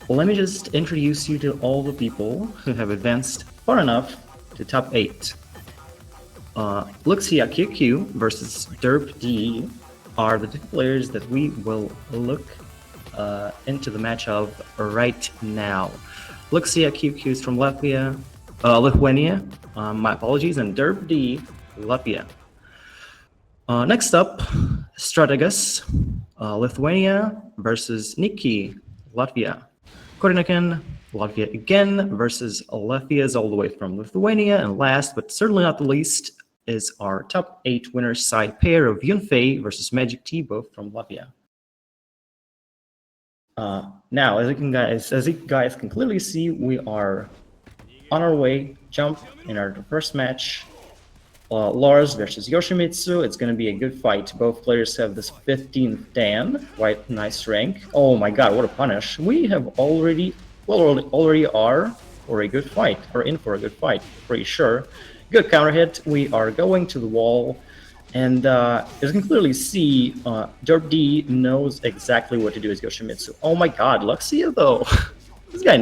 let me just introduce you to all the people who have advanced far enough to top 8. LukciaQQ versus DerpDe are the two players that we will look into the match of right now. LukciaQQ is from Lithuania, my apologies, and DerpDe, Latvia. Next up, Strategas, Lithuania versus Nikkie, Latvia. Korinoken, Latvia again versus Latvia's all the way from Lithuania. And last, but certainly not the least, is our top 8 winners side pair of Yun-Fei versus MagicTea, both from Latvia. Now, as you guys can clearly see, we are on our way, jump in our first match. Lars versus Yoshimitsu. It's going to be a good fight. Both players have this 15th Dan, quite nice rank. Oh my god, what a punish. We have already are for a good fight, or in for a good fight, pretty sure. Good counter hit. We are going to the wall, and as you can clearly see, DerpDe knows exactly what to do as Yoshimitsu. Oh my god, Luxia though. This guy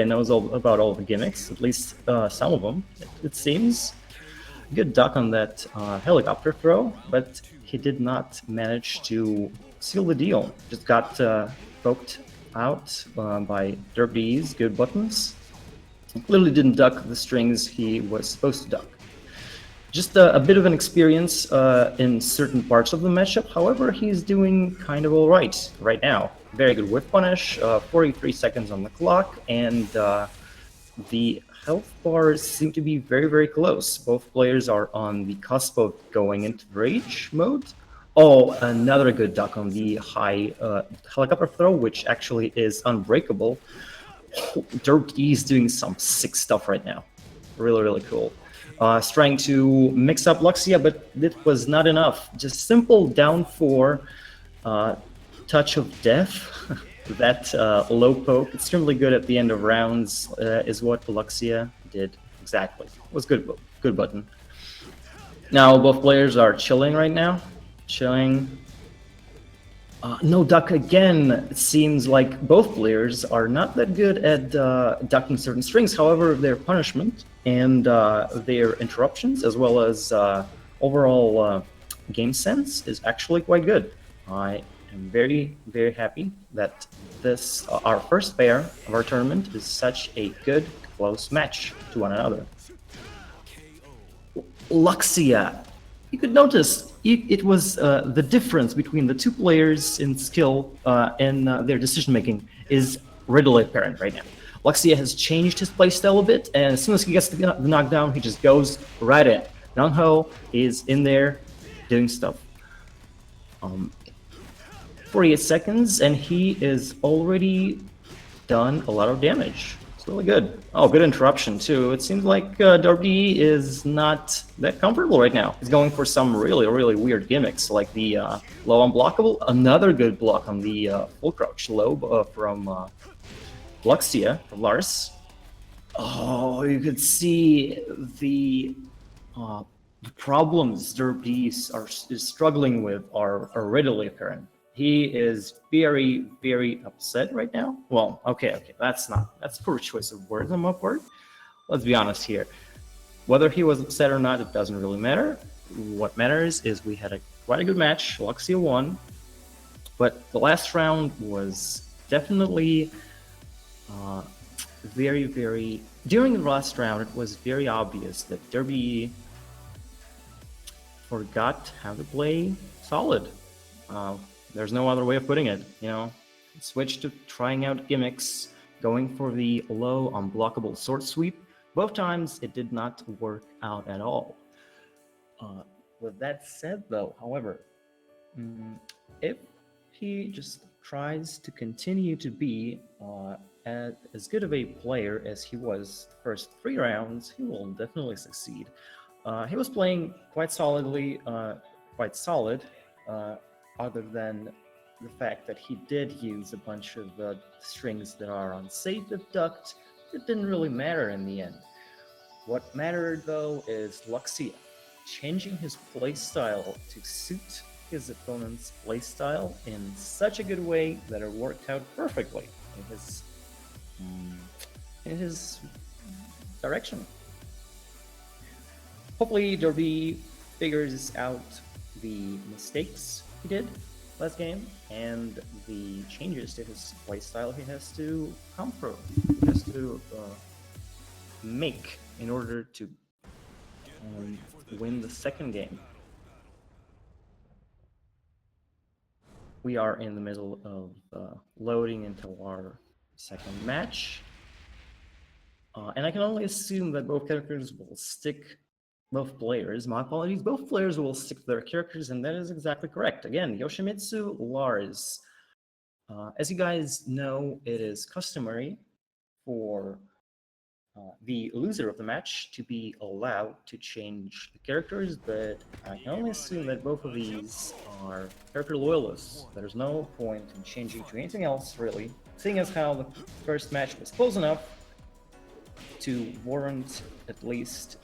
knows all about all the gimmicks, at least some of them, it seems. Good duck on that helicopter throw, but he did not manage to seal the deal. Just got poked out by DerpDe's good buttons. He clearly didn't duck the strings he was supposed to duck. Just a bit of an experience in certain parts of the matchup. However, he's doing kind of all right now. Very good whiff punish, 43 seconds on the clock, and the health bars seem to be very, very close. Both players are on the cusp of going into rage mode. Oh, another good duck on the high helicopter throw, which actually is unbreakable. DerpDe is doing some sick stuff right now. Really, really cool. He's trying to mix up Luxia, but it was not enough. Just simple down 4 touch of death. That low poke, extremely good at the end of rounds, is what Luxia did exactly. It was good button. Now both players are chilling right now. Chilling. No duck again. It seems like both players are not that good at ducking certain strings. However, their punishment and their interruptions, as well as overall game sense, is actually quite good. I'm very, very happy that this, our first pair of our tournament, is such a good, close match to one another. Luxia. You could notice it was the difference between the two players in skill and their decision-making is readily apparent right now. Luxia has changed his playstyle a bit, and as soon as he gets the knockdown, he just goes right in. Nung-Ho is in there doing stuff. 48 seconds, and he is already done a lot of damage. It's really good. Oh, good interruption, too. It seems like DerpDe is not that comfortable right now. He's going for some really, really weird gimmicks, like the low unblockable. Another good block on the full crouch low from Luxia, from Lars. Oh, you could see the problems DerpDe is struggling with are readily apparent. He is very, very upset right now. Well, okay, that's poor choice of words on my part. Let's be honest here. Whether he was upset or not, it doesn't really matter. What matters is we had quite a good match. Luxia won, but the last round was definitely very, very. During the last round, it was very obvious that DerpDe forgot how to play solid. There's no other way of putting it, you know. Switched to trying out gimmicks, going for the low unblockable sword sweep. Both times it did not work out at all. With that said, though, however, if he just tries to continue to be as good of a player as he was the first 3 rounds, he will definitely succeed. He was playing quite solidly, quite solid. Other than the fact that he did use a bunch of strings that are unsafe if ducked, it didn't really matter in the end. What mattered, though, is Luxia changing his playstyle to suit his opponent's playstyle in such a good way that it worked out perfectly. in his direction. Hopefully DerpDe figures out the mistakes he did last game and the changes to his playstyle he has to come through. He has to make in order to win the second game. We are in the middle of loading into our second match. And I can only assume that both characters will stick, both players will stick to their characters, and that is exactly correct. Again, Yoshimitsu, Lars. As you guys know, it is customary for the loser of the match to be allowed to change the characters, but I can only assume that both of these are character loyalists. There's no point in changing to anything else, really, seeing as how the first match was close enough to warrant at least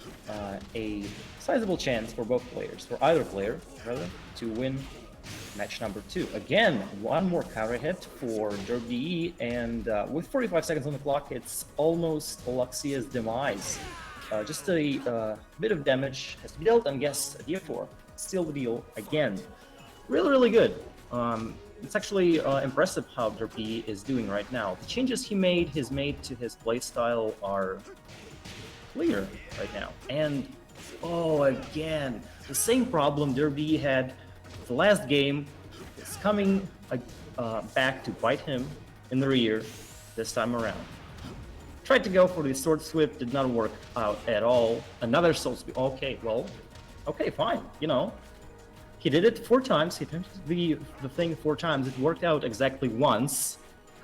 a sizable chance for both players, for either player, rather, to win match number 2. Again, one more counter hit for DerpDe, and with 45 seconds on the clock, it's almost Luxia's demise. Just a bit of damage has to be dealt, and guess a DF4. Seal the deal again. Really, really good. It's actually impressive how DerpDe is doing right now. The changes he made to his playstyle are clear right now. And, oh, again, the same problem DerpDe had the last game is coming back to bite him in the rear this time around. Tried to go for the sword sweep, did not work out at all. Another sword sweep, okay, fine, you know. He did it 4 times, he attempted the thing 4 times, it worked out exactly once.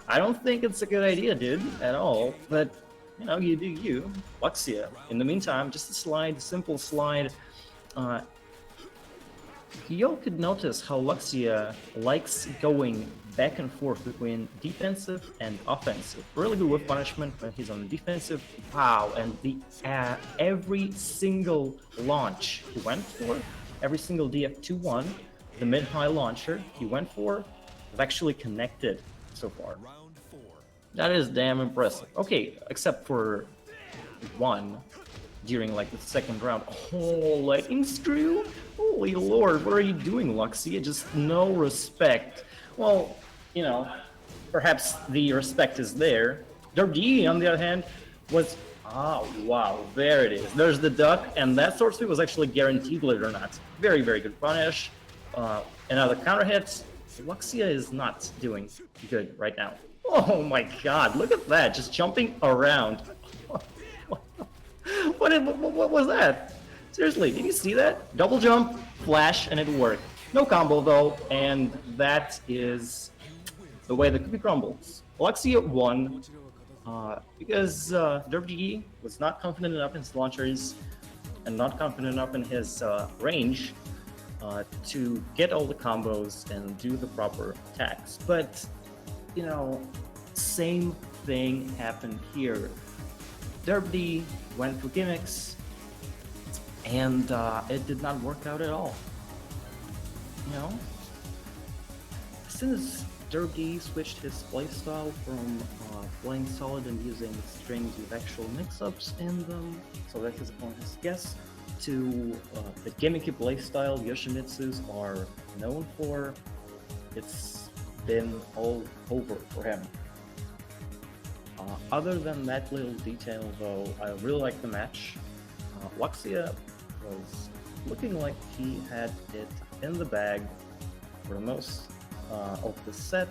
I don't think it's a good idea, dude, at all, but, you know, you do you. Luxia, in the meantime, just a slide, simple slide. You could notice how Luxia likes going back and forth between defensive and offensive. Really good with punishment when he's on the defensive. Wow, and every single launch he went for, every single DF2-1, the mid-high launcher he went for, have actually connected so far. That is damn impressive. Okay, except for one during like the second round. Oh, lightning screw? Holy lord, what are you doing, Luxia? Just no respect. Well, you know, perhaps the respect is there. DerpDe, on the other hand, was... Oh, wow, there it is. There's the duck, and that sword sweep was actually guaranteed, believe it or not. Very, very good punish. Another counter hit. Luxia is not doing good right now. Oh my god, look at that, just jumping around. What was that? Seriously, did you see that? Double jump, flash, and it worked. No combo though, and that is the way the cookie crumbles. Luxia won because DerpDe was not confident enough in his launchers and not confident enough in his range to get all the combos and do the proper attacks. But, you know, same thing happened here. DerpDe went for gimmicks, and it did not work out at all. You know, as soon as DerpDe switched his playstyle from playing solid and using strings with actual mix-ups in them, so that his opponents guess, to the gimmicky playstyle Yoshimitsu's are known for, it's been all over for him. Other than that little detail though, I really like the match. Luxia was looking like he had it in the bag for the most of the set,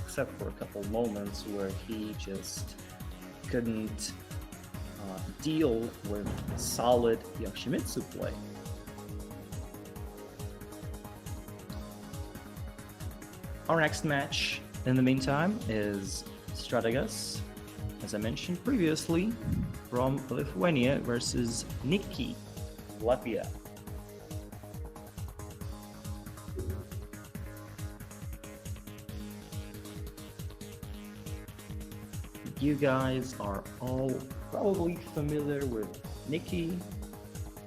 except for a couple moments where he just couldn't deal with solid Yoshimitsu play. Our next match, in the meantime, is Strategas, as I mentioned previously, from Lithuania versus Nikkie, Latvia. You guys are all probably familiar with Nikkie,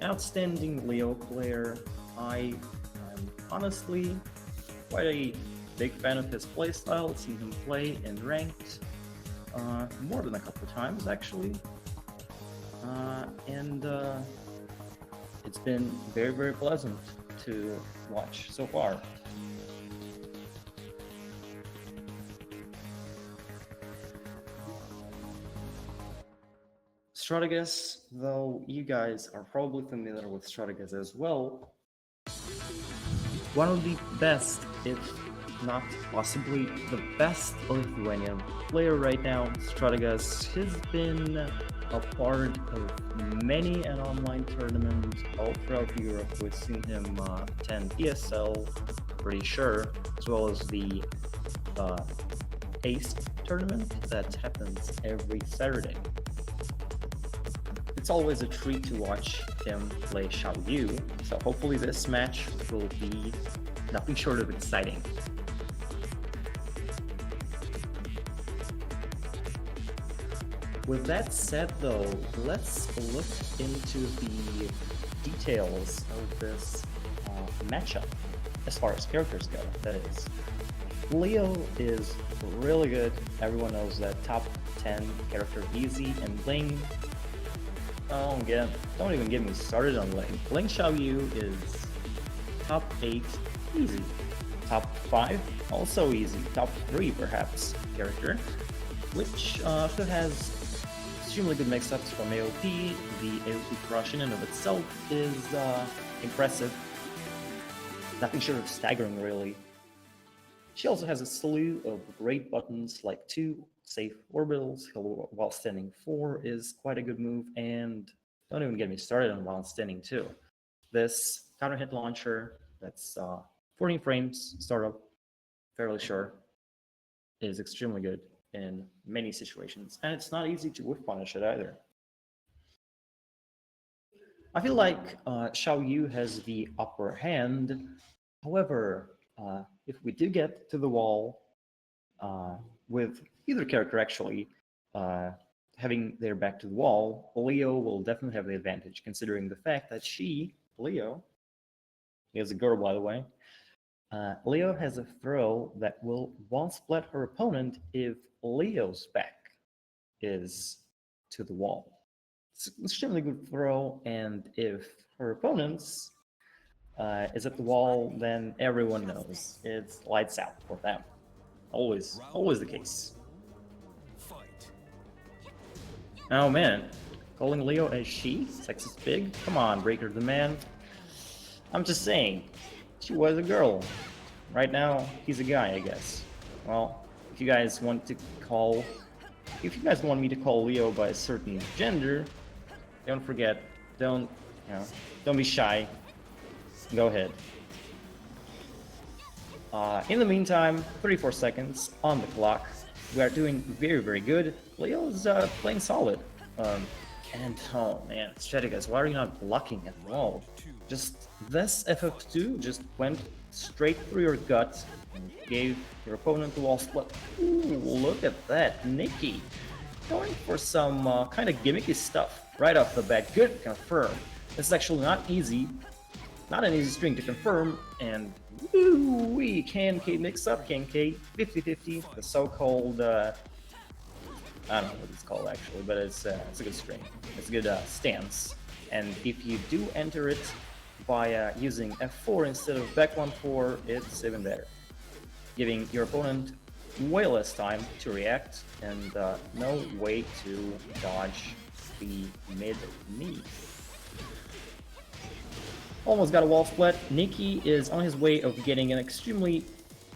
outstanding Leo player. I am honestly quite a big fan of his playstyle, seen him play in ranked more than a couple times actually. And it's been very, very pleasant to watch so far. Strategas, though you guys are probably familiar with Strategas as well, one of the best, if not possibly the best Lithuanian player right now. Strategas has been a part of many an online tournament all throughout Europe. We've seen him attend ESL, pretty sure, as well as the ACE tournament that happens every Saturday. It's always a treat to watch him play Xiaoyu, so hopefully this match will be nothing short of exciting. With that said though, let's look into the details of this matchup, as far as characters go, that is. Leo is really good, everyone knows that, top 10 character easy, and Ling, don't even get me started on Ling. Ling Xiaoyu is top 8 easy, top 5 also easy, top 3 perhaps character, which still has extremely good mix-ups from AOP. The AOP crush in and of itself is impressive, nothing short of staggering really. She also has a slew of great buttons like 2 safe orbitals, while standing 4 is quite a good move, and don't even get me started on while standing 2. This counter hit launcher that's 14 frames startup, fairly sure, is extremely good in many situations, and it's not easy to whiff punish it either. I feel like Xiaoyu has the upper hand. However, if we do get to the wall with either character actually having their back to the wall, Leo will definitely have the advantage, considering the fact that Leo, is a girl by the way, Leo has a throw that will wall split her opponent if Leo's back is to the wall. It's an extremely good throw, and if her opponent's is at the wall, then everyone knows it's lights out for them. Always the case. Oh man, calling Leo a she? Sexist pig? Come on, Breaker the man. I'm just saying, she was a girl. Right now, he's a guy, I guess. Well, if you guys want me to call Leo by a certain gender, don't forget, don't be shy. Go ahead. In the meantime, 34 seconds on the clock. We are doing very, very good. Leo's playing solid. And oh man, Strategas, why are you not blocking at all? Just this FF2 just went straight through your gut and gave your opponent the wall split. Ooh, look at that, Nikkie going for some kind of gimmicky stuff right off the bat. Good confirm. This is actually not easy. Not an easy string to confirm, and woo-wee, KNK mix-up, KNK 50-50, the so-called, I don't know what it's called actually, but it's a good string. It's a good stance, and if you do enter it by using F4 instead of back 1-4, it's even better, giving your opponent way less time to react, and no way to dodge the mid-knee. Almost got a wall split. Nikkie is on his way of getting an extremely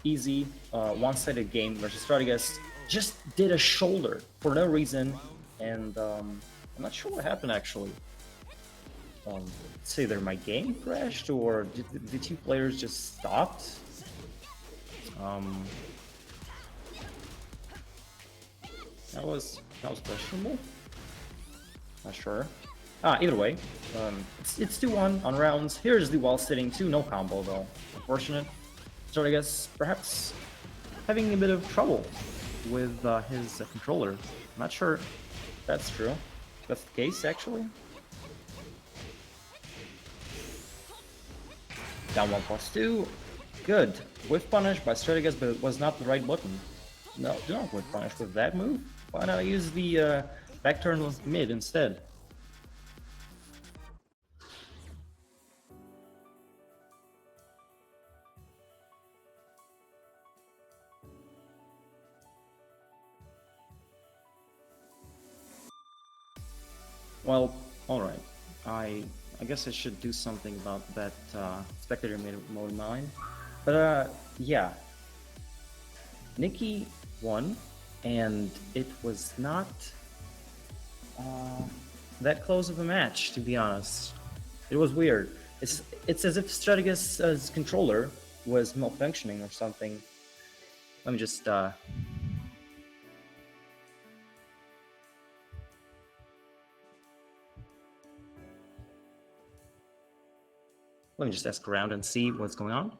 easy one-sided game versus Strategas. Just did a shoulder for no reason, and I'm not sure what happened actually. It's either my game crashed or did the two players just stopped. That was questionable. Not sure. Either way, it's 2-1 on rounds. Here's the wall sitting 2, no combo though. Unfortunate. So I guess perhaps having a bit of trouble with his controller. I'm not sure if that's true. If that's the case actually. Down 1+2. Good. Whiff punish by Strategas, but it was not the right button. No, do not whiff punish with that move. Why not use the back turn with mid instead? Well, alright. I guess I should do something about that spectator mode 9. But yeah. Nikki won, and it was not that close of a match, to be honest. It was weird. It's as if Strategas' controller was malfunctioning or something. Let me just ask around and see what's going on.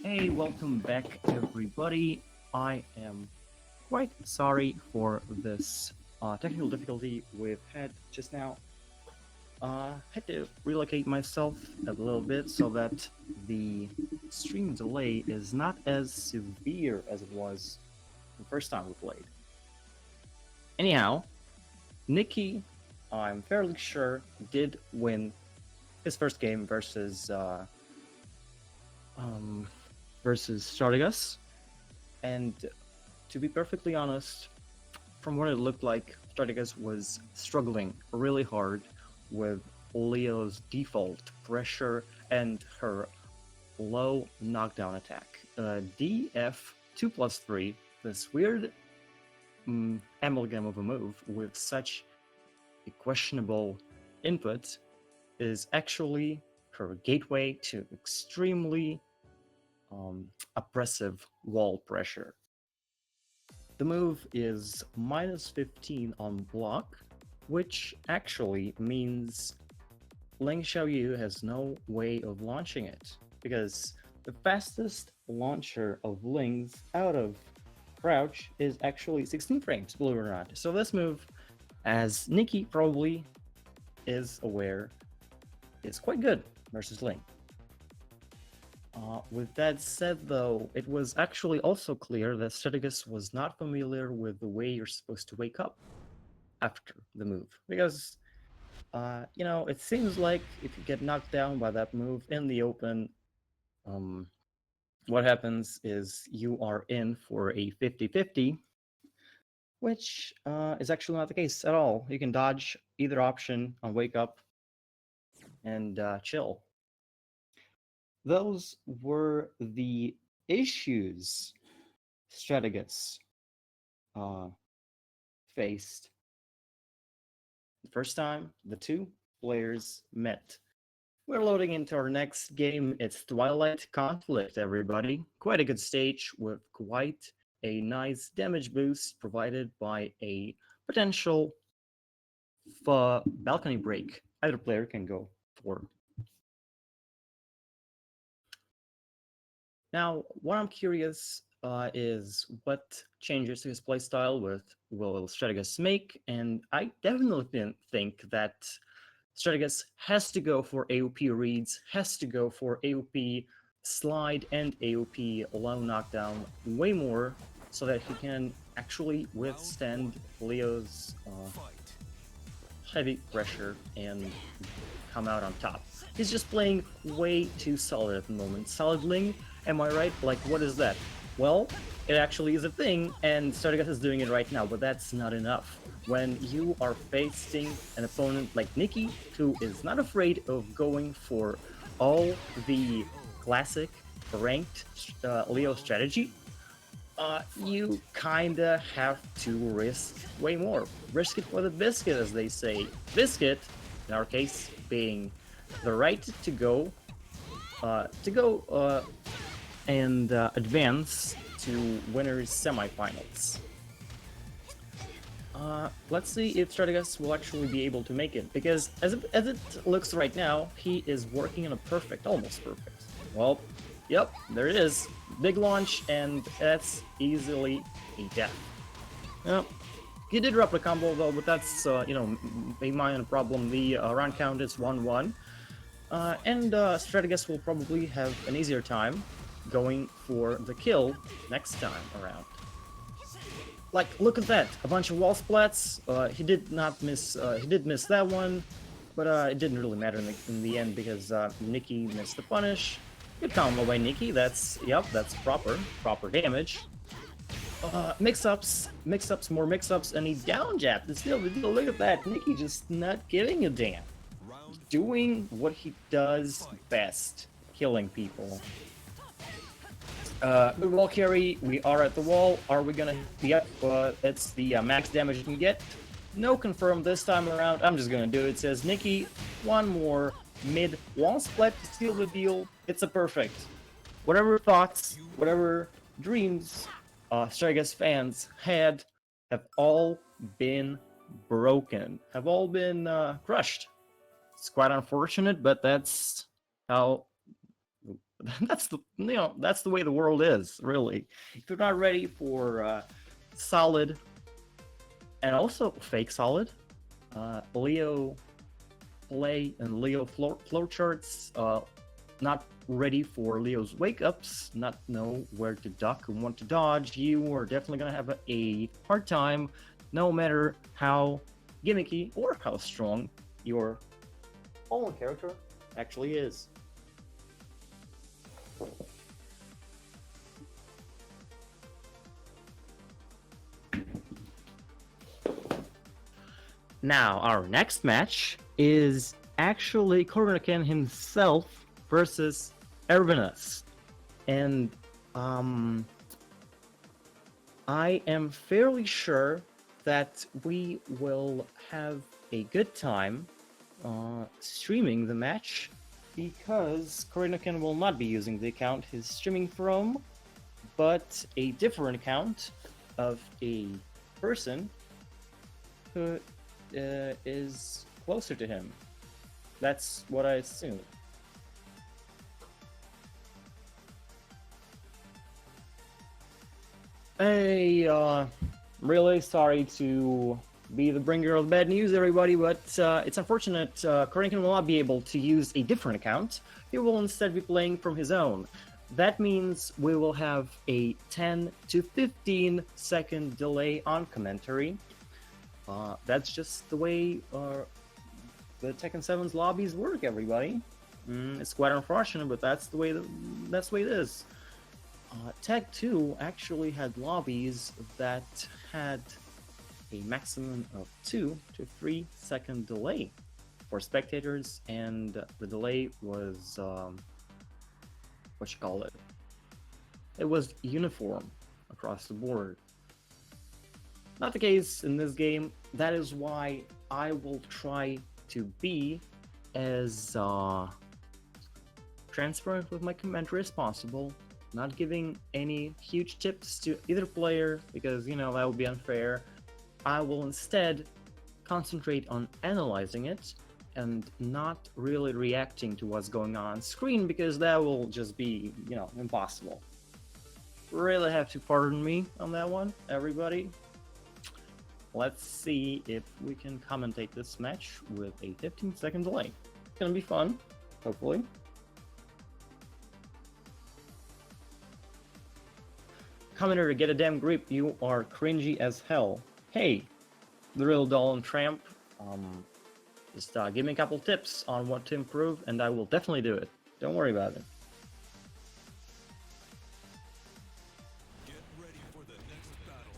Hey, welcome back, everybody. I am quite sorry for this technical difficulty we've had just now. Had to relocate myself a little bit so that the stream delay is not as severe as it was the first time we played. Anyhow, Nikki, I'm fairly sure, did win his first game versus Strategas, and to be perfectly honest, from what it looked like, Strategas was struggling really hard with Leo's default pressure and her low knockdown attack. DF2+3, this weird amalgam of a move with such a questionable input, is actually her gateway to extremely oppressive wall pressure. The move is -15 on block, which actually means Xiaoyu has no way of launching it, because the fastest launcher of Lings out of crouch is actually 16 frames, believe it or not. So this move, as Nikki probably is aware, is quite good versus Ling. With that said, though, it was actually also clear that Strategas was not familiar with the way you're supposed to wake up after the move, because it seems like if you get knocked down by that move in the open, what happens is you are in for a 50-50, which is actually not the case at all. You can dodge either option on wake up and chill. Those were the issues Strategas faced the first time the two players met. We're loading into our next game. It's Twilight Conflict, everybody. Quite a good stage with quite a nice damage boost provided by a potential balcony break either player can go for. Now, what I'm curious is what changes to his playstyle will Strategas make, and I definitely think that Strategas has to go for AOP reads, has to go for AOP slide and AOP low knockdown way more, so that he can actually withstand Leo's heavy pressure and come out on top. He's just playing way too solid at the moment. Solid Ling, am I right? Like, what is that? Well, it actually is a thing, and Strategas is doing it right now, but that's not enough. When you are facing an opponent like Nikki, who is not afraid of going for all the classic ranked Leo strategy, you kinda have to risk way more. Risk it for the biscuit, as they say. Biscuit, in our case, being the right to go and advance to winners semifinals. Let's see if Strategas will actually be able to make it, because as it looks right now, he is working on a perfect, almost perfect. Well, yep, there it is. Big launch, and that's easily a death. Yep. He did drop the combo though, but that's, a minor problem. The round count is 1-1. And Strategas will probably have an easier time going for the kill next time around. Like, look at that! A bunch of wall splats. He did not miss. He did miss that one, but it didn't really matter in the end because Nikki missed the punish. Good combo by Nikki. That's proper damage. Mix-ups, more mix-ups, and he down jab. That's still the deal. Look at that. Nikki just not giving a damn. Doing what he does best, killing people. Good wall carry. We are at the wall. Are we gonna? Yep. It's the max damage you can get. No confirm this time around. I'm just gonna do it. It says Nikki. One more mid wall split to seal the deal. It's a perfect. Whatever thoughts, whatever dreams, Strategas fans had have all been broken. Have all been crushed. It's quite unfortunate, but that's how That's that's the way the world is, really. If you're not ready for solid and also fake solid Leo play and Leo flow charts, not ready for Leo's wake-ups, not know where to duck and want to dodge, you are definitely gonna have a hard time, no matter how gimmicky or how strong your own character actually is. Now, our next match is actually Korinoken himself versus Ervinas. And I am fairly sure that we will have a good time streaming the match, because Korinoken will not be using the account he's streaming from, but a different account of a person who is closer to him. That's what I assume. Hey, really sorry to be the bringer of bad news, everybody, but it's unfortunate Korinoken will not be able to use a different account. He will instead be playing from his own. That means we will have a 10 to 15 second delay on commentary. That's just the way the Tekken 7's lobbies work, everybody. It's quite unfortunate, but that's the way it is. Tag 2 actually had lobbies that had a maximum of 2 to 3 second delay for spectators, and the delay was it was uniform across the board. Not the case in this game. That is why I will try to be as transparent with my commentary as possible, not giving any huge tips to either player, because that would be unfair. I will instead concentrate on analyzing it and not really reacting to what's going on screen, because that will just be impossible. Really have to pardon me on that one, everybody. Let's see if we can commentate this match with a 15-second delay. It's gonna be fun, hopefully. Commentator, get a damn grip, you are cringy as hell. Hey, the real doll and tramp, just give me a couple tips on what to improve, and I will definitely do it. Don't worry about it. Get ready for the next battle.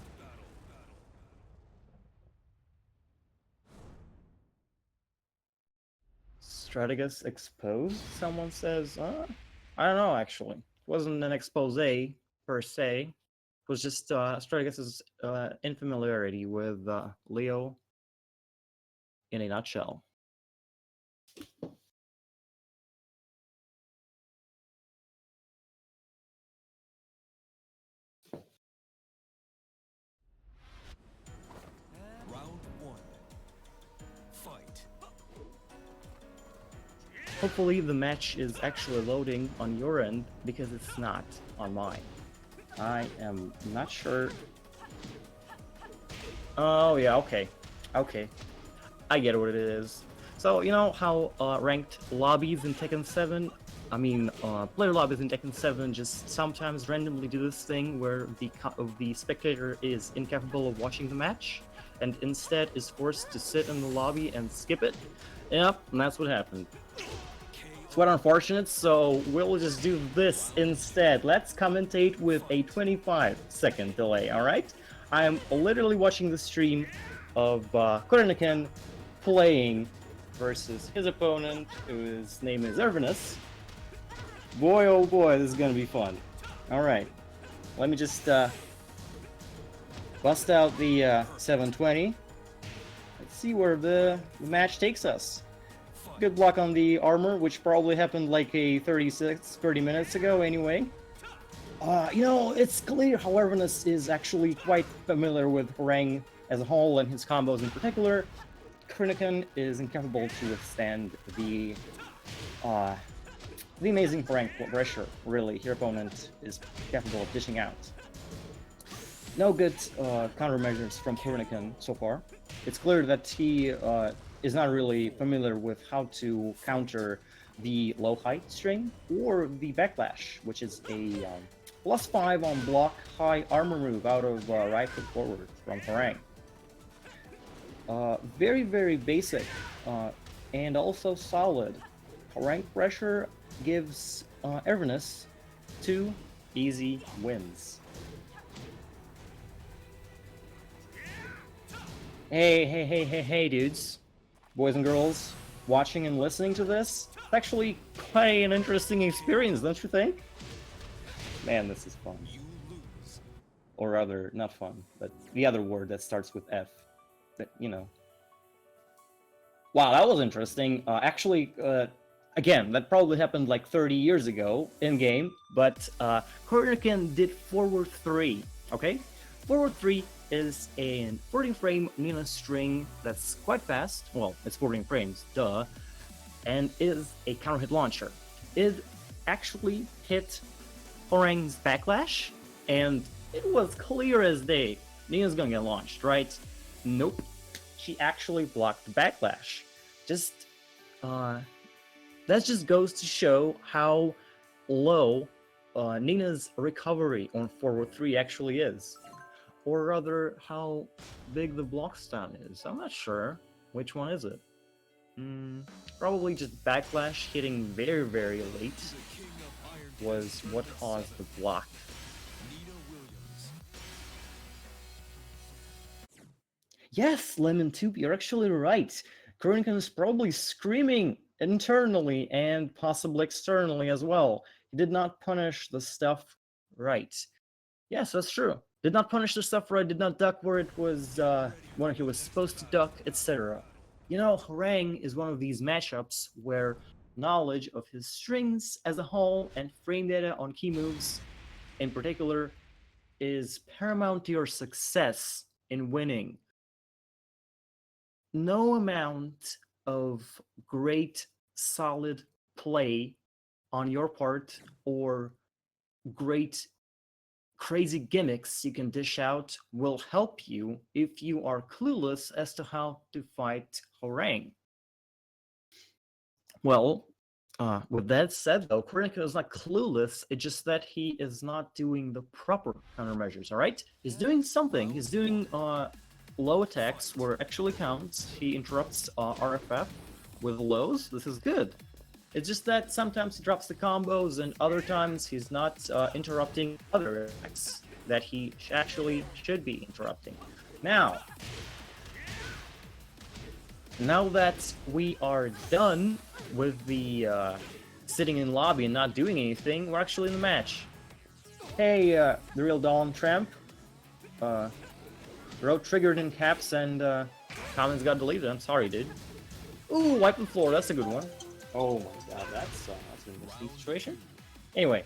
Strategas exposed, someone says. I don't know, actually. It wasn't an expose per se. It was just Strategas' infamiliarity with Leo in a nutshell. Round 1. Fight. Hopefully the match is actually loading on your end, because it's not on mine. I am not sure. Oh yeah, okay. I get what it is. So you know how ranked lobbies in Tekken 7, player lobbies in Tekken 7 just sometimes randomly do this thing where the spectator is incapable of watching the match and instead is forced to sit in the lobby and skip it? Yep, and that's what happened. It's quite unfortunate, so we'll just do this instead. Let's commentate with a 25-second delay, alright? I am literally watching the stream of Korinoken playing versus his opponent, whose name is Ervinas. Boy, oh boy, this is gonna be fun. Alright, let me just bust out the 720. Let's see where the match takes us. Good block on the armor, which probably happened like a 30 minutes ago anyway. It's clear how Ervinas is actually quite familiar with Hwoarang as a whole and his combos in particular. Korinoken is incapable to withstand the the amazing Hwoarang pressure, really, your opponent is capable of dishing out. No good countermeasures from Korinoken so far. It's clear that he is not really familiar with how to counter the low height string or the backlash, which is a +5 on block high armor move out of right foot forward from Hwoarang. Very, very basic and also solid. Hwoarang pressure gives Ervinas 2 easy wins. Hey, dudes, boys and girls, watching and listening to this. It's actually quite an interesting experience, don't you think? Man, this is fun. You lose. Or rather, not fun, but the other word that starts with F. That, you know. Wow, that was interesting. Actually, again, that probably happened like 30 years ago in-game, but Korinoken did forward 3, okay? Forward 3 is a 14-frame Nina string that's quite fast. Well, it's 14 frames, duh. And is a counter hit launcher. It actually hit Hwoarang's backlash, and it was clear as day. Nina's gonna get launched, right? Nope. She actually blocked the backlash. That just goes to show how low Nina's recovery on forward 3 actually is. Or rather, how big the block stun is. I'm not sure. Which one is it? Probably just backlash hitting very, very late The king of Iron was what caused the block. Nina Williams. Yes, Lemon Tube, you're actually right. Korinoken is probably screaming internally and possibly externally as well. He did not punish the stuff right. Yes, that's true. Did not punish the stuff right, did not duck where it was, when he was supposed to duck, etc. You know, Hwoarang is one of these matchups where knowledge of his strings as a whole and frame data on key moves in particular is paramount to your success in winning. No amount of great, solid play on your part or great, crazy gimmicks you can dish out will help you if you are clueless as to how to fight Hwoarang. Well, with that said, though, Korinoken is not clueless. It's just that he is not doing the proper countermeasures. All right, he's doing something. He's doing low attacks where it actually counts. He interrupts RFF with lows. This is good. It's just that sometimes he drops the combos, and other times he's not interrupting other attacks that he actually should be interrupting. Now that we are done with the sitting in lobby and not doing anything, we're actually in the match. Hey, the real Dawn Tramp. Wrote triggered in caps and comments got deleted. I'm sorry, dude. Ooh, wipe the floor. That's a good one. Oh my god, that's an interesting situation. Anyway,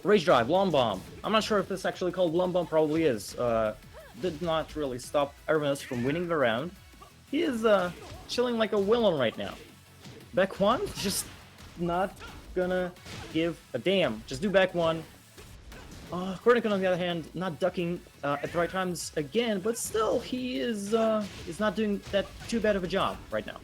Rage Drive, Long Bomb. I'm not sure if this is actually called Long Bomb. Probably is. Did not really stop Ervinas from winning the round. He is chilling like a villain right now. Back one, just not gonna give a damn. Just do back one. Korinoken, on the other hand, not ducking at the right times again, but still, he is not doing that too bad of a job right now.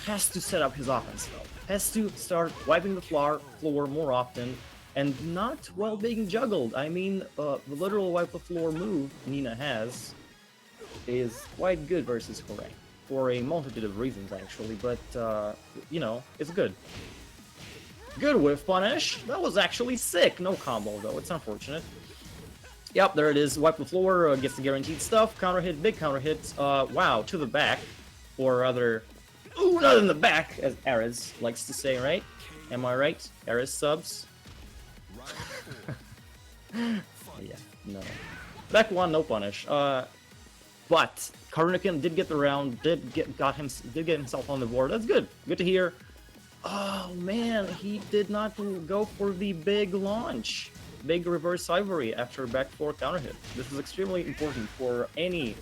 Has to set up his offense, though. Has to start wiping the floor more often, and not while being juggled. I mean, the literal wipe the floor move Nina has is quite good versus Hwoarang, for a multitude of reasons, actually, but, you know, it's good. Good whiff punish. That was actually sick. No combo, though. It's unfortunate. Yep, there it is. Wipe the floor, gets the guaranteed stuff. Counter hit, big counter hit. Wow, to the back. Or rather, ooh, not in the back, as Ares likes to say, right? Am I right? Ares subs? Yeah, no. Back one, no punish. But Korinoken did get the round, did get himself on the board. That's good. Good to hear. Oh man, he did not go for the big launch. Big reverse ivory after back 4 counter hit. This is extremely important for any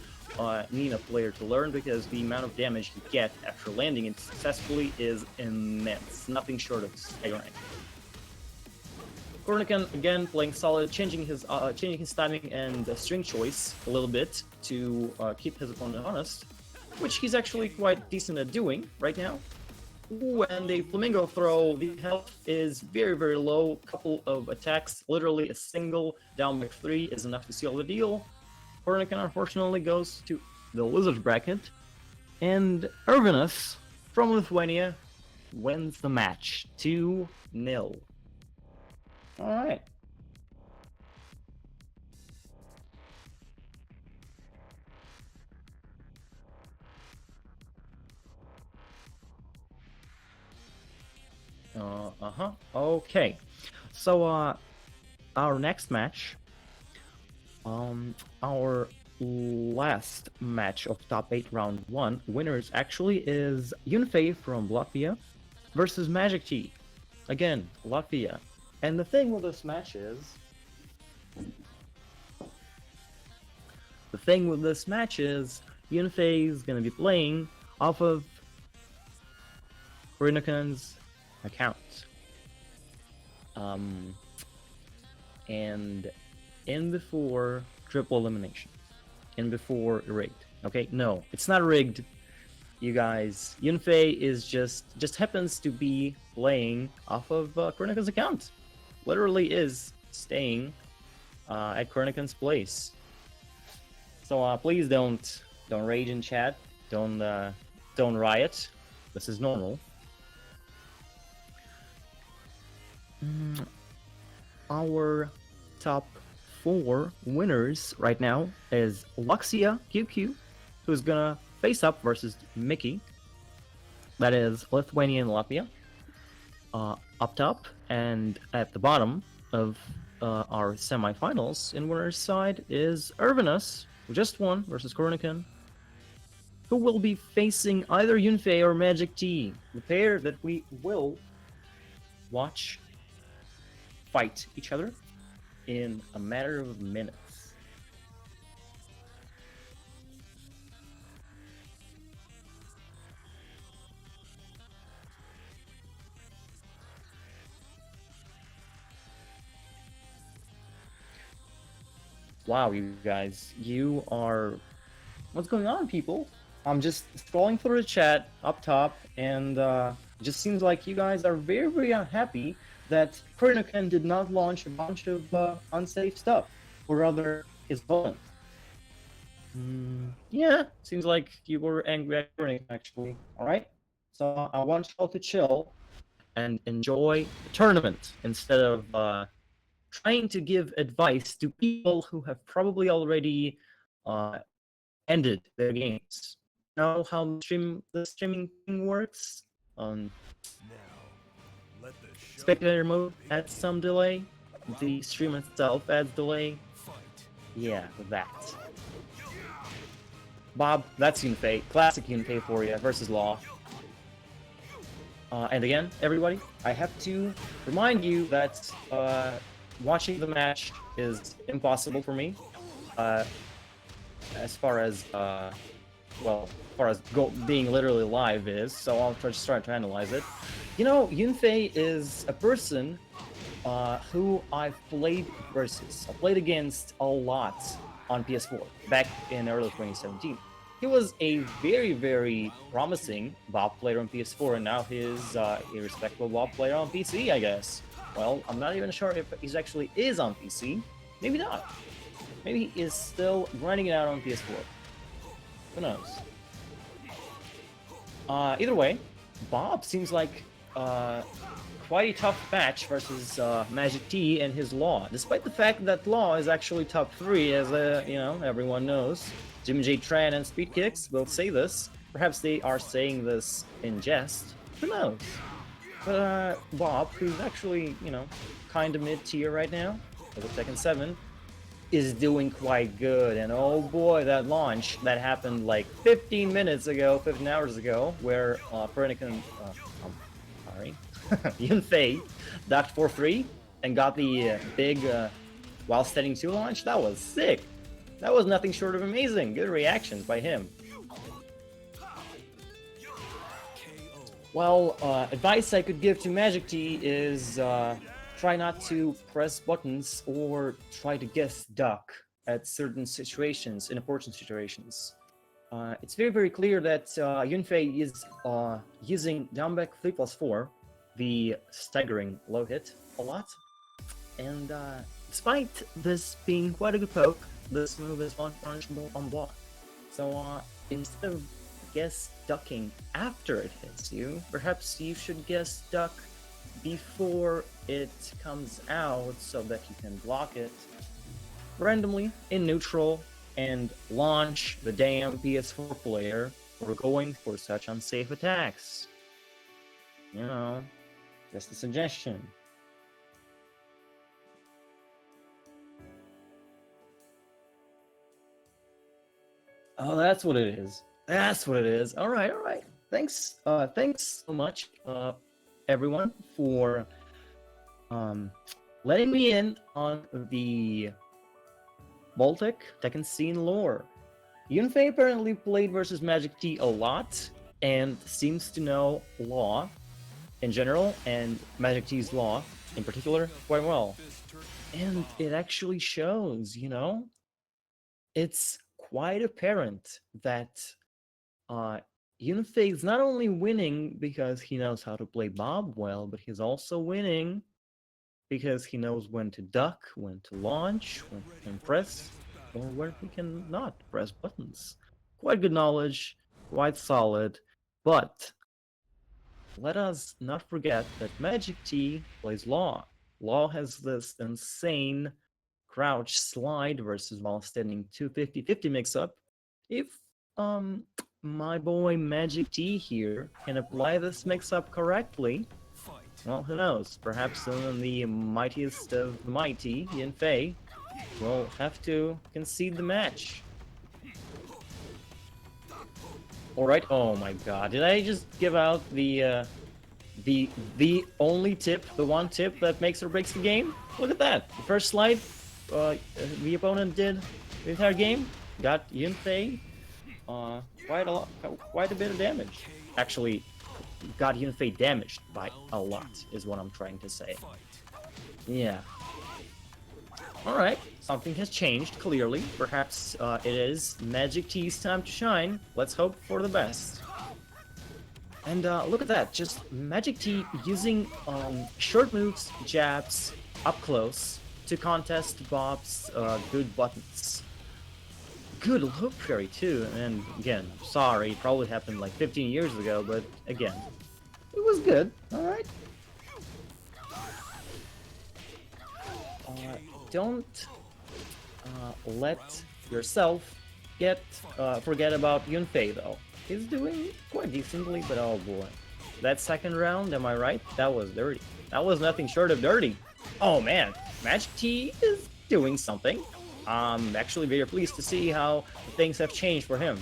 need a player to learn, because the amount of damage you get after landing it successfully is immense. Nothing short of staggering. Korinoken again playing solid, changing his timing and string choice a little bit to keep his opponent honest, which he's actually quite decent at doing right now. Ooh, and the flamingo throw, the health is very, very low. Couple of attacks, literally a single down by 3 is enough to seal the deal. Korinoken unfortunately goes to the lizard bracket, and Ervinas from Lithuania wins the match 2-0. Alright. Okay. So, our next match, our last match of top 8 round 1 winners actually is Yun-Fei from Latvia versus MagicTea. Again, Latvia. And the thing with this match is, Yun-Fei is going to be playing off of Korinoken's account. And in before triple elimination. In before rigged. Okay, no, it's not rigged. You guys, Yun-Fei is just happens to be playing off of Korinoken's account. Literally is staying at Korinoken's place. So please don't rage in chat. Don't riot. This is normal. Our top 4 winners right now is LukciaQQ, who's gonna face up versus Nikkie. That is Lithuania and Latvia. Up top and at the bottom of our semifinals in winner's side is Ervinas, who just won versus Korinoken, who will be facing either Yun-Fei or MagicTea, the pair that we will watch fight each other in a matter of minutes. Wow, you guys, you are... What's going on, people? I'm just scrolling through the chat up top, and it just seems like you guys are very, very unhappy that Korinoken did not launch a bunch of unsafe stuff, or rather, his opponent. Yeah, seems like you were angry at Korinoken, actually. Alright? So I want y'all to chill and enjoy the tournament instead of trying to give advice to people who have probably already ended their games. Know how the streaming thing works? Spectator mode adds some delay. The stream itself adds delay. Yeah, that. Bob, that's Yun-Fei. Classic Yun-Fei for you versus Law. And again, everybody, I have to remind you that watching the match is impossible for me. As far as being literally live is, so I'll just try to analyze it. You know, Yun-Fei is a person who I've played versus. I played against a lot on PS4 back in early 2017. He was a very, very promising WoW player on PS4, and now he's a respectable WoW player on PC, I guess. Well, I'm not even sure if he actually is on PC. Maybe not. Maybe he is still grinding it out on PS4. Who knows? Either way, Bob seems like quite a tough match versus MagicTea and his Law, despite the fact that Law is actually top 3, as you know, everyone knows. Jimmy J. Tran and Speed Kicks both say this. Perhaps they are saying this in jest. Who knows? But Bob, who's actually, you know, kind of mid-tier right now, as of Tekken 7, is doing quite good. And oh boy, that launch that happened like 15 minutes ago, 15 hours ago, where Korinoken, Yun-Fei ducked for 3 and got the big while standing 2 launch. That was sick. That was nothing short of amazing. Good reactions by him. Well, advice I could give to MagicTea is try not to press buttons or try to guess duck at certain situations, in important situations. It's very, very clear that Yun-Fei is using down back 3+4, the staggering low hit, a lot. And despite this being quite a good poke, this move is unpunishable on block. So instead of guess ducking after it hits you, perhaps you should guess duck before it comes out so that you can block it randomly in neutral and launch the damn PS4 player for going for such unsafe attacks. You know, just a suggestion. Oh, that's what it is. That's what it is. All right, all right. Thanks, thanks so much, everyone, for letting me in on the Baltic Tekken scene lore. Yun-Fei apparently played versus MagicTea a lot and seems to know law in general and MagicTea's law in particular quite well. And it actually shows, you know? It's quite apparent that Yun-Fei is not only winning because he knows how to play Bob well, but he's also winning because he knows when to duck, when to launch, when he can press, or where he can not press buttons. Quite good knowledge, quite solid, but let us not forget that MagicTea plays Law. Law has this insane crouch slide versus while standing 250-50 mix-up. If my boy MagicTea here can apply this mix-up correctly, well, who knows? Perhaps even the mightiest of the mighty, Yun-Fei, will have to concede the match. Alright, oh my god, did I just give out the only tip, the one tip that makes or breaks the game? Look at that! The first slide the opponent did the entire game, got Yun-Fei quite a bit of damage. Actually, got Yun-Fei damaged by a lot, is what I'm trying to say. Yeah. Alright, something has changed, clearly. Perhaps it is MagicTea's time to shine. Let's hope for the best. And look at that, just MagicTea using short moves, jabs, up close, to contest Bob's good buttons. Good loop parry too, and again, sorry, it probably happened like 15 years ago, but again, it was good, alright? Don't let yourself forget about Yun-Fei though. He's doing quite decently, but oh boy. That second round, am I right? That was dirty. That was nothing short of dirty. Oh man, MagicTea is doing something. I'm actually very pleased to see how things have changed for him.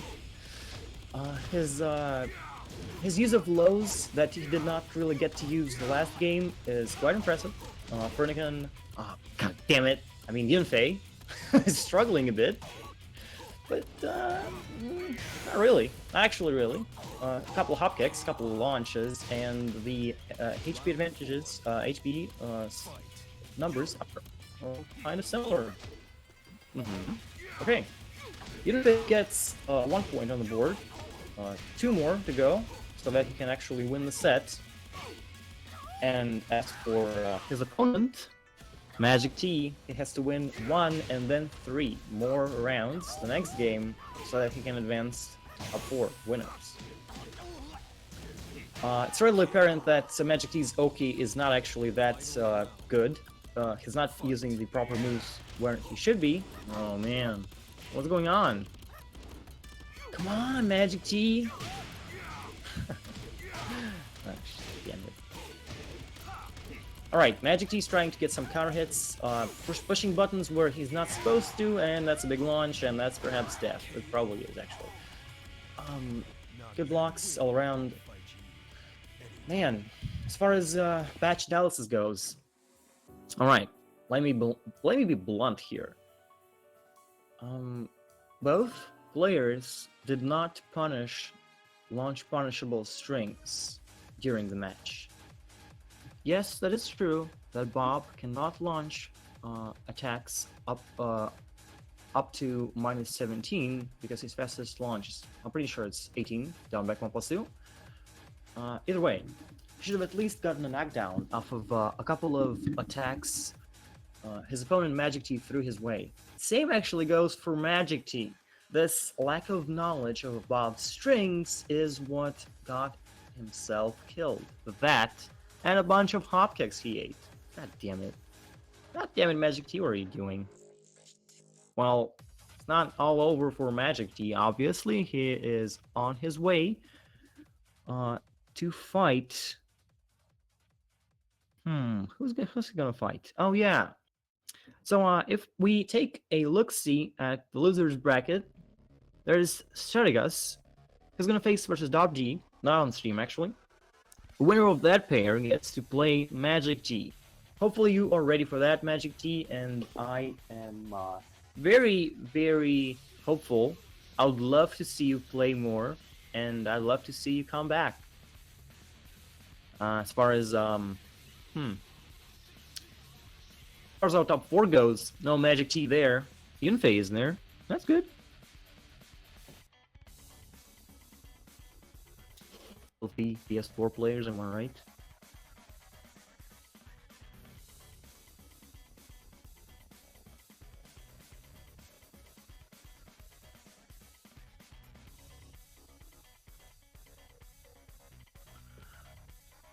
His use of lows that he did not really get to use the last game is quite impressive. Korinoken, god damn it! I mean, Yun-Fei is struggling a bit, but not really. Actually, really. A couple of hop kicks, a couple of launches, and the HP advantages, HP numbers are kind of similar. Okay, Yun-Fei gets 1 point on the board, 2 more to go, so that he can actually win the set. And as for his opponent, MagicTea, he has to win 1 and then 3 more rounds the next game, so that he can advance up 4 winners. It's readily apparent that MagicTea's Oki is not actually that good. He's not using the proper moves where he should be. Oh man, what's going on? Come on, MagicTea! Damn it. Alright, MagicTea's trying to get some counter hits, pushing buttons where he's not supposed to, and that's a big launch, and that's perhaps death. It probably is, actually. Good blocks all around. Man, as far as batch analysis goes, alright, let me be blunt here. Both players did not launch punishable strings during the match. Yes, that is true that Bob cannot launch attacks up to -17 because his fastest launch is, I'm pretty sure it's 18, down back 1+2. Either way, he should have at least gotten a knockdown off of a couple of attacks his opponent MagicTea threw his way. Same actually goes for MagicTea. This lack of knowledge of Bob's strings is what got himself killed. That and a bunch of hop kicks he ate. God damn it. God damn it, MagicTea, what are you doing? Well, it's not all over for MagicTea, obviously. He is on his way to fight. Who's gonna fight? Oh yeah. So if we take a look-see at the losers bracket, there's Strategas, who's gonna face versus DerpDe, not on stream actually. The winner of that pair gets to play MagicTea. Hopefully you are ready for that, MagicTea, and I am very, very hopeful. I would love to see you play more, and I'd love to see you come back. As far as far as our top 4 goes, no MagicTea there. Yun-Fei isn't there. That's good. Healthy PS4 players, am I right?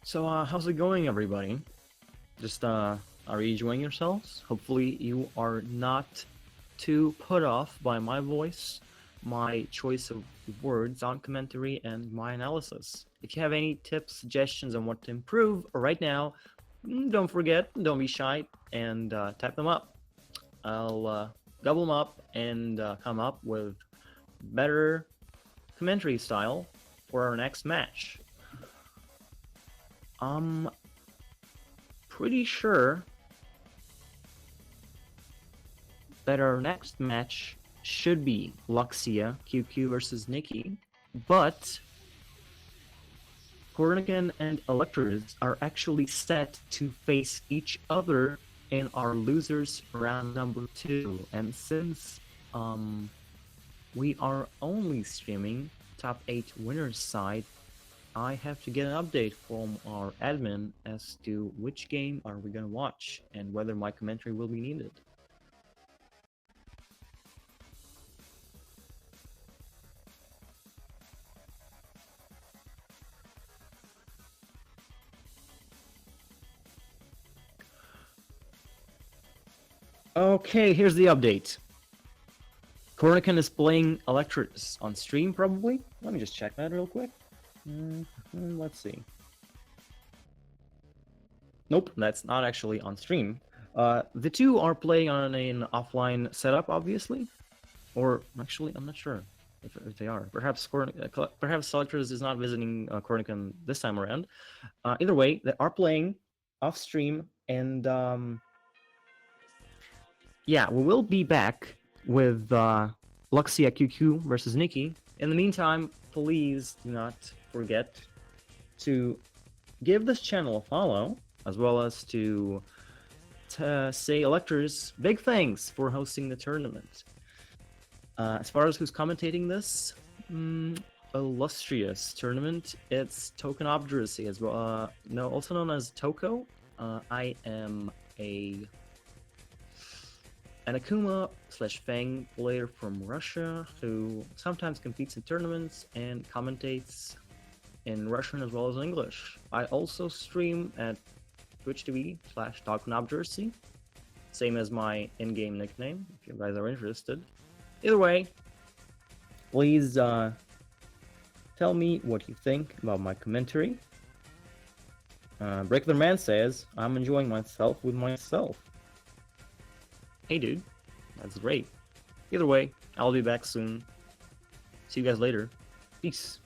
So, how's it going, everybody? Just, are you enjoying yourselves? Hopefully you are not too put off by my voice, my choice of words on commentary, and my analysis. If you have any tips, suggestions on what to improve right now, don't forget, don't be shy, and type them up. I'll gobble them up and come up with better commentary style for our next match. I'm pretty sure that our next match should be LukciaQQ versus Nikkie, but Korinoken and ELECTRZxx are actually set to face each other in our losers round number 2, and since we are only streaming top 8 winners side, I have to get an update from our admin as to which game are we gonna watch and whether my commentary will be needed. Okay, here's the update. Korinoken is playing ELECTRZxx on stream, probably. Let me just check that real quick. Let's see. Nope, that's not actually on stream. The two are playing on an offline setup, obviously. Or, actually, I'm not sure if they are. Perhaps ELECTRZxx is not visiting Korinoken this time around. Either way, they are playing off stream, and yeah, we will be back with LukciaQQ versus Nikkie. In the meantime, please do not forget to give this channel a follow, as well as to say ELECTRZxx big thanks for hosting the tournament. As far as who's commentating this, illustrious tournament, it's Token Obduracy as well. No, also known as Toko. I am an Kuma / Fang player from Russia who sometimes competes in tournaments and commentates in Russian as well as English. I also stream at Twitch TV / Token Obduracy, same as my in-game nickname, if you guys are interested. Either way, please tell me what you think about my commentary. Breaker Man says, I'm enjoying myself with myself. Hey dude, that's great. Either way, I'll be back soon. See you guys later. Peace.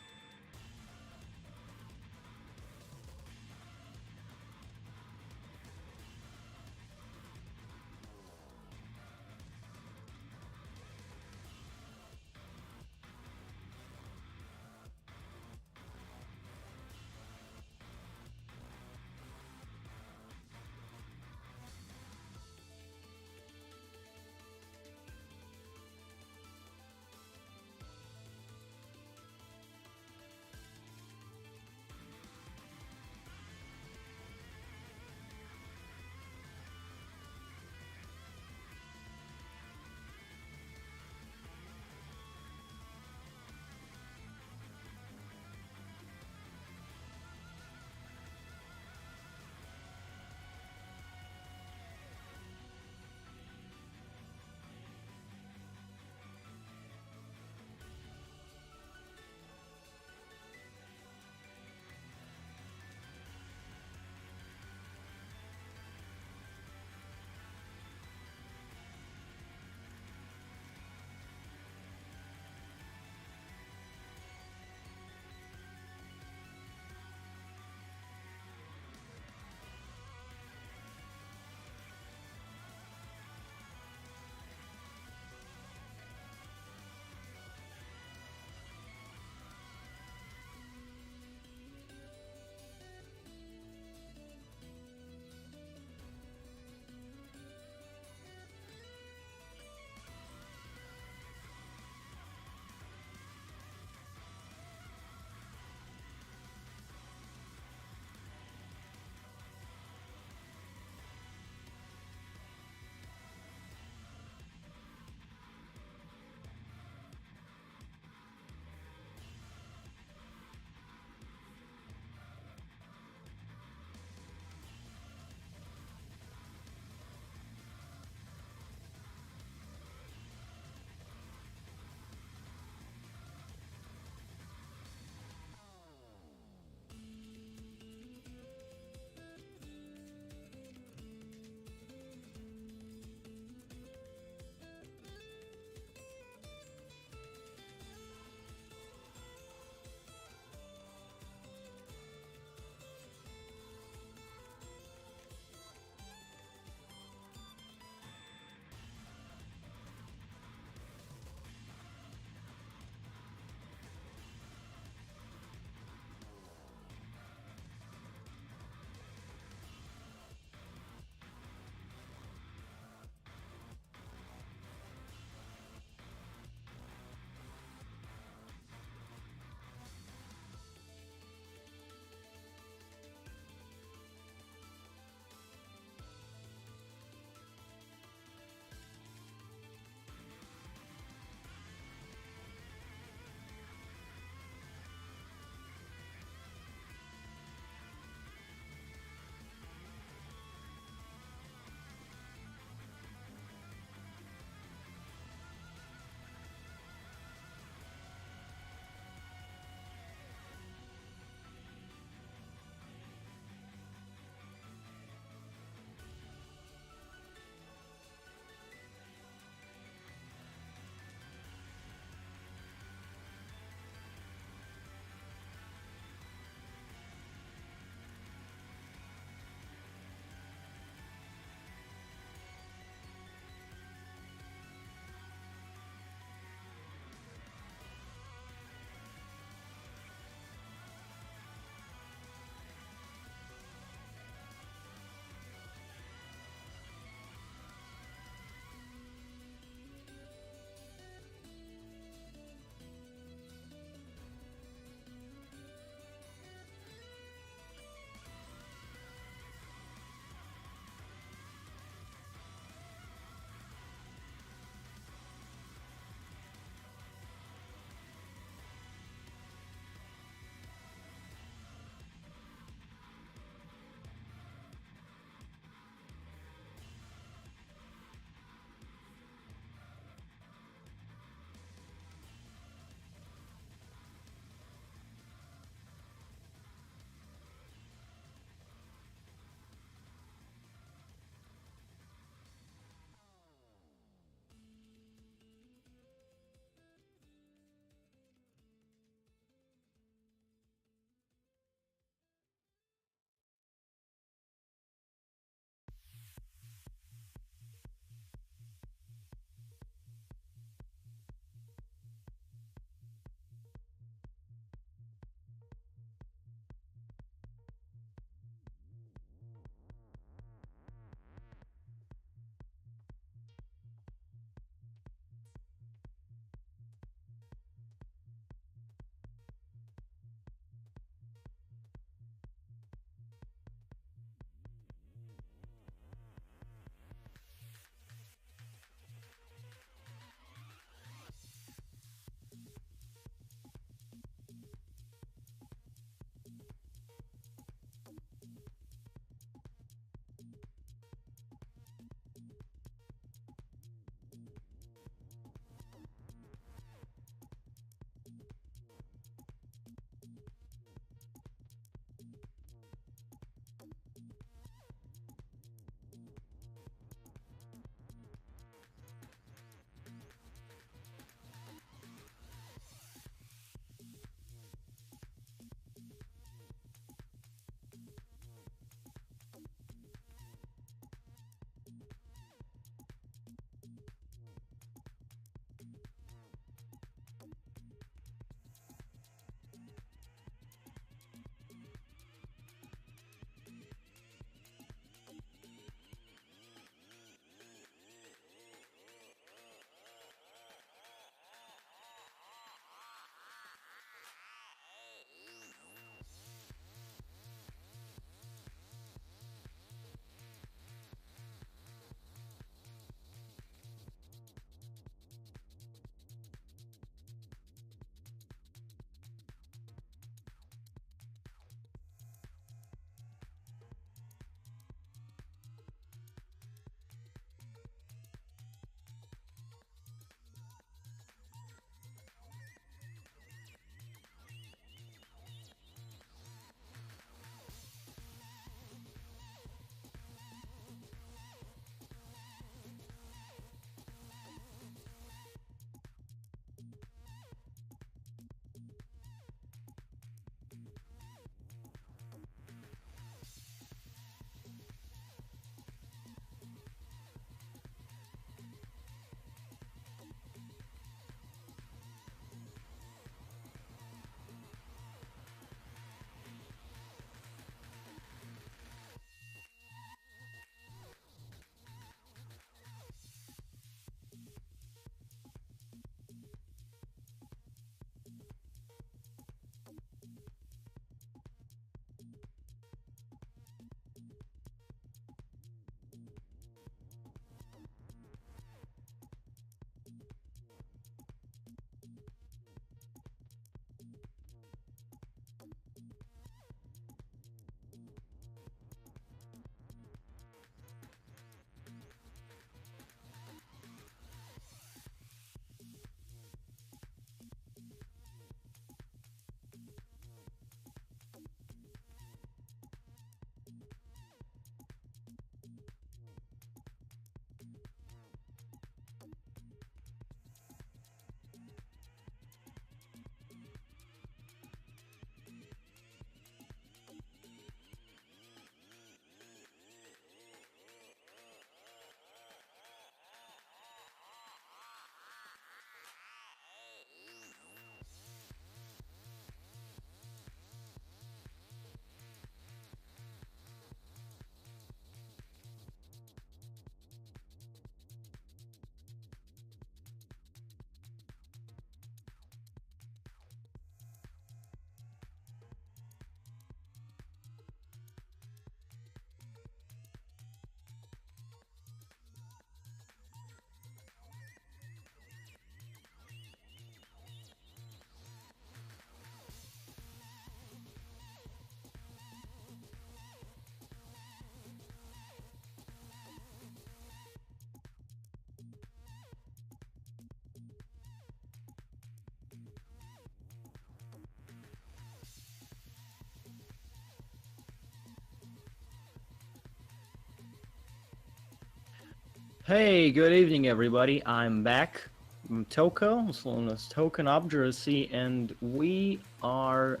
Hey, good evening, everybody. I'm back from Toko, also known as Token Obduracy, and we are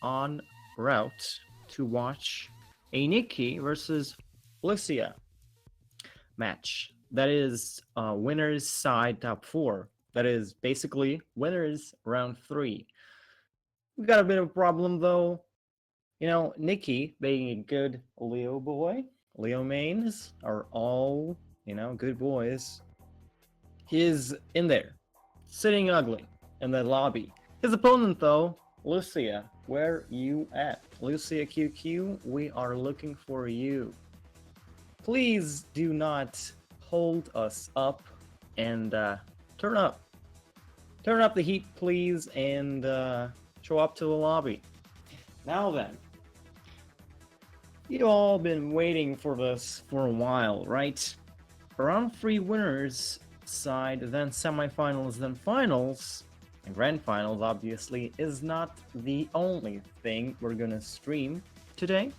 on route to watch a Nikki versus Lucia match. That is winners side top 4. That is basically winners round 3. We got a bit of a problem though. You know, Nikki, being a good Leo boy, Leo mains are all, good boys. He is in there, sitting ugly in that lobby. His opponent, though, Lucia, where you at? LukciaQQ, we are looking for you. Please do not hold us up and turn up. Turn up the heat, please, and show up to the lobby. Now then, you all been waiting for this for a while, right? Round 3 winners side, then semifinals, then finals, and grand finals obviously is not the only thing we're gonna stream today.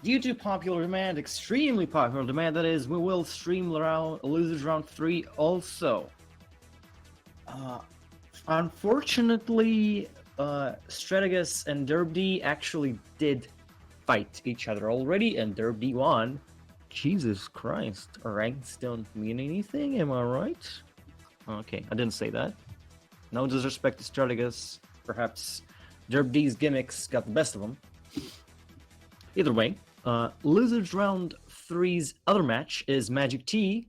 Due to popular demand, extremely popular demand that is, we will stream losers round 3 also. Unfortunately, Strategas and DerpDe actually did fight each other already, and DerpDe won. Jesus Christ, ranks don't mean anything, am I right? Okay, I didn't say that. No disrespect to Strategas, perhaps DerpDe's gimmicks got the best of him. Either way, losers round 3's other match is MagicTea,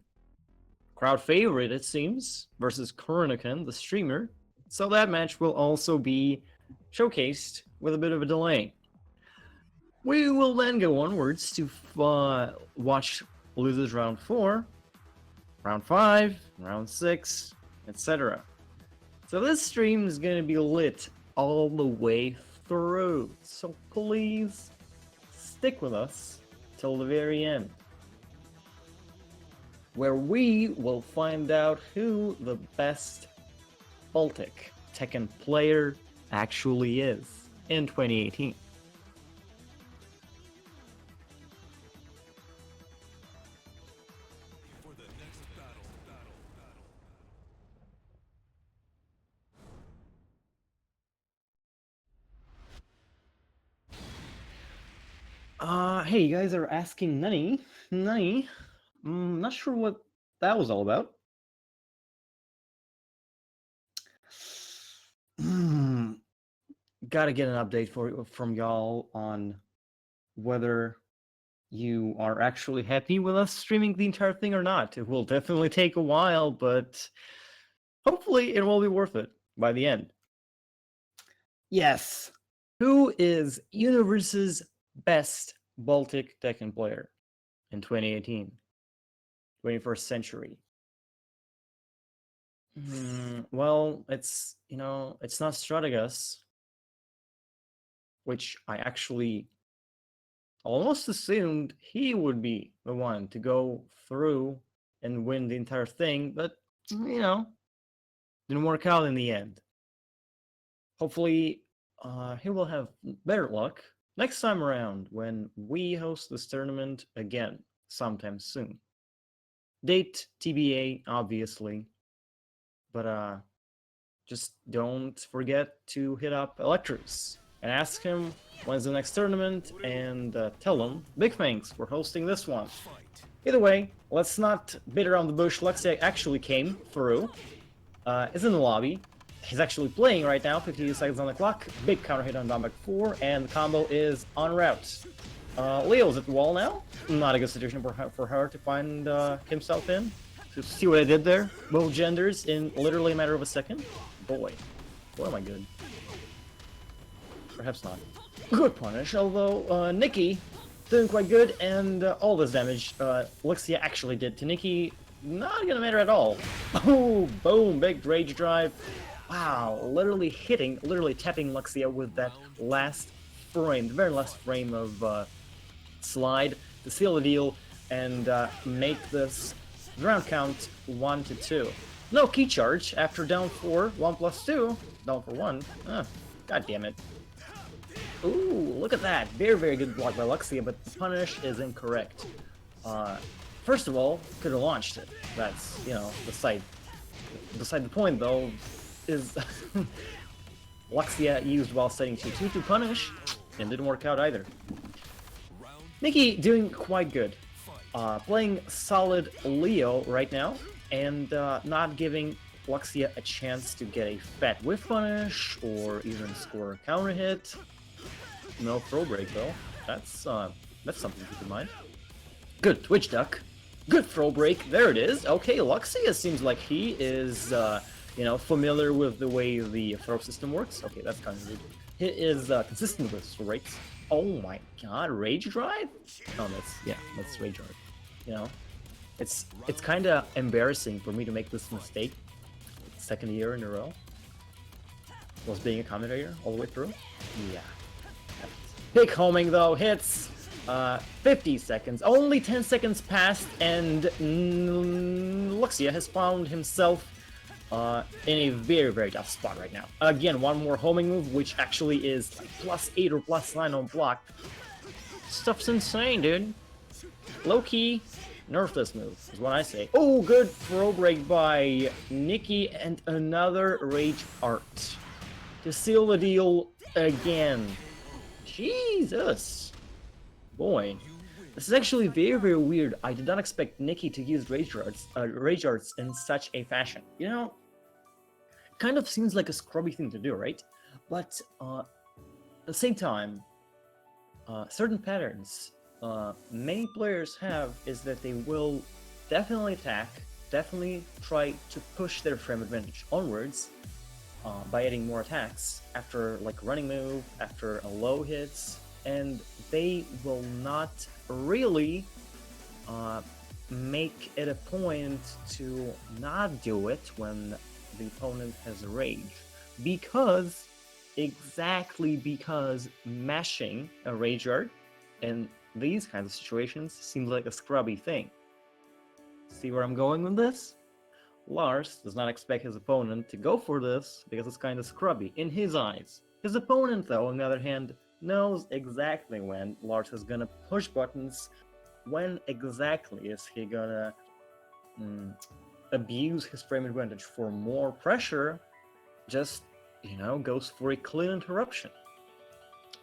crowd favorite it seems, versus Korinoken, the streamer. So that match will also be showcased with a bit of a delay. We will then go onwards to watch losers round 4, round 5, round 6, etc. So this stream is going to be lit all the way through. So please stick with us till the very end, where we will find out who the best Baltic Tekken player actually is in 2018. For the next battle. Hey, you guys are asking Nani. Not sure what that was all about. Gotta get an update from y'all on whether you are actually happy with us streaming the entire thing or not. It will definitely take a while, but hopefully it will be worth it by the end. Yes. Who is Universe's best Baltic Tekken player in 2018? 21st century. Well, it's not Strategas, which I actually almost assumed he would be the one to go through and win the entire thing, but didn't work out in the end. Hopefully, he will have better luck next time around when we host this tournament again sometime soon. Date TBA, obviously, but just don't forget to hit up ELECTRZxx and ask him when's the next tournament, and tell him big thanks for hosting this one. Either way, let's not beat around the bush. Luxia actually came through, is in the lobby. He's actually playing right now, 52 seconds on the clock. Big counter hit on Downback 4, and the combo is en route. Leo's at the wall now. Not a good situation for her to find himself in. So see what I did there? Both genders in literally a matter of a second. Boy am I good. Perhaps not. Good punish, although Nikki doing quite good, and all this damage Luxia actually did to Nikki, not gonna matter at all. Oh, boom, big rage drive. Wow, literally tapping Luxia with that last frame, the very last frame of slide to seal the deal and make this round count 1-2. No key charge after down 4, 1+2, down for 1. God damn it. Ooh, look at that. Very, very good block by Luxia, but the punish is incorrect. First of all, could have launched it. That's, you know, beside the point though, is Luxia used while setting 2-2 to punish, and didn't work out either. Nikkie doing quite good. Playing solid Leo right now, and not giving Luxia a chance to get a fat whiff punish, or even score a counter hit. No throw break though. That's something to keep in mind. Good Twitch duck. Good throw break. There it is. Okay, Luxia seems like he is, you know, familiar with the way the throw system works. Okay, that's kind of weird. He is consistent with throw breaks. Oh my god, Rage Drive? Oh, that's Rage Drive. You know, it's kind of embarrassing for me to make this mistake. Second year in a row. Was being a commentator all the way through. Yeah. Big homing though, hits. 50 seconds. Only 10 seconds passed, and Luxia has found himself in a very, very tough spot right now. Again, one more homing move, which actually is like +8 or +9 on block. Stuff's insane, dude. Low key, nerf this move, is what I say. Oh, good throw break by Nikkie, and another Rage Art to seal the deal again. Jesus. Boy, this is actually very, very weird. I did not expect Nikkie to use Rage Arts in such a fashion. You know, kind of seems like a scrubby thing to do, right? But at the same time, certain patterns many players have is that they will definitely attack, definitely try to push their frame advantage onwards by adding more attacks after like running move, after a low hits, and they will not really make it a point to not do it when the opponent has a rage, because mashing a rage art in these kinds of situations seems like a scrubby thing. See where I'm going with this? Lars does not expect his opponent to go for this because it's kind of scrubby in his eyes. His opponent, though, on the other hand, knows exactly when Lars is gonna push buttons, when exactly is he gonna abuse his frame advantage for more pressure, just, you know, goes for a clean interruption.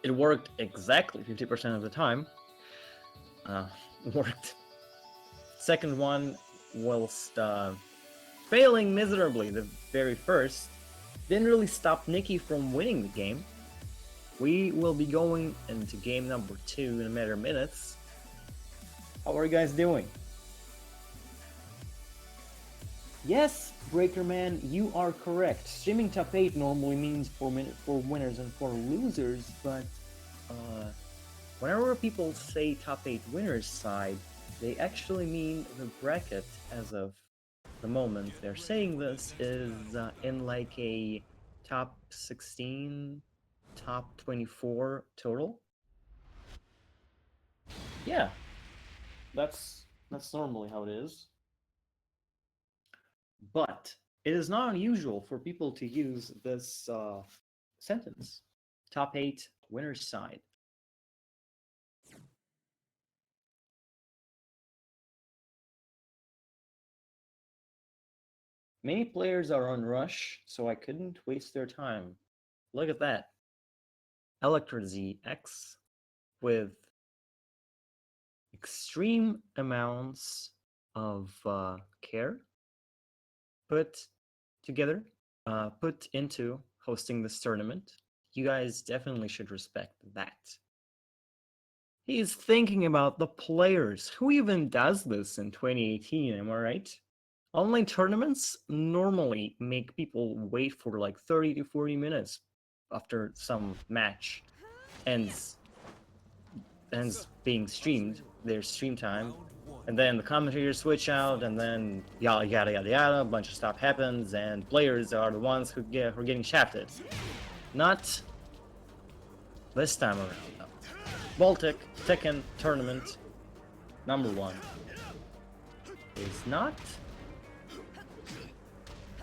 It worked exactly 50% of the time. Worked. Second one, whilst failing miserably the very first, didn't really stop Nikkie from winning the game. We will be going into game number 2 in a matter of minutes. How are you guys doing? Yes, Breakerman, you are correct. Streaming top 8 normally means for winners and for losers, but whenever people say top 8 winners side, they actually mean the bracket as of the moment they're saying this is in like a top 16, top 24 total. Yeah, that's normally how it is. But it is not unusual for people to use this sentence, top 8 winners side. Many players are on rush, so I couldn't waste their time. Look at that. ELECTRZxx with extreme amounts of care put together, put into hosting this tournament. You guys definitely should respect that. He's thinking about the players. Who even does this in 2018, am I right? Online tournaments normally make people wait for like 30 to 40 minutes after some match ends being streamed, their stream time, and then the commentators switch out, and then yada yada yada yada, a bunch of stuff happens, and players are the ones who are getting shafted. Not this time around, though. Baltic Tekken tournament number 1 is not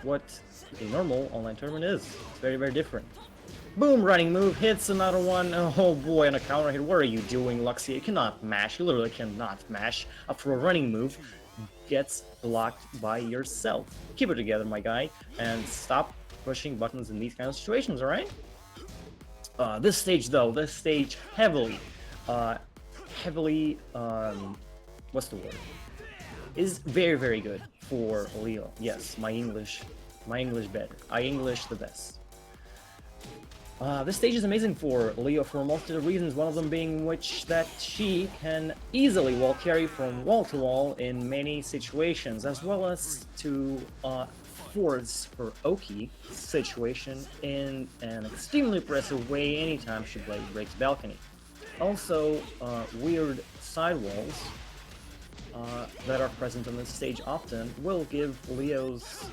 what a normal online tournament is. It's very, very different. Boom, running move, hits another one. Oh boy, on a counter hit. What are you doing, Luxia? You cannot mash. You literally cannot mash after a running move gets blocked by yourself. Keep it together, my guy, and stop pushing buttons in these kind of situations, alright? This stage, though, heavily, what's the word? Is very, very good for Leo. Yes, my English better. I English the best. This stage is amazing for Leo for multiple reasons, one of them being that she can easily wall carry from wall to wall in many situations, as well as to force her Oki situation in an extremely impressive way anytime she breaks balcony. Also, weird side walls that are present on this stage often will give Leo's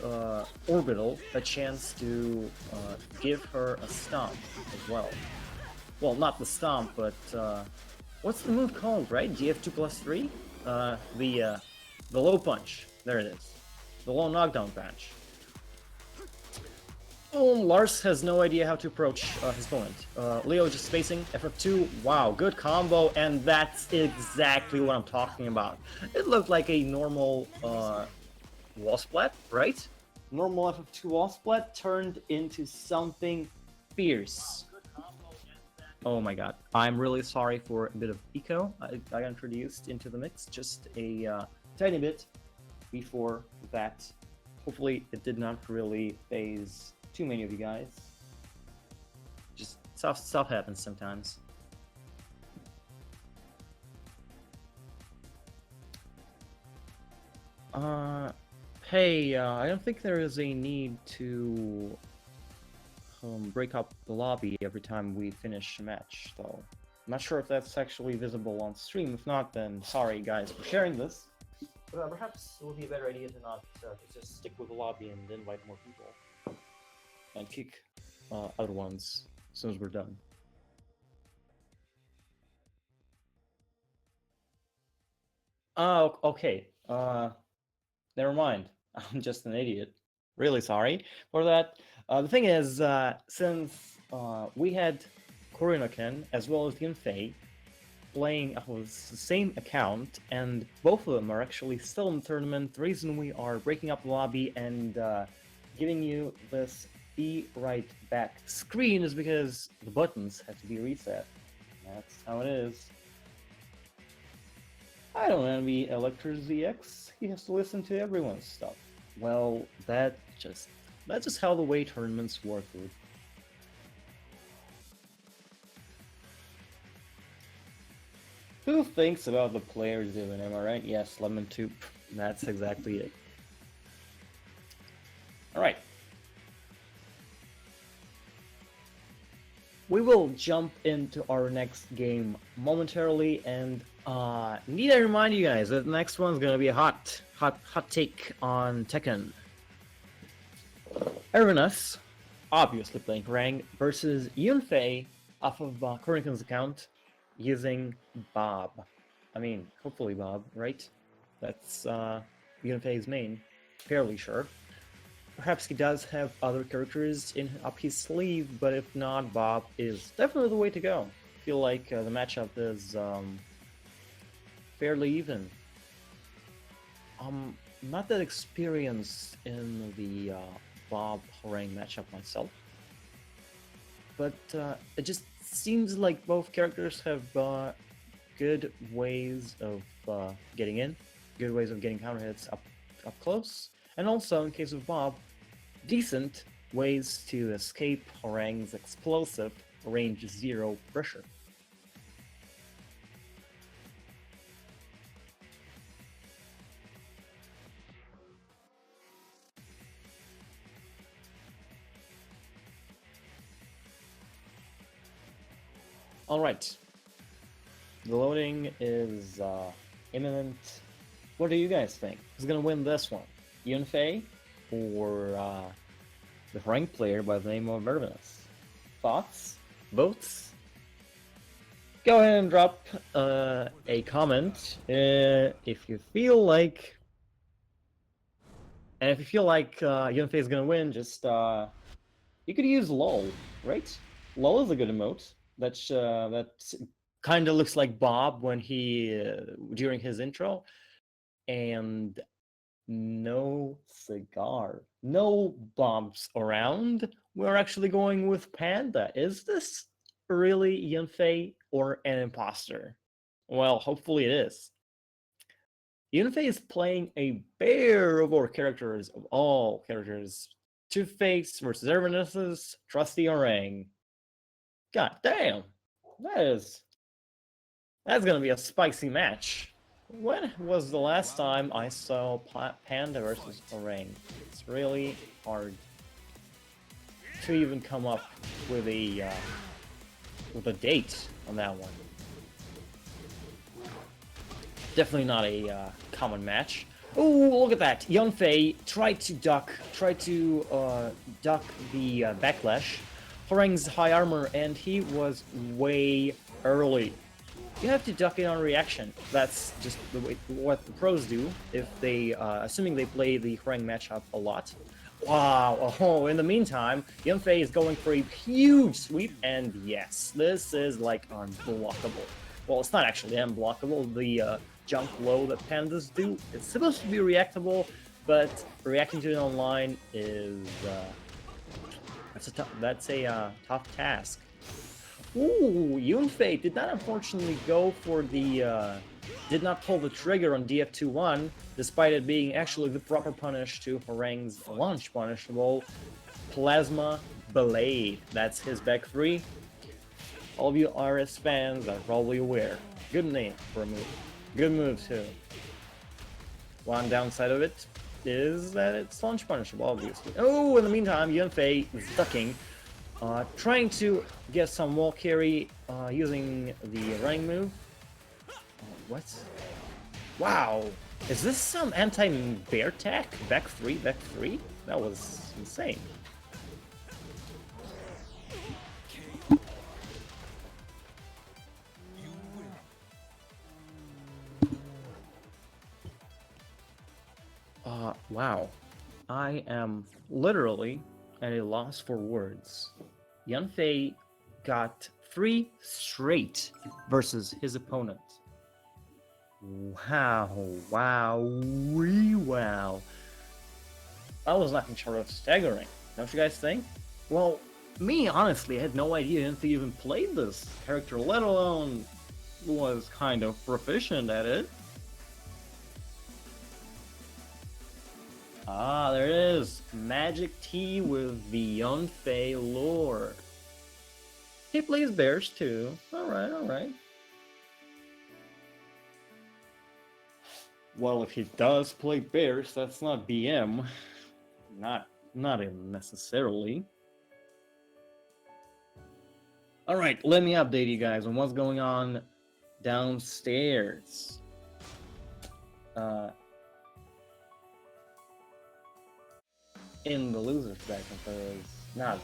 orbital a chance to give her a stomp as well. Well, not the stomp, but what's the move called, right? GF2+3? The low punch. There it is. The low knockdown punch. Oh, Lars has no idea how to approach his opponent. Leo just spacing, FF2, wow, good combo, and that's exactly what I'm talking about. It looked like a normal wall splat, right? Normal FF2 wall splat turned into something fierce. Oh my god, I'm really sorry for a bit of echo I got introduced into the mix, just a tiny bit before that. Hopefully it did not really phase too many of you guys. Just stuff happens sometimes. Hey, I don't think there is a need to break up the lobby every time we finish a match, though. I'm not sure if that's actually visible on stream. If not, then sorry guys for sharing this. But perhaps it would be a better idea to not just stick with the lobby and invite more people. And kick other ones as soon as we're done. Oh, okay. Never mind. I'm just an idiot. Really sorry for that. The thing is, since we had Korinoken as well as Yun-Fei playing the same account, and both of them are actually still in the tournament, the reason we are breaking up the lobby and giving you this be right back screen is because the buttons have to be reset. That's how it is. I don't envy ELECTRZxx. He has to listen to everyone's stuff. Well, that's just how the way tournaments work, dude. Who thinks about the players doing, am I right? Yes, Lemon Tube. That's exactly it. Alright. We will jump into our next game momentarily, and need I remind you guys that the next one's gonna be a hot take on Tekken. Ervinas, obviously playing Hwoarang, versus Yun-Fei off of Korinoken's account using Bob. I mean, hopefully Bob, right? That's Yun-Fei's main, fairly sure. Perhaps he does have other characters up his sleeve, but if not, Bob is definitely the way to go. I feel like the matchup is fairly even. I'm not that experienced in the Bob Hwoarang matchup myself, but it just seems like both characters have good ways of getting in, good ways of getting counter hits up close. And also, in case of Bob, decent ways to escape Hwoarang's explosive range 0 pressure. Alright. The loading is imminent. What do you guys think? Who's gonna win this one? Yun-Fei or the Hwoarang player by the name of Ervinas? Thoughts? Votes? Go ahead and drop a comment if you feel like... And if you feel like Yun-Fei is gonna win, just... you could use LOL, right? LOL is a good emote. That kind of looks like Bob when he during his intro, and no cigar, no bombs around. We're actually going with Panda. Is this really Yun-Fei or an imposter? Well, hopefully it is. Yun-Fei is playing a bear of all characters. Two-Face versus Ervinas' trusty Hwoarang. God damn, that's gonna be a spicy match. When was the last time I saw Panda versus Hwoarang? It's really hard to even come up with a date on that one. Definitely not a common match. Oh, look at that! Yun-Fei tried to duck the backlash. Hwoarang's high armor, and he was way early. You have to duck in on reaction. That's just the way what the pros do if they, assuming they play the Hwoarang matchup a lot. Wow! Oh, in the meantime, Yun-Fei is going for a huge sweep, and yes, this is like unblockable. Well, it's not actually unblockable. The jump low that pandas do, it's supposed to be reactable, but reacting to it online is that's a tough task. Ooh, Yun-Fei did not unfortunately go for the did not pull the trigger on DF21, despite it being actually the proper punish to Hwoarang's launch punishable Plasma Blade. That's his back 3. All of you RS fans are probably aware. Good name for a move. Good move too. One downside of it is that it's launch punishable, obviously. Oh, in the meantime, Yun-Fei is ducking, trying to get some wall carry using the running move. What? Wow! Is this some anti-bear tech? Back 3, back 3? That was insane. Wow. I am literally at a loss for words. Yun-Fei got 3 straight versus his opponent. Wow. That was nothing short of staggering, don't you guys think? Well, me, honestly, I had no idea Yun-Fei even played this character, let alone was kind of proficient at it. Ah, there it is. MagicTea with the Yun-Fei lore. He plays bears too. Alright. Well, if he does play bears, that's not BM. Not even necessarily. Alright, let me update you guys on what's going on downstairs. In the losers bracket, because not,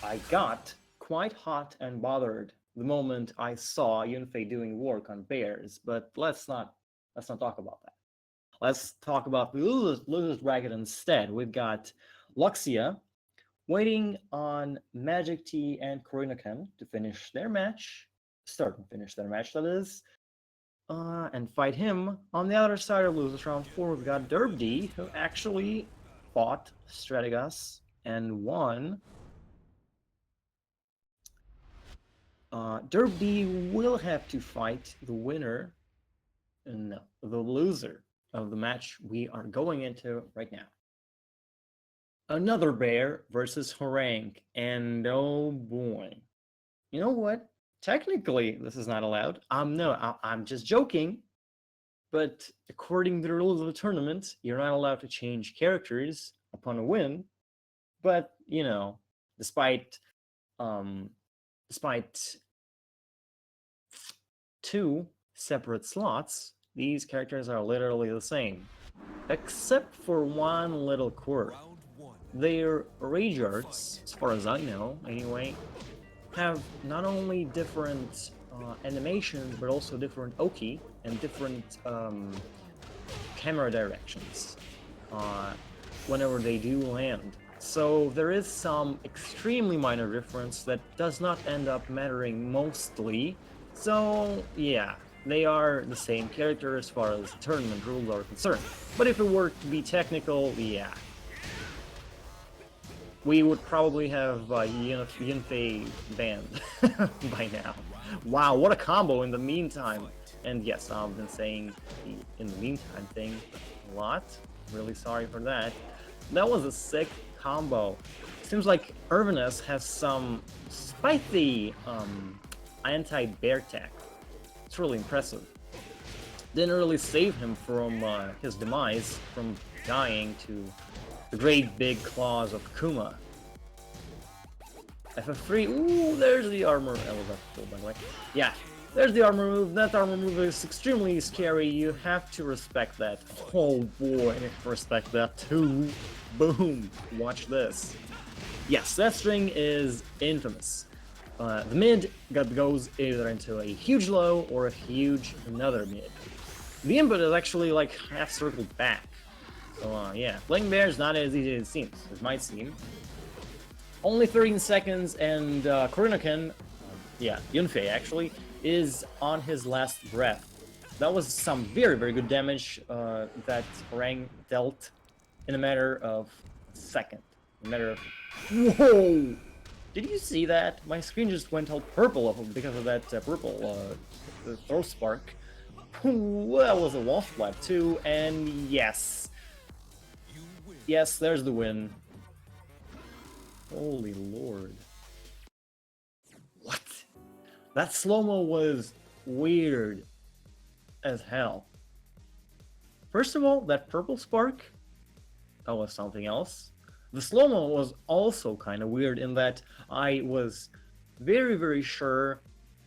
I got quite hot and bothered the moment I saw Yun-Fei doing work on bears, but let's not talk about that. Let's talk about the losers bracket instead. We've got Luxia waiting on MagicTea and Korinoken to finish their match, that is. And fight him. On the other side of losers round 4, we've got DerpDe, who actually fought Strategas and won. DerpDe will have to fight the winner, no, the loser of the match we are going into right now. Another bear versus Hwoarang, and oh boy. You know what? Technically, this is not allowed. I'm just joking. But according to the rules of the tournament, you're not allowed to change characters upon a win. But you know, despite 2 separate slots, these characters are literally the same, except for one little quirk. Their rage arts, as far as I know, anyway, have not only different animations, but also different Oki and different camera directions whenever they do land. so there is some extremely minor difference that does not end up mattering mostly. So yeah, they are the same character as far as tournament rules are concerned. But if it were to be technical, yeah. We would probably have Yun-Fei banned by now. Wow, what a combo in the meantime. And yes, I've been saying the in the meantime thing a lot. Really sorry for that. That was a sick combo. Seems like Ervinas has some spicy anti-bear tech. It's really impressive. Didn't really save him from his demise, from dying to the great big claws of Kuma. FF3, ooh, there's the armor. That was F4, by the way. Yeah, there's the armor move. That armor move is extremely scary. You have to respect that. Oh boy, respect that too. Boom. Watch this. Yes, that string is infamous. The mid goes either into a huge low or a huge another mid. The input is actually like half circled back. So yeah, playing bear is not as easy as it seems. It might seem. Only 13 seconds, and Korinoken, yeah, Yun-Fei actually, is on his last breath. That was some very, very good damage that Hwoarang dealt in a matter of a second. In a matter of... Whoa! Did you see that? My screen just went all purple because of that purple throw spark. That was a wall flap too, and yes. Yes, there's the win. Holy lord. What? That slow-mo was weird as hell. First of all, that purple spark, that was something else. The slow-mo was also kind of weird in that I was very, very sure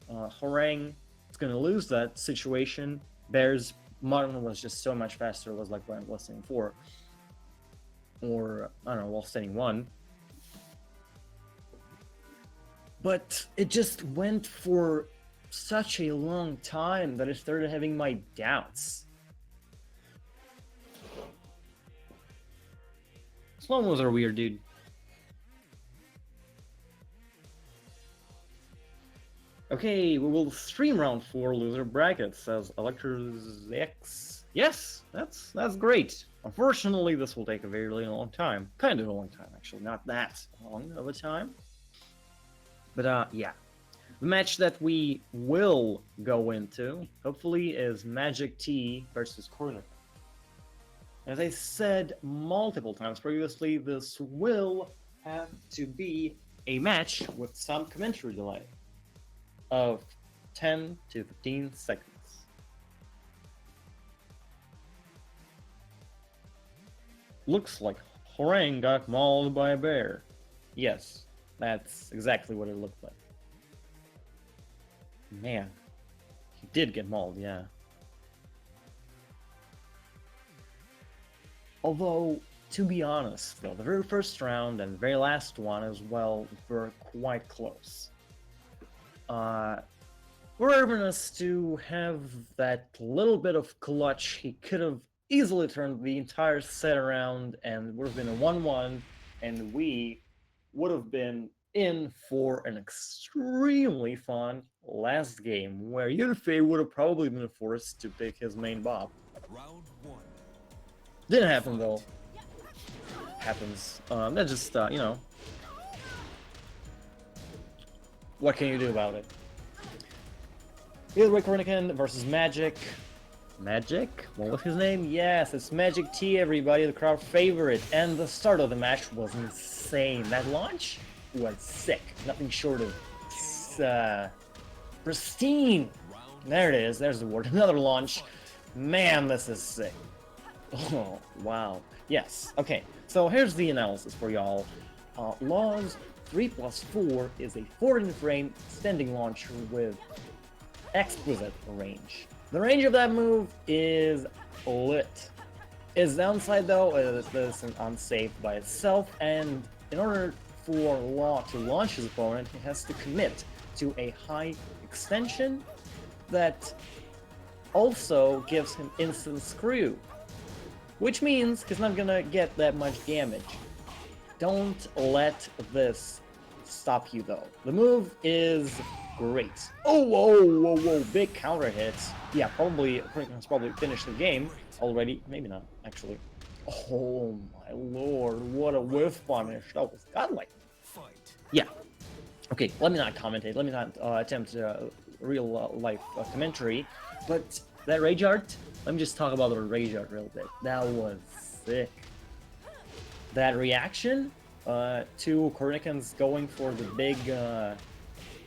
Hwoarang is going to lose that situation. Bear's modern was just so much faster, it was like when while standing 4. Or, I don't know, while standing 1. But it just went for such a long time that I started having my doubts. Slow-mos are weird, dude. Okay, we will stream round 4 loser brackets, says ELECTRZxx. Yes, that's great. Unfortunately, this will take a very, really long time. Kind of a long time, actually. Not that long of a time. But yeah. The match that we will go into, hopefully, is MagicTea versus Korinoken. As I said multiple times previously, this will have to be a match with some commentary delay of 10 to 15 seconds. Looks like Hwoarang got mauled by a bear. Yes, that's exactly what it looked like. Man, he did get mauled, yeah. Although, to be honest, though, the very first round and the very last one as well were quite close. Were Ervinas to have that little bit of clutch, he could have easily turned the entire set around and it would have been a 1-1, and we would have been in for an extremely fun last game where Yun-Fei would have probably been forced to pick his main bop. Round 1. Didn't happen though. Happens. That's just, you know. What can you do about it? Either way, Korinoken versus Magic. Magic? What was his name? Yes, it's MagicTea, everybody, the crowd favorite. And the start of the match was insane. That launch was sick. Nothing short of pristine. There it is. There's the word. Another launch. Man, this is sick. Oh, wow. Yes. Okay, so here's the analysis for y'all. Lars 3+4 is a 14-frame standing launcher with exquisite range. The range of that move is lit. Its downside, though, is that it's unsafe by itself, and in order for Law to launch his opponent, he has to commit to a high extension that also gives him instant screw, which means he's not gonna get that much damage. Don't let this stop you though. The move is great. Oh, whoa, whoa, whoa, big counter hits. Yeah, probably Korinoken's probably finished the game already. Maybe not, actually. Oh my lord, what a whiff punish. That was godlike. Fight. Yeah. Okay, let me not commentate. Let me not attempt real life commentary. But that rage art, let me just talk about the rage art real bit. That was sick. That reaction to Korinoken's going for the big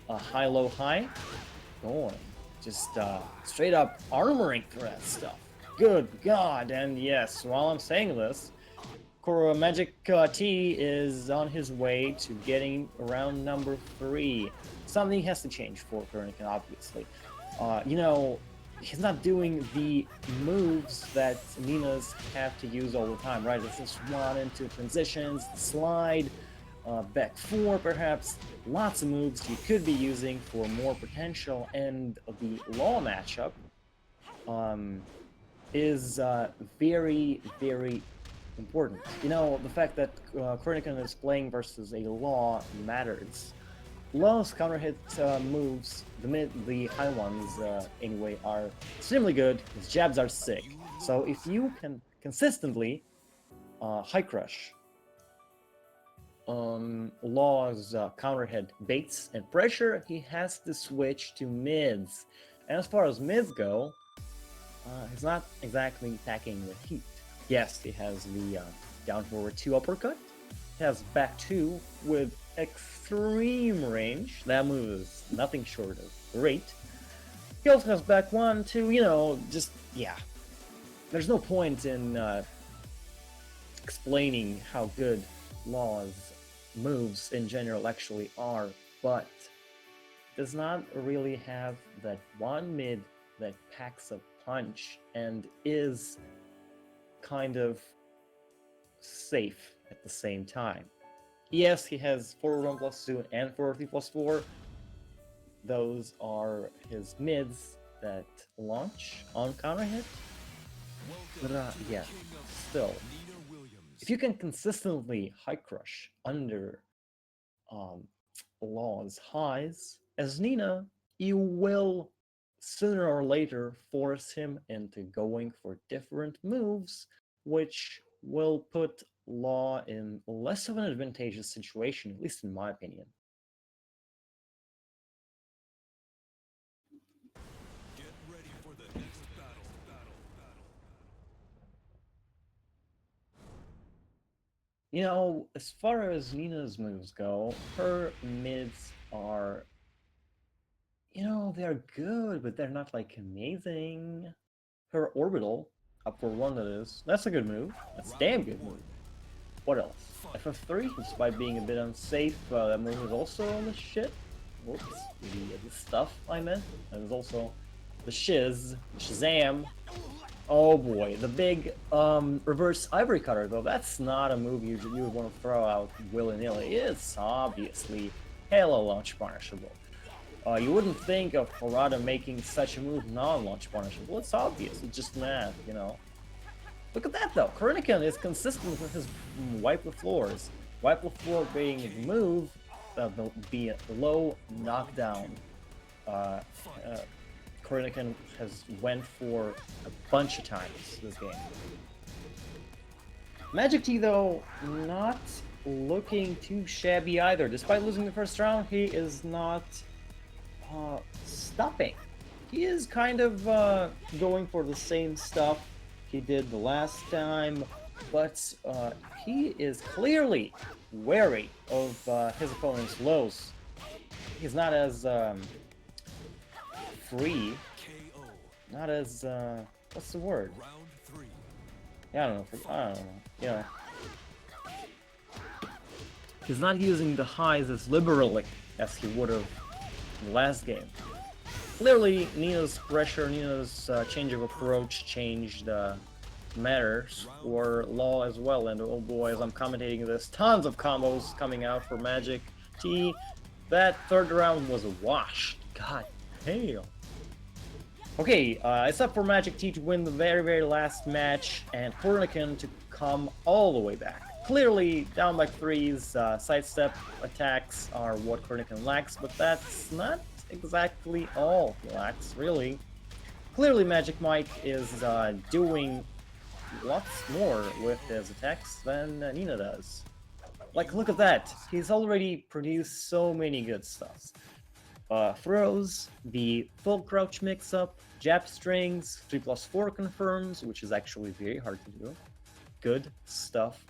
high-low high. Going. Just straight up armoring for that stuff. Good god, and yes, while I'm saying this, MagicTea is on his way to getting round number 3. Something has to change for Korinoken, obviously. You know, he's not doing the moves that Ninas have to use all the time, right? It's just run into transitions, slide, back 4 perhaps. Lots of moves you could be using for more potential, and the law matchup is very, very important. You know, the fact that Korinoken is playing versus a law matters. Law's counter hit moves, the high ones anyway, are extremely good. His jabs are sick. So if you can consistently high crush Law's counter hit baits and pressure, he has to switch to mids. And as far as mids go, he's not exactly packing the heat. Yes, he has the down forward 2 uppercut. He has back 2 with extreme range. That move is nothing short of great. He also has back 1 to, you know, just, yeah. There's no point in explaining how good Law's moves in general actually are, but does not really have that one mid that packs a punch and is kind of safe at the same time. Yes, he has forward 1 plus 2 and forward 3 plus 4. Those are his mids that launch on counter hit. But yeah, still, if you can consistently high crush under Law's highs, as Nina, you will sooner or later force him into going for different moves, which will put Law in less of an advantageous situation, at least in my opinion. Get ready for the next battle. You know, as far as Nina's moves go, her mids are, you know, they're good, but they're not like amazing. Her orbital, up for 1 that is, that's a good move. That's a damn good move. What else? FF3, despite being a bit unsafe, that move is also on the shit. Whoops, the stuff I meant. And there's also the shiz, the Shazam. Oh boy, the big reverse ivory cutter though, that's not a move you would want to throw out willy-nilly. It's obviously hella launch punishable. You wouldn't think of Harada making such a move non-launch punishable. It's obvious, it's just math, you know. Look at that though, Korinoken is consistent with his wipe the floors. Wipe the floor being a move that will be a low knockdown. Korinoken has went for a bunch of times this game. MagicTea though, not looking too shabby either. Despite losing the first round, he is not stopping. He is kind of going for the same stuff he did the last time, but he is clearly wary of his opponent's lows. He's not as free, KO. not as what's the word? Round 3. Yeah, I don't know. You know, he's not using the highs as liberally as he would have in the last game. Clearly, Nina's pressure, Nina's change of approach changed matters for Law as well. And oh boy, as I'm commentating this, tons of combos coming out for MagicTea. That third round was a wash. God damn. Okay, it's up for MagicTea to win the very, very last match, and Korinoken to come all the way back. Clearly, down by threes, sidestep attacks are what Korinoken lacks, but that's not exactly all he lacks, really. Clearly, Magic Mike is doing lots more with his attacks than Nina does. Like, look at that! He's already produced so many good stuffs. Throws, the full crouch mix-up, jab strings, 3+4 confirms, which is actually very hard to do. Good stuff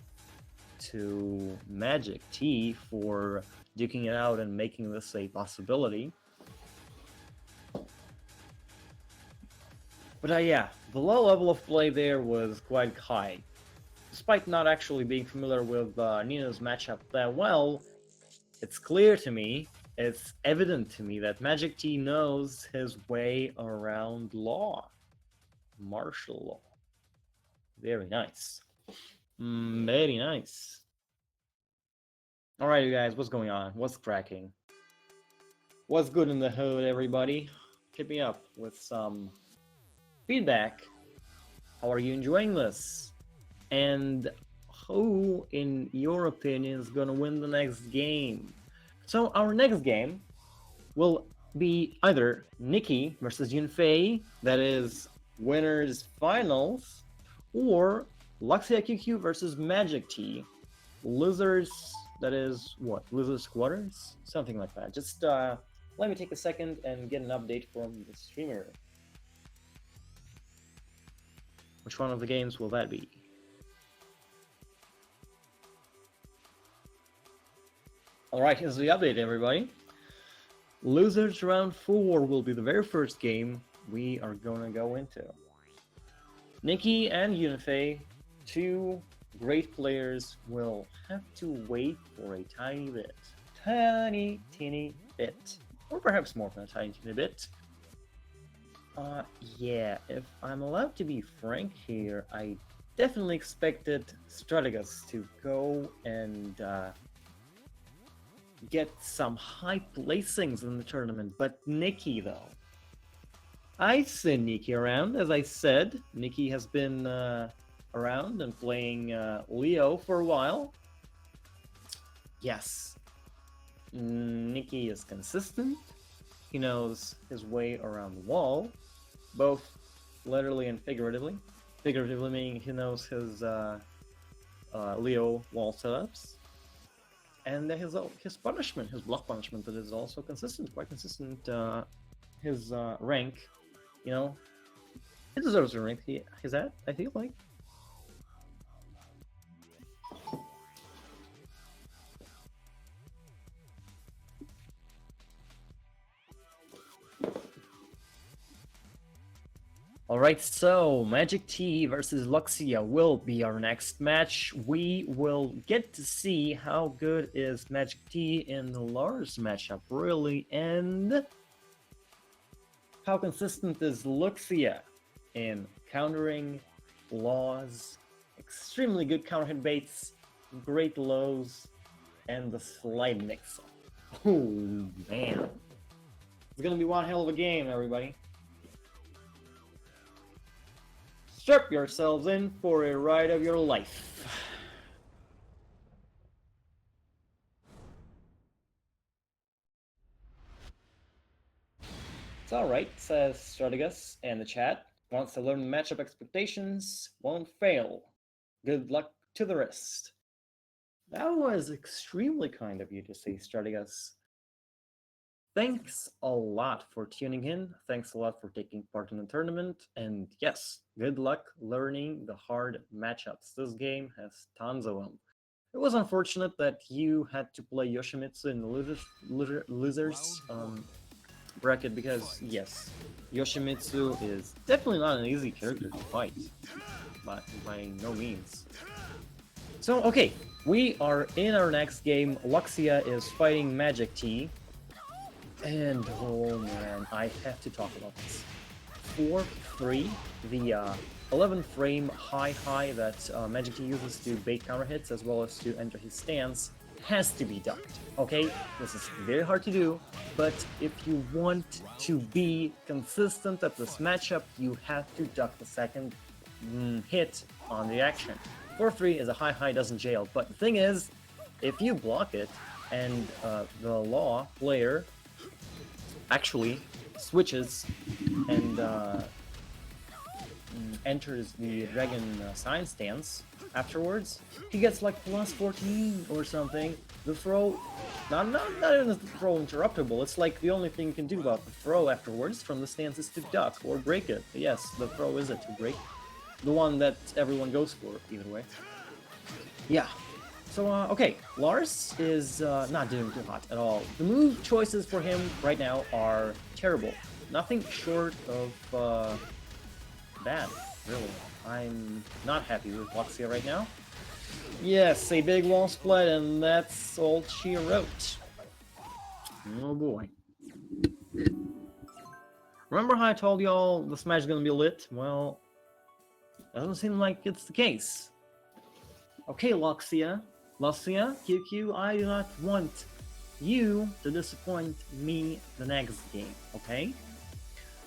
to MagicTea for duking it out and making this a possibility. But yeah, the low level of play there was quite high. Despite not actually being familiar with Nina's matchup that well, it's clear to me, it's evident to me that MagicTea knows his way around law. Martial law. Very nice. Very nice. Alright, you guys, what's going on? What's cracking? What's good in the hood, everybody? Hit me up with some feedback. How are you enjoying this? And who, in your opinion, is gonna win the next game? So our next game will be either Nikkie versus Yun-Fei, that is winners finals, or LukciaQQ versus MagicTea, losers, that is what? Losers quarters? Something like that. Just let me take a second and get an update from the streamer. Which one of the games will that be? Alright, here's the update, everybody. Losers round 4 will be the very first game we are gonna go into. Nikkie and Yun-Fei, two great players, will have to wait for a tiny bit. Tiny, teeny bit. Or perhaps more than a tiny, teeny bit. Yeah, if I'm allowed to be frank here, I definitely expected Strategas to go and get some high placings in the tournament, but Nikkie though. I've seen Nikkie around, as I said. Nikkie has been around and playing Leo for a while. Yes, Nikkie is consistent. He knows his way around the wall, both literally and figuratively. Figuratively meaning he knows his Leo wall setups. And his punishment, his block punishment, that is also consistent, quite consistent. His rank, you know, he deserves the rank he's at, I feel like. Alright, so MagicTea versus Luxia will be our next match. We will get to see how good is MagicTea in the Lars matchup, really, and how consistent is Luxia in countering Laws, extremely good counter hit baits, great lows, and the slide mix-up. Oh, man. It's gonna be one hell of a game, everybody. Strap yourselves in for a ride of your life. It's alright, says Strategas in the chat. Wants to learn matchup expectations, won't fail. Good luck to the rest. That was extremely kind of you to say, Strategas. Thanks a lot for tuning in. Thanks a lot for taking part in the tournament. And yes, good luck learning the hard matchups. This game has tons of them. It was unfortunate that you had to play Yoshimitsu in the losers bracket because, yes, Yoshimitsu is definitely not an easy character to fight, but by no means. So, okay, we are in our next game. Luxia is fighting MagicTea. And oh man, I have to talk about this. 4-3, the 11 frame high that MagicTea uses to bait counter hits as well as to enter his stance has to be ducked. Okay, this is very hard to do, but if you want to be consistent at this matchup, you have to duck the second hit on the action. 4-3 is a high doesn't jail, but the thing is, if you block it and the law player actually switches and enters the dragon science stance afterwards, he gets like plus 14 or something. The throw, not even the throw interruptible, it's like the only thing you can do about the throw afterwards from the stance is to duck or break it. Yes, the throw is it to break. The one that everyone goes for, either way. Yeah. So, okay, Lars is not doing too hot at all. The move choices for him right now are terrible. Nothing short of bad, really. I'm not happy with Luxia right now. Yes, a big wall split, and that's all she wrote. Oh boy. Remember how I told y'all this match is gonna be lit? Well, doesn't seem like it's the case. Okay, LukciaQQ, I do not want you to disappoint me the next game, okay?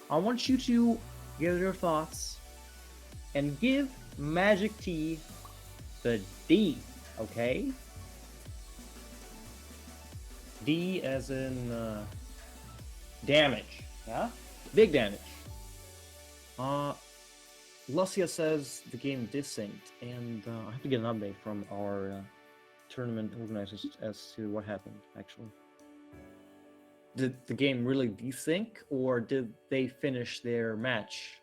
I want you to give your thoughts and give MagicTea the D, okay? D as in damage, yeah? Big damage. Lucia says the game desynced, and I have to get an update from our tournament organizers as to what happened, actually. Did the game really desync, or did they finish their match?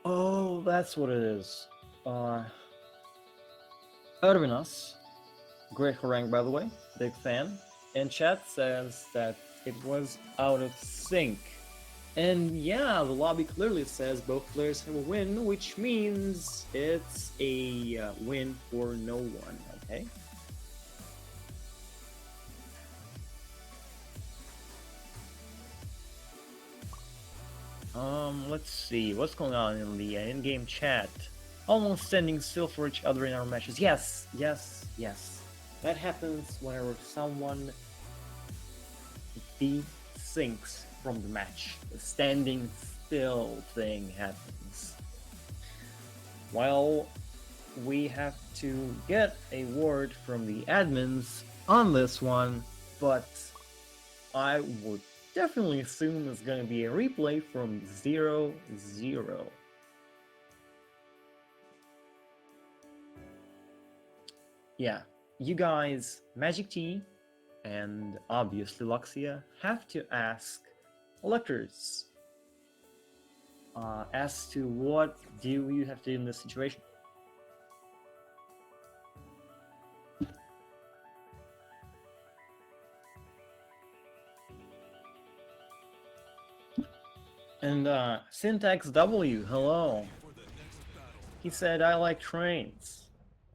Oh, that's what it is. Ervinas, great Hwoarang by the way, big fan, in chat says that it was out of sync. And yeah, the lobby clearly says both players have a win, which means it's a win for no one, okay? Let's see, what's going on in the in-game chat? Almost standing still for each other in our matches. Yes. That happens whenever someone desyncs from the match. The standing still thing happens. Well, we have to get a word from the admins on this one, but I would definitely assume it's going to be a replay from 0-0. Yeah, you guys, MagicTea and obviously Luxia, have to ask electors as to what do you have to do in this situation. And Syntax W, hello. He said, I like trains.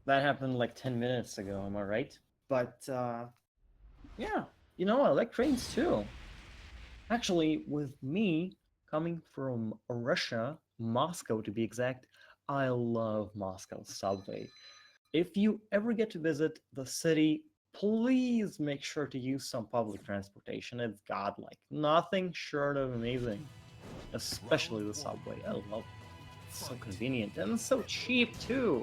That happened like 10 minutes ago, am I right? But, yeah, you know, I like trains too. Actually, with me coming from Russia, Moscow to be exact, I love Moscow subway. If you ever get to visit the city, please make sure to use some public transportation. It's godlike. Nothing short of amazing. Especially the subway. I love it. It's so convenient and so cheap too.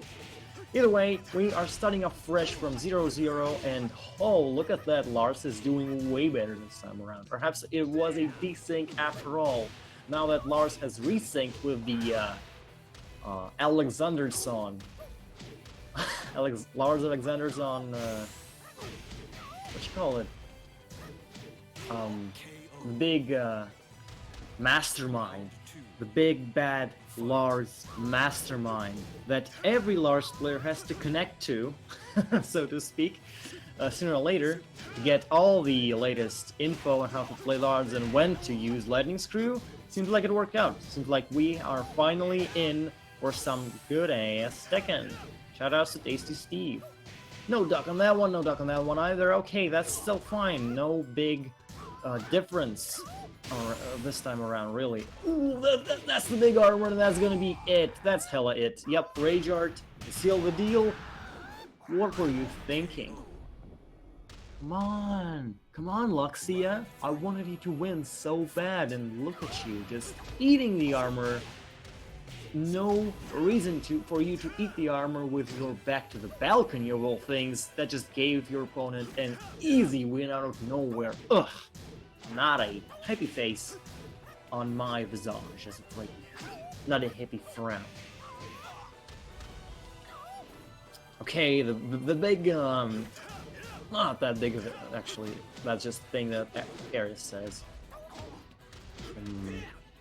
Either way, we are starting off fresh from 0-0, and oh, look at that, Lars is doing way better this time around. Perhaps it was a desync after all, now that Lars has resynced with the Alexander song. Lars Alexander's on, what you call it? Big mastermind. The big bad Lars mastermind that every Lars player has to connect to, so to speak, sooner or later, to get all the latest info on how to play Lars and when to use Lightning Screw. Seems like it worked out. Seems like we are finally in for some good ass Tekken. Shoutouts to Tasty Steve. No duck on that one, no duck on that one either. Okay, that's still fine. No big difference Or this time around, really. Ooh, that's the big armor, and that's gonna be it. That's hella it. Yep, Rage Art, seal the deal. What were you thinking? Come on, Luxia. I wanted you to win so bad, and look at you, just eating the armor. No reason for you to eat the armor with your back to the balcony of all things. That just gave your opponent an easy win out of nowhere. Ugh. Not a happy face on my visage as of right now. Not a happy frown. Okay, the big, not that big of it, actually. That's just the thing that Ares says.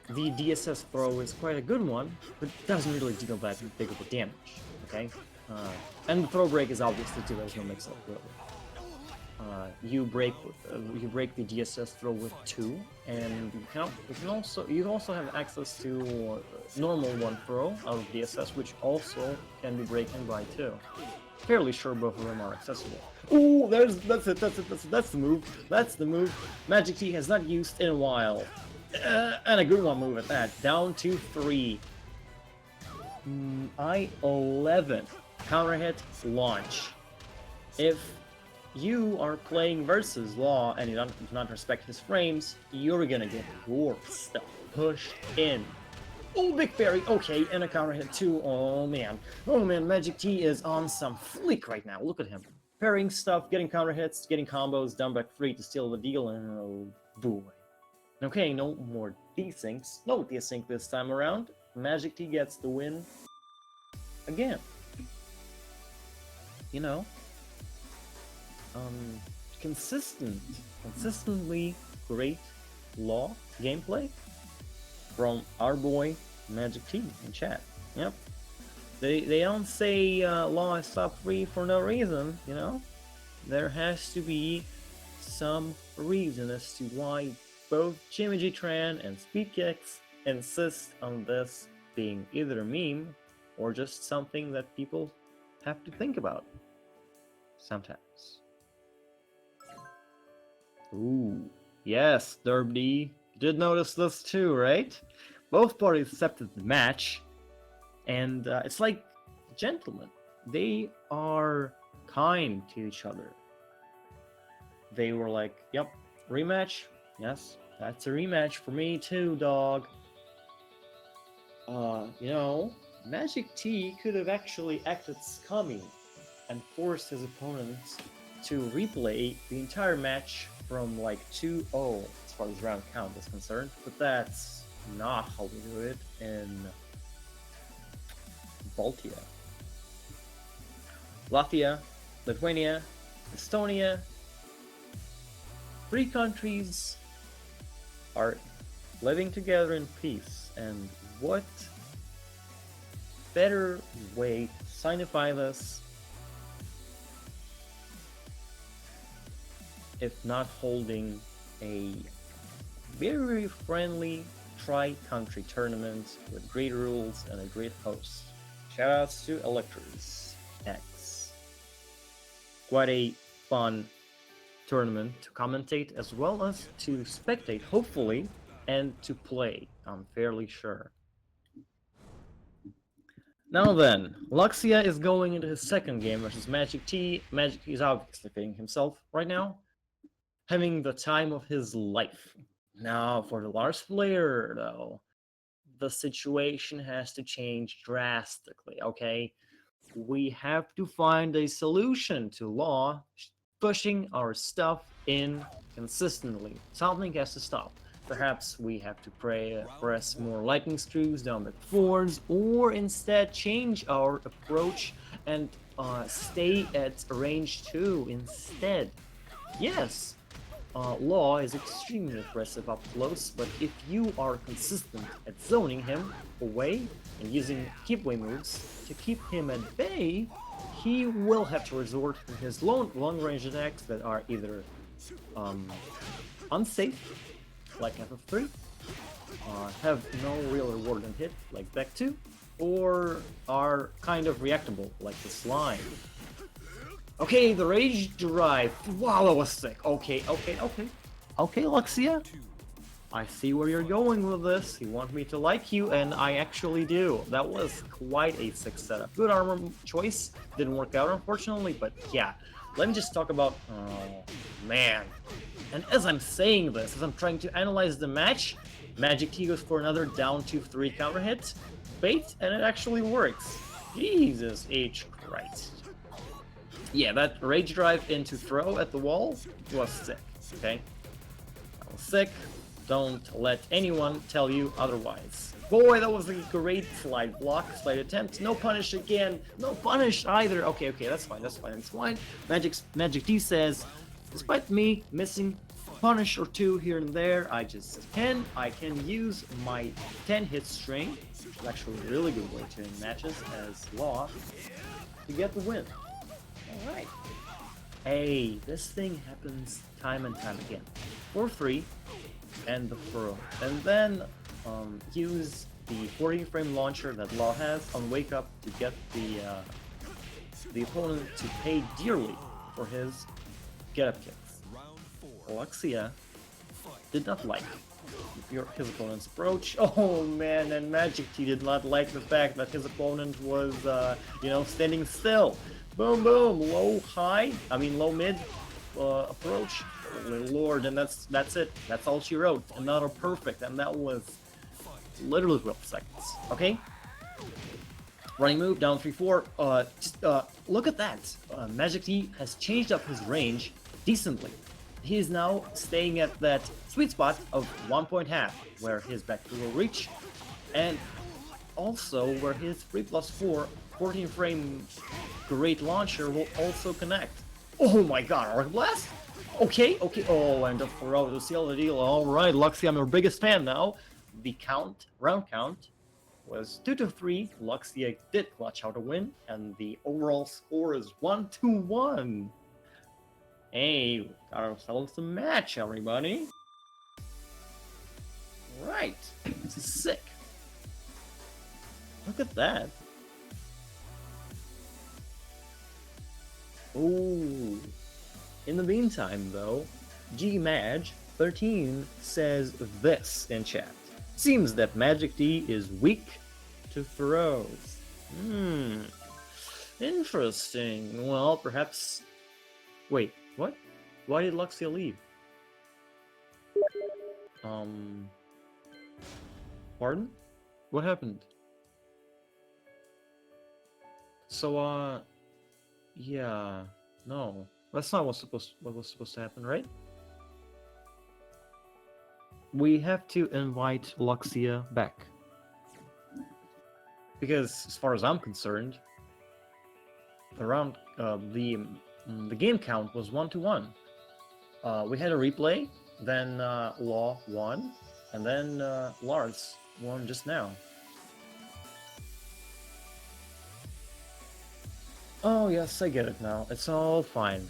The DSS throw is quite a good one, but doesn't really deal that big of a damage, okay? And the throw break is obviously too, there's no mix-up, really. You break the DSS throw with 2, and you also have access to normal 1 throw out of DSS, which also can be broken by 2. Fairly sure both of them are accessible. Ooh, that's the move. That's the move MagicTea has not used in a while, and a good one move at that. Down to 3. I-11 counter hit launch. If you are playing versus Law and you do not respect his frames, you're gonna get your stuff pushed in. Oh, big fairy, okay, and a counter hit too. Oh man, MagicTea is on some fleek right now. Look at him, parrying stuff, getting counter hits, getting combos, down back 3 to steal the deal, and oh boy. Okay, no more desyncs. No desync this time around. MagicTea gets the win again. You know. Consistently great Law gameplay from our boy MagicTea in chat. Yep. They don't say Law is top 3 for no reason, you know? There has to be some reason as to why both JimmyGTran and SpeedKicks insist on this being either a meme or just something that people have to think about sometimes. Ooh, yes, DerpDe. You did notice this too, right? Both parties accepted the match, and it's like gentlemen. They are kind to each other. They were like, yep, rematch? Yes, that's a rematch for me too, dog. You know, MagicTea could have actually acted scummy and forced his opponents to replay the entire match from like 2-0 as far as round count is concerned, but that's not how we do it in Baltia. Latvia, Lithuania, Estonia, 3 countries are living together in peace, and what better way to signify this if not holding a very friendly tri-country tournament with great rules and a great host. Shoutouts to ELECTRZxx. Quite a fun tournament to commentate as well as to spectate, hopefully, and to play, I'm fairly sure. Now then, Luxia is going into his second game versus MagicTea. MagicTea is obviously fitting himself right now, having the time of his life. Now, for the Lars player, though, the situation has to change drastically, okay? We have to find a solution to Law pushing our stuff in consistently. Something has to stop. Perhaps we have to press more lightning screws down the 4s, or instead change our approach and stay at range 2 instead. Yes, Law is extremely aggressive up close, but if you are consistent at zoning him away and using keep away moves to keep him at bay, he will have to resort to his long-range attacks that are either unsafe, like FF3, have no real reward and hit, like back 2, or are kind of reactable, like the slime. Okay, the Rage Drive. Wow, that was sick. Okay, Luxia. I see where you're going with this. You want me to like you, and I actually do. That was quite a sick setup. Good armor choice. Didn't work out, unfortunately, but yeah. Let me just talk about... Oh, man. And as I'm saying this, as I'm trying to analyze the match, MagicTea goes for another down 2-3 counter hit. Bait, and it actually works. Jesus H. Christ. Yeah, that rage drive into throw at the wall was sick, okay? That was sick. Don't let anyone tell you otherwise. Boy, that was a great slide block, slide attempt. No punish again. No punish either. Okay, that's fine. MagicTea says, despite me missing punish or two here and there, I can use my 10-hit string, which is actually a really good way to end matches as law, to get the win. Alright. Hey, this thing happens time and time again. 4-3, and the throw. And then use the 14-frame launcher that Law has on Wake Up to get the opponent to pay dearly for his get-up kicks. Luxia did not like his opponent's approach. Oh man, and MagicTea did not like the fact that his opponent was, standing still. Boom, boom, low mid approach. Holy lord, and that's it. That's all she wrote. Another perfect, and that was literally 12 seconds. Okay? Running move, down 3-4. Look at that. MagicTea has changed up his range decently. He is now staying at that sweet spot of 1.5, where his back two will reach, and also where his 3+4 14-frame great launcher will also connect. Oh my god, Arc Blast? Okay. Oh, and the throw to seal the deal. Alright, Luxia, I'm your biggest fan now. The round count, was 2-3. Luxia did clutch out a win, and the overall score is 1-1. Hey, we got ourselves a match, everybody. Right, this is sick. Look at that. Ooh. In the meantime, though, GMag13 says this in chat. Seems that MagicTea is weak to throws. Interesting. Well, perhaps... Wait, what? Why did Luxia leave? Pardon? What happened? So, yeah, no. That's not what was supposed to happen, right? We have to invite Luxia back. Because, as far as I'm concerned, around the game count was 1-1. We had a replay, then Law won, and then Lars won just now. Oh yes, I get it now. It's all fine.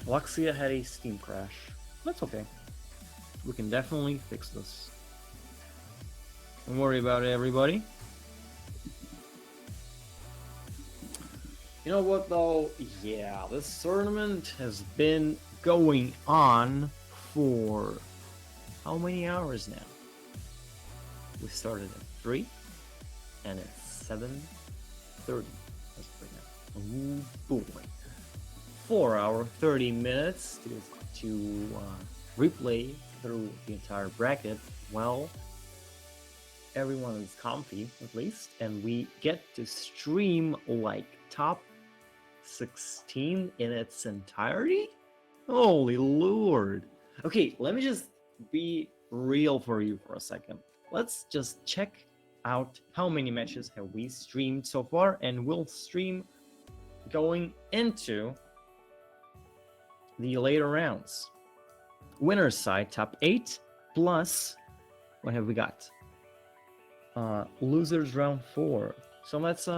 Luxia had a Steam crash. That's okay. We can definitely fix this. Don't worry about it, everybody. You know what though? Yeah, this tournament has been going on for how many hours now? We started at 3 and it's 7:30. That's right now. Oh boy. 4 hour, 30 minutes to replay through the entire bracket. Well, everyone is comfy at least, and we get to stream like top 16 in its entirety? Holy lord. Okay, let me just be real for you for a second. Let's just check out how many matches have we streamed so far, and we'll stream going into the later rounds. Winner's side, top 8, plus, what have we got? Losers round 4. So that's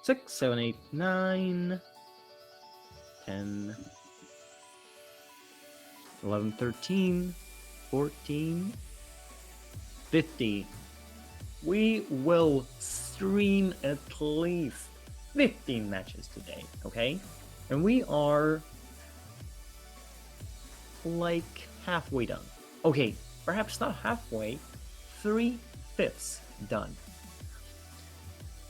6, 7, 8, 9, 10, 11, 13, 14, 15. We will stream at least 15 matches today, okay? And we are like halfway done. Okay, perhaps not halfway, 3/5 done.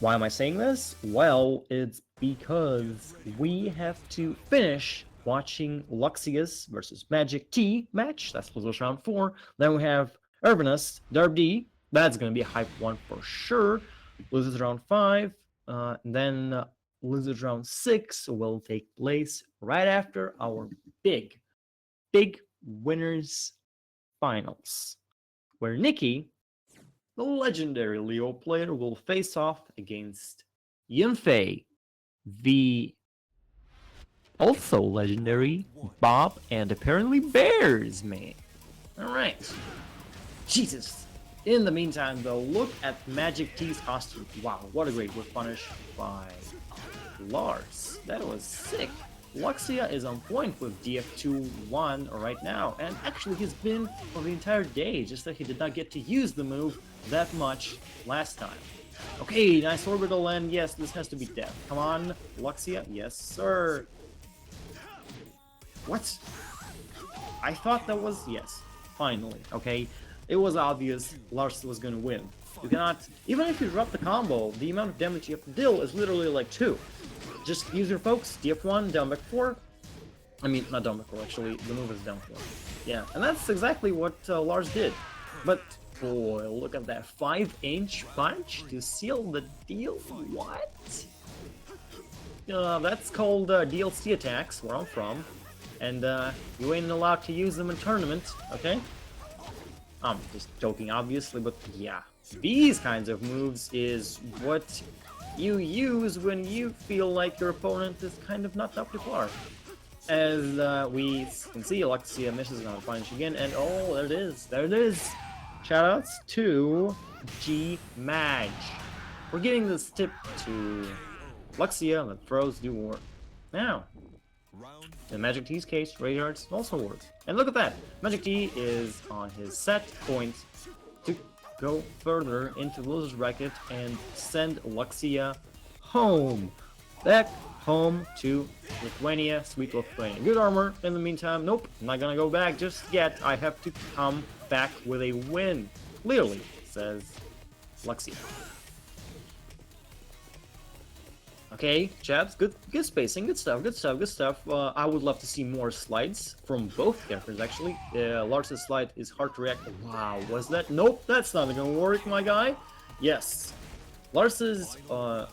Why am I saying this? Well, it's because we have to finish watching Luxius versus MagicTea match. That's Losers Round 4. Then we have Ervinas, DerpDe. That's going to be a hype one for sure. Losers Round 5. Then Losers Round 6 will take place right after our big winners finals, where Nikki, the legendary Leo player, will face off against Yun-Fei, the also legendary Bob and apparently Bears man. Alright. Jesus. In the meantime, though, look at MagicTea's costume. Wow, what a great whip punish by Lars. That was sick. Luxia is on point with DF2-1 right now, and actually he's been for the entire day, just that he did not get to use the move that much last time. Okay, nice orbital, and yes, this has to be death. Come on, Luxia. Yes, sir. What? I thought that was... yes, finally, okay? It was obvious Lars was gonna win. You cannot... even if you drop the combo, the amount of damage you have to deal is literally like 2. Just use your focus, DF1, down back 4. I mean, not down back 4, actually, the move is down 4. Yeah, and that's exactly what Lars did. But, boy, look at that 5-inch punch to seal the deal? What? That's called DLC attacks, where I'm from. And you ain't allowed to use them in tournament, okay? I'm just joking, obviously, but yeah. These kinds of moves is what you use when you feel like your opponent is kind of not up to par. As we can see, Luxia misses on a punch again, and oh, there it is, there it is! Shoutouts to G-Mag. We're giving this tip to Luxia, that throws do work. Now, in MagicTea's case, Radiards also works. And look at that! MagicTea is on his set point to go further into the loser's bracket and send Luxia home. Back home to Lithuania, sweet Lithuania. Good armor in the meantime. Nope, I'm not gonna go back just yet. I have to come back with a win. Clearly, says Luxia. Okay, chaps, good spacing, good stuff. I would love to see more slides from both characters, actually. Lars' slide is hard to react. Wow, was that? Nope, that's not gonna work, my guy. Yes. Lars's,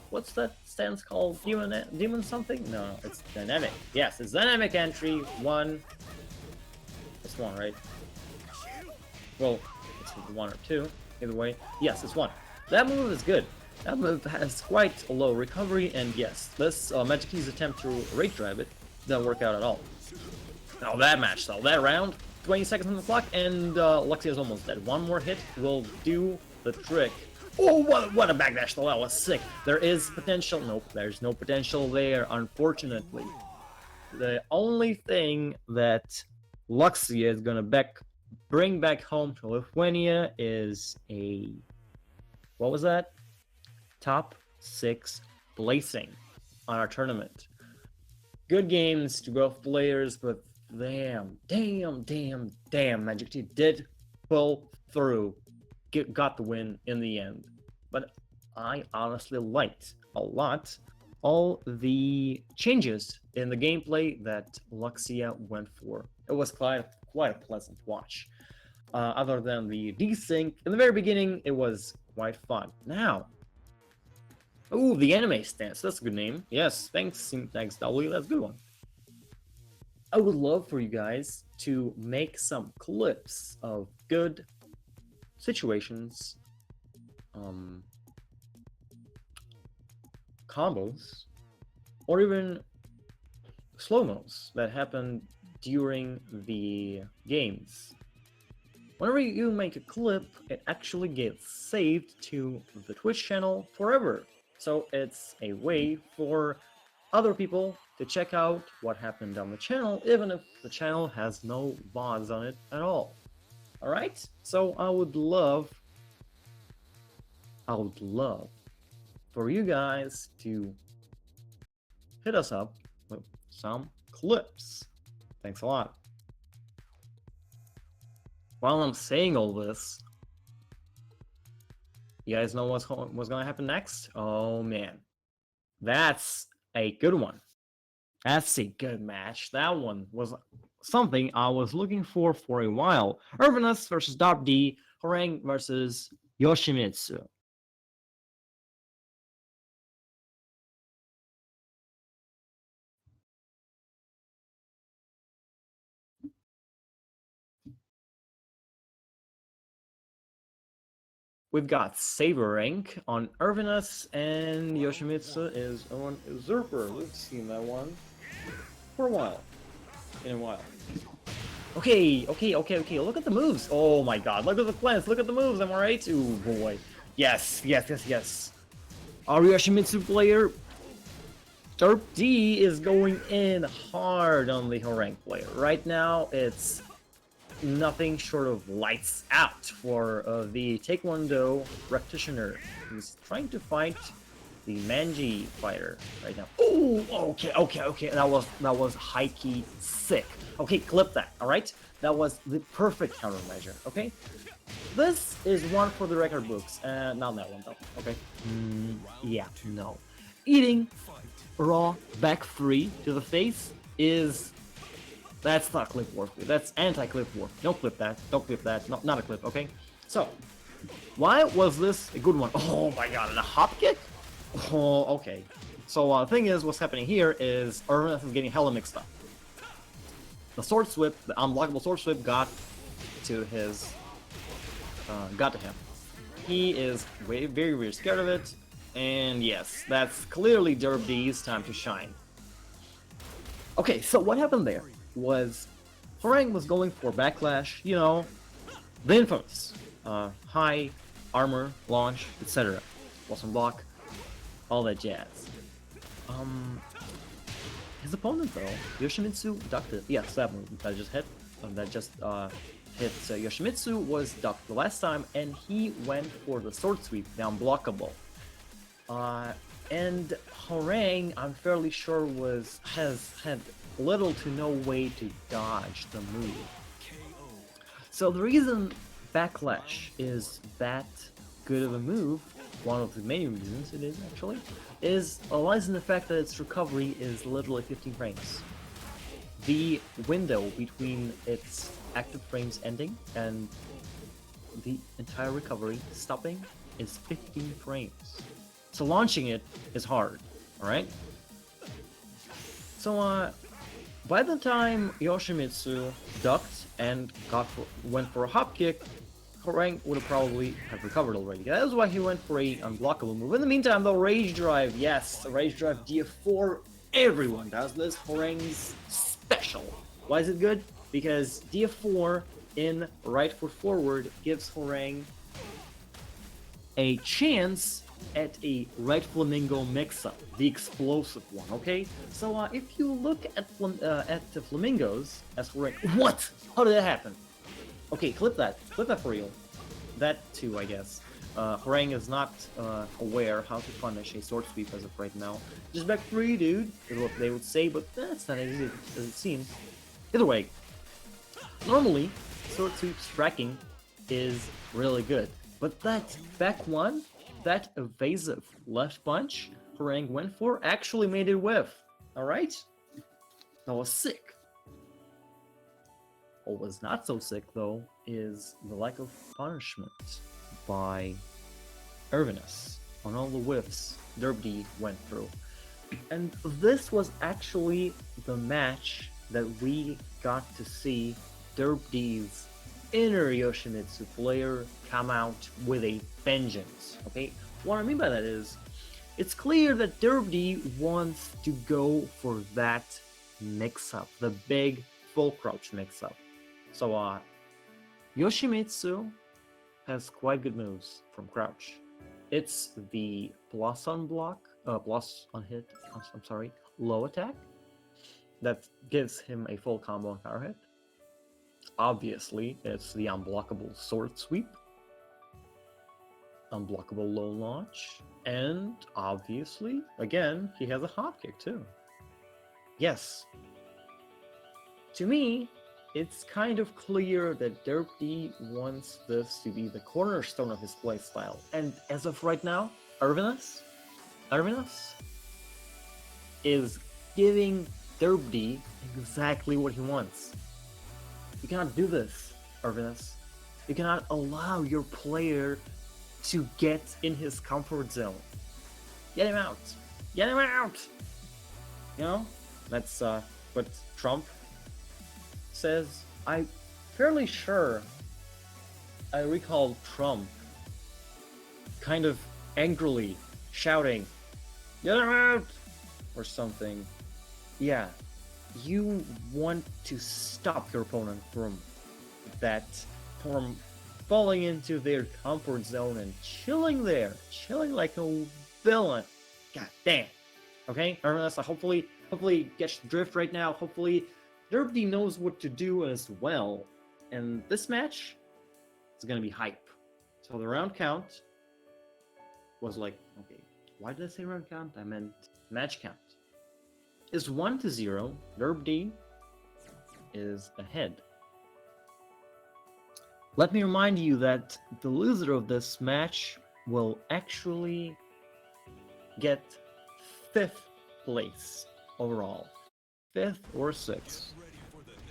what's that stance called? Demon something? No, it's dynamic. Yes, it's dynamic entry, 1. It's 1, right? Well, it's 1 or 2. Either way. Yes, it's 1. That move is good. That move has quite a low recovery, and yes, this MagicTea's attempt to rage drive it didn't work out at all. Now that match, though, that round, 20 seconds on the clock, and Luxia's almost dead. One more hit will do the trick. Oh, what a backdash, though, that was sick. There is potential. Nope, there's no potential there, unfortunately. The only thing that Luxia is gonna bring back home to Lithuania is a... what was that? Top 6 placing on our tournament. Good games to both players, but damn, MagicTea did pull through, got the win in the end. But I honestly liked a lot all the changes in the gameplay that Luxia went for. It was quite a pleasant watch. Other than the desync, in the very beginning, it was quite fun. Now, ooh, the anime stance. That's a good name. Yes, thanks W. That's a good one. I would love for you guys to make some clips of good situations, combos, or even slow-mos that happen during the games. Whenever you make a clip, it actually gets saved to the Twitch channel forever. So it's a way for other people to check out what happened on the channel, even if the channel has no VODs on it at all. Alright? So I would love for you guys to hit us up with some clips. Thanks a lot. while I'm saying all this, you guys know what's gonna happen next? Oh man, that's a good one. That's a good match. That one was something I was looking for a while. Ervinas versus DerpDe, Hwoarang versus Yoshimitsu. We've got Saber-Rank on Ervinas, and Yoshimitsu is on Usurper. We've seen that one for a while. In a while. Okay. Look at the moves. Oh my god. Look at the plans. Look at the moves. Am I right? Ooh, boy. Yes. Our Yoshimitsu player, DerpDe, is going in hard on the Hwoarang player. Right now, it's nothing short of lights out for the Taekwondo practitioner. He's trying to fight the Manji fighter right now. Oh, okay. That was high-key sick. Okay, clip that, alright? That was the perfect countermeasure, okay? This is one for the record books. Not that one, though, okay? Yeah, no. Eating raw back 3 to the face is... That's not clip warp. That's anti-clip warp. Don't clip that. Don't clip that. No, not a clip, okay? So, why was this a good one? Oh my god, and a hop kick? Oh, okay. So, the thing is, what's happening here is Ervinas is getting hella mixed up. The sword sweep, the unblockable sword sweep, got to his... got to him. He is very scared of it, and yes, that's clearly DerpDe's time to shine. Okay, so what happened there was Hwoarang was going for backlash, you know, the infamous high armor launch, etc. Awesome block, all that jazz. His opponent though, Yoshimitsu, ducked it. Yes, that move that just hit, hit Yoshimitsu was ducked the last time, and he went for the sword sweep, the unblockable. And Hwoarang, I'm fairly sure, has had little to no way to dodge the move. So the reason Backlash is that good of a move, one of the main reasons it is actually, lies in the fact that its recovery is literally 15 frames. The window between its active frames ending and the entire recovery stopping is 15 frames. So launching it is hard, alright? So by the time Yoshimitsu ducked and went for a hop kick, Hwoarang would have probably have recovered already. That is why he went for a unblockable move. In the meantime, the Rage Drive, yes, the Rage Drive DF4, everyone does this. Hwoarang's special. Why is it good? Because DF4 in right foot forward gives Hwoarang a chance at a right flamingo mix-up, the explosive one, okay? So if you look at the flamingos as Hwoarang, what? How did that happen? Okay, clip that for real. That too, I guess. Hwoarang is not aware how to punish a sword sweep as of right now. Just back 3, dude, is what they would say, but that's not as easy as it seems. Either way, normally, sword sweep's tracking is really good, but that back 1, that evasive left punch Hwoarang went for actually made it whiff. Alright? That was sick. What was not so sick, though, is the lack of punishment by Ervinas on all the whiffs DerpDe went through. And this was actually the match that we got to see DerpDe's inner Yoshimitsu player come out with a vengeance, okay? What I mean by that is, it's clear that DerpDe wants to go for that mix-up, the big full crouch mix-up. So, Yoshimitsu has quite good moves from crouch. It's the plus on block, plus on hit, I'm sorry, low attack, that gives him a full combo on counter hit. Obviously, it's the unblockable sword sweep, unblockable low launch, and obviously, again, he has a hop kick too. Yes. To me, it's kind of clear that DerpDe wants this to be the cornerstone of his playstyle. And as of right now, Ervinas is giving DerpDe exactly what he wants. You cannot do this, Ervinas. You cannot allow your player to get in his comfort zone. Get him out! Get him out! You know? That's what Trump says. I'm fairly sure I recall Trump kind of angrily shouting, "Get him out!" or something. Yeah, you want to stop your opponent from falling into their comfort zone and chilling there, chilling like a villain. God damn. Okay, Ervinas, hopefully gets the drift right now. Hopefully DerpDe knows what to do as well. And this match is gonna be hype. So the round count was like, okay, why did I say round count? I meant match count. Is 1-0. DerpDe is ahead. Let me remind you that the loser of this match will actually get 5th place overall. 5th or 6th.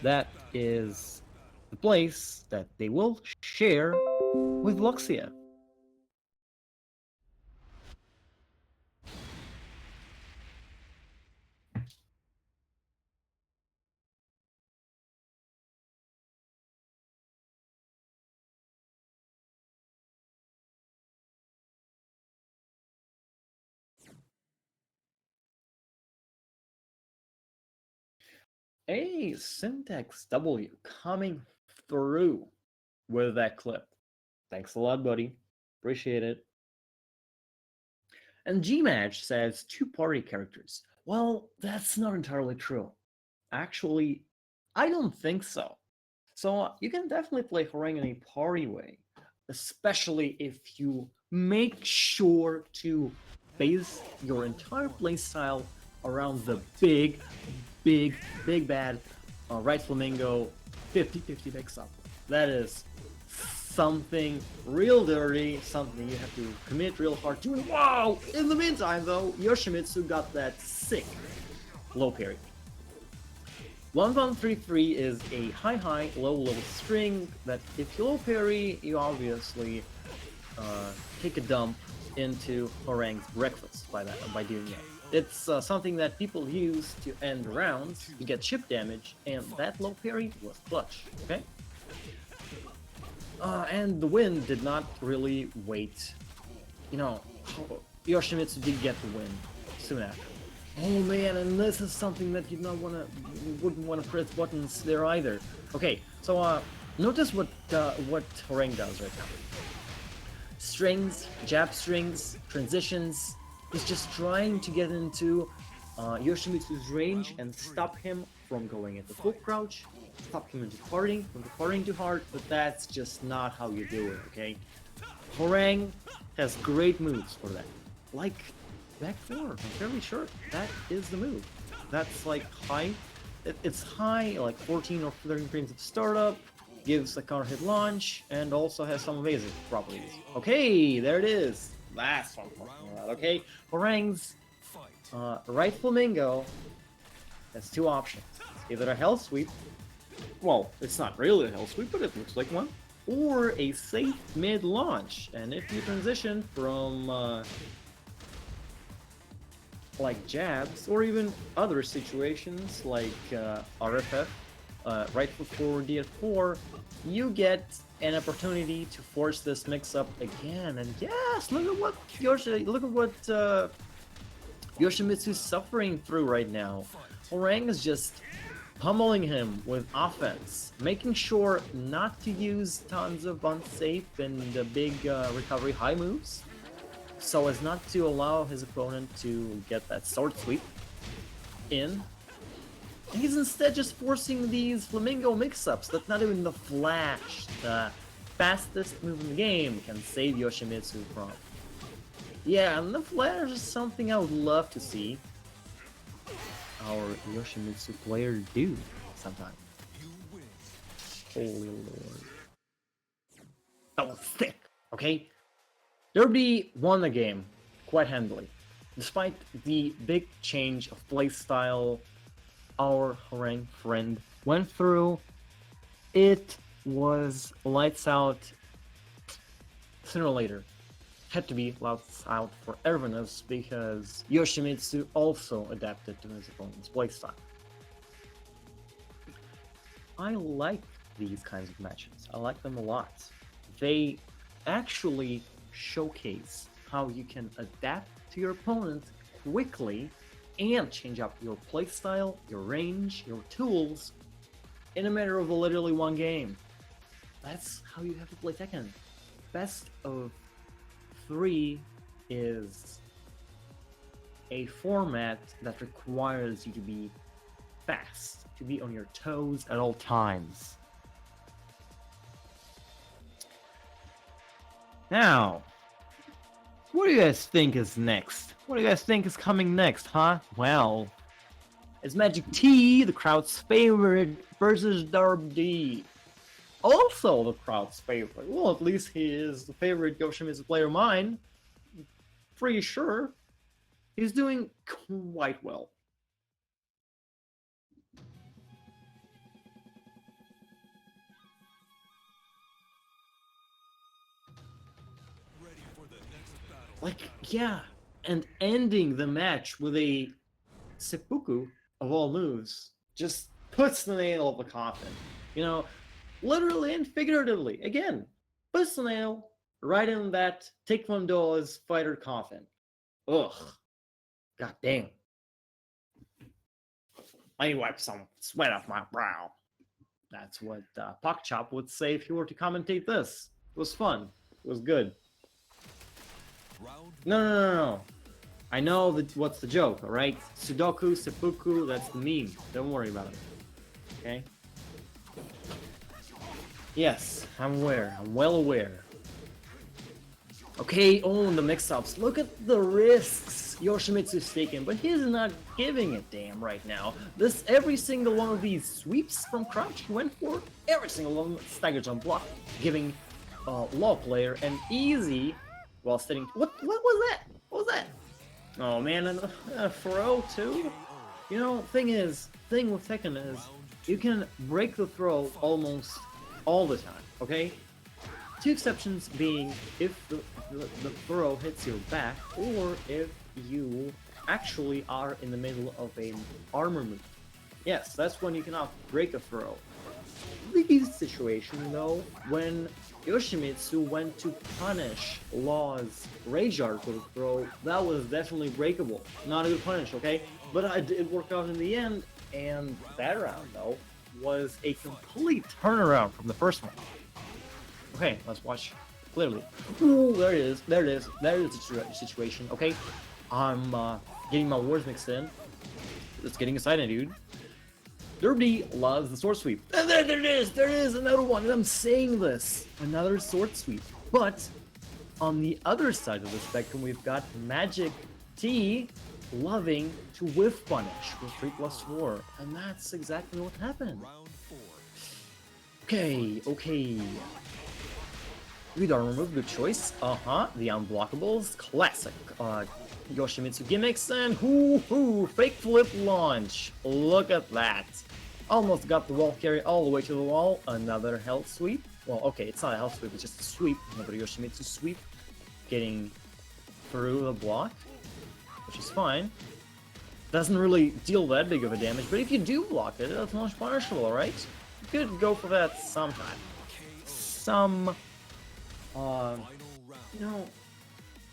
That is the place that they will share with Luxia. Hey, Syntax W coming through with that clip. Thanks a lot, buddy. Appreciate it. And Gmatch says 2 party characters. Well, that's not entirely true. Actually, I don't think so. So you can definitely play Hwoarang in a party way, especially if you make sure to base your entire playstyle around the big bad right flamingo 50-50 mix-up. That is something real dirty, something you have to commit real hard to. Wow! In the meantime, though, Yoshimitsu got that sick low parry. 1133 is a high, low string that if you low parry, you obviously take a dump into Hwoarang's breakfast by doing that. It's something that people use to end rounds to get chip damage, and that low parry was clutch, okay? And the win did not really wait. You know, Yoshimitsu did get the win soon after. Oh man, and this is something that wouldn't wanna press buttons there either. Okay, so notice what Hwoarang does right now. Strings, jab strings, transitions. He's just trying to get into Yoshimitsu's range and stop him from going into full crouch, stop him into from departing too hard, but that's just not how you do it, okay? Hwoarang has great moves for that. Like back 4, I'm fairly sure that is the move. That's like high, it's high, like 14 or 13 frames of startup, gives a counter hit launch, and also has some evasive properties. Okay, there it is. That's what I'm talking about, okay? Hwoarang's right flamingo has 2 options. Either a hell sweep, well, it's not really a hell sweep, but it looks like one, or a safe mid launch. And if you transition from like jabs, or even other situations like RFF, right foot forward D4, you get an opportunity to force this mix-up again. And yes, look at what Yoshimitsu's suffering through right now. Hwoarang is just pummeling him with offense, making sure not to use tons of unsafe and big recovery high moves, so as not to allow his opponent to get that sword sweep in. And he's instead just forcing these flamingo mix-ups that not even the Flash, the fastest move in the game, can save Yoshimitsu from. Yeah, and the Flash is something I would love to see our Yoshimitsu player do sometime. Holy lord. That was thick, okay? DerpDe won the game quite handily. Despite the big change of playstyle our Hwoarang friend went through, it was lights out sooner or later. Had to be lights out for Ervinas because Yoshimitsu also adapted to his opponent's playstyle. I like these kinds of matches. I like them a lot. They actually showcase how you can adapt to your opponent quickly and change up your playstyle, your range, your tools in a matter of literally one game. That's how you have to play Tekken. Best of 3 is a format that requires you to be fast, to be on your toes at all times. Now, what do you guys think is next? What do you guys think is coming next, huh? Well, it's MagicTea, the crowd's favorite, versus DerpDe. Also the crowd's favorite. Well, at least he is the favorite Yoshimitsu player of mine. Pretty sure. He's doing quite well. Ready for the next battle. Like, yeah, and ending the match with a seppuku of all moves just puts the nail of the coffin. You know, literally and figuratively. Again, puts the nail right in that Taekwondo's fighter coffin. Ugh. God damn. I wipe some sweat off my brow. That's what Chop would say if he were to commentate this. It was fun. It was good. Round No. I know that what's the joke, alright? Sudoku, seppuku, that's the meme. Don't worry about it. Okay? Yes, I'm aware. I'm well aware. Okay, oh, the mix-ups. Look at the risks Yoshimitsu's taking, but he's not giving a damn right now. Every single one of these sweeps from crouch he went for, every single one stagger jump block, giving low player an easy while sitting. What was that? What was that? Oh man, and a throw too? You know, thing with Tekken is, you can break the throw almost all the time, okay? Two exceptions being if the throw hits your back, or if you actually are in the middle of an armor move. Yes, that's when you cannot break a throw. The situation though, when Yoshimitsu went to punish Law's Rage Art with a throw, that was definitely breakable. Not a good punish, okay? But it did work out in the end, and that round though was a complete turnaround from the first one. Okay, let's watch clearly. Ooh, there it is. There is the situation. Okay, I'm getting my words mixed in. It's getting exciting, dude. DerpDe loves the sword sweep. And there it is. There is another one. And I'm saying this, another sword sweep. But on the other side of the spectrum, we've got MagicTea loving to whiff punish with 3+4, and that's exactly what happened. round 4. Okay. Good armor move, good choice. The unblockables, classic Yoshimitsu gimmicks, and fake flip launch. Look at that. Almost got the wall carry all the way to the wall. Another health sweep. Well, okay, it's not a health sweep, it's just a sweep. Another Yoshimitsu sweep. Getting through the block, which is fine. Doesn't really deal that big of a damage, but if you do block it, that's much punishable, alright? You could go for that sometime. You know,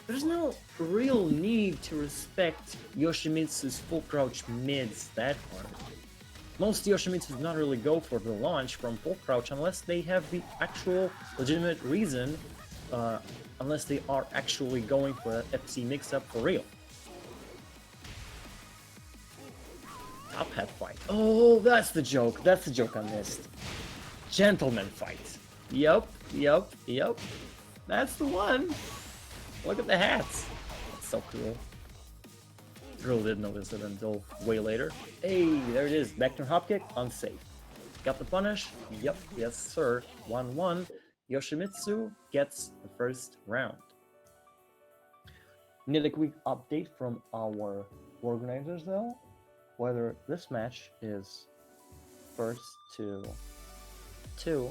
there's no real need to respect Yoshimitsu's full crouch mids that hard. Most Yoshimitsu do not really go for the launch from full crouch unless they have the actual legitimate reason, unless they are actually going for that FC mix-up for real. Top hat fight. Oh, that's the joke. That's the joke I missed. Gentleman fight. Yup. That's the one. Look at the hats. That's so cool. Really didn't notice it until way later. Hey, there it is. Backdoor hop kick, unsafe. got the punish. Yep, yes sir. 1-1. Yoshimitsu gets the first round. Need a quick update from our organizers though, whether this match is first to 2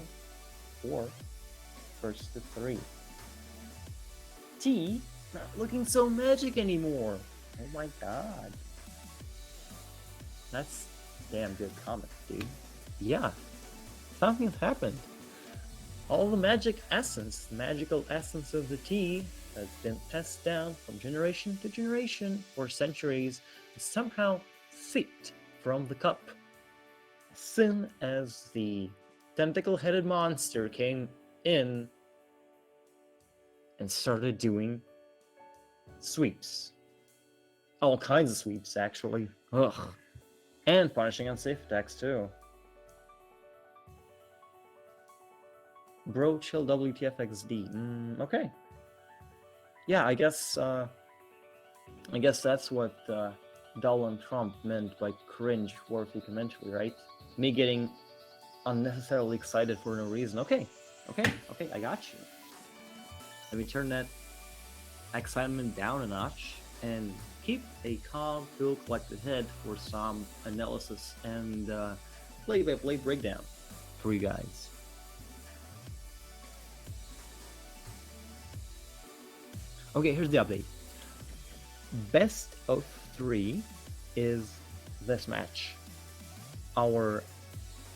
or first to 3. T not looking so magic anymore. Oh my god. That's damn good comment, dude. Yeah, something's happened. All the magic essence, the magical essence of the tea, has been passed down from generation to generation for centuries, is somehow sipped from the cup. As soon as the tentacle-headed monster came in and started doing sweeps. All kinds of sweeps, actually. Ugh. And punishing unsafe attacks, too. Bro, chill WTFXD. Okay. Yeah, I guess that's what Donald Trump meant by cringe-worthy commentary, right? Me getting unnecessarily excited for no reason. Okay, I got you. Let me turn that excitement down a notch and keep a calm, cool, collected head for some analysis and play-by-play breakdown for you guys. Okay, here's the update. Best of 3 is this match. Our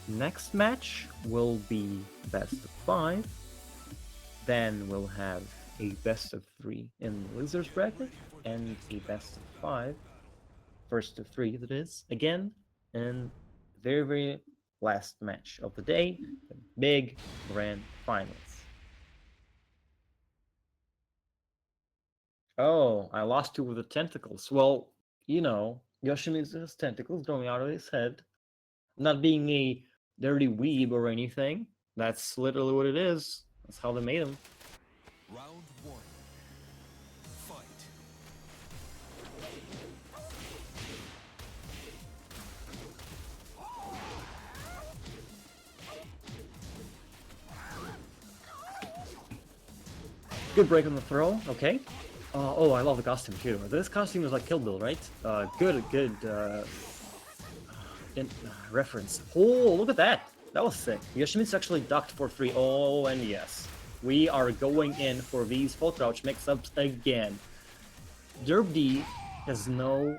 next match will be best of 5. Then we'll have a best of 3 in the losers bracket and a best of 5, first of 3 that is, again, in very, very last match of the day, the big grand finals. Oh, I lost 2 of the tentacles. Well, you know, Yoshimitsu has tentacles growing out of his head. Not being a dirty weeb or anything. That's literally what it is. That's how they made him. Round 1. Fight. Good break on the throw, okay. Oh, I love the costume too. This costume is like Kill Bill, right? Good reference. Oh, look at that! That was sick. Yoshimitsu actually ducked for 3. Oh, and yes. We are going in for these full crouch mix-ups again. DerpDe has no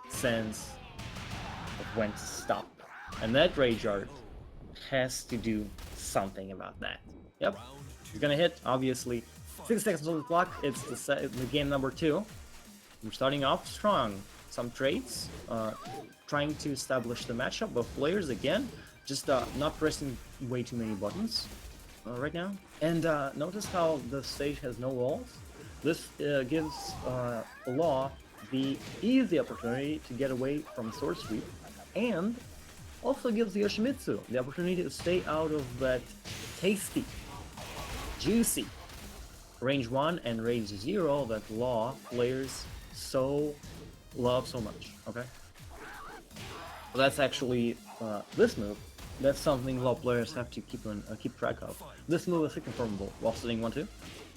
sense of when to stop. And that Rage Art has to do something about that. Yep, he's gonna hit, obviously. 6 seconds on the clock, it's the game number 2. We're starting off strong. Some trades, trying to establish the matchup of players again, just not pressing way too many buttons right now. And notice how the stage has no walls. This gives Law the easy opportunity to get away from sword sweep, and also gives Yoshimitsu the opportunity to stay out of that tasty, juicy range 1 and range 0 that Law players love so much, okay? Well, that's actually this move. That's something Law players have to keep track of. This move is confirmable while sitting 1-2,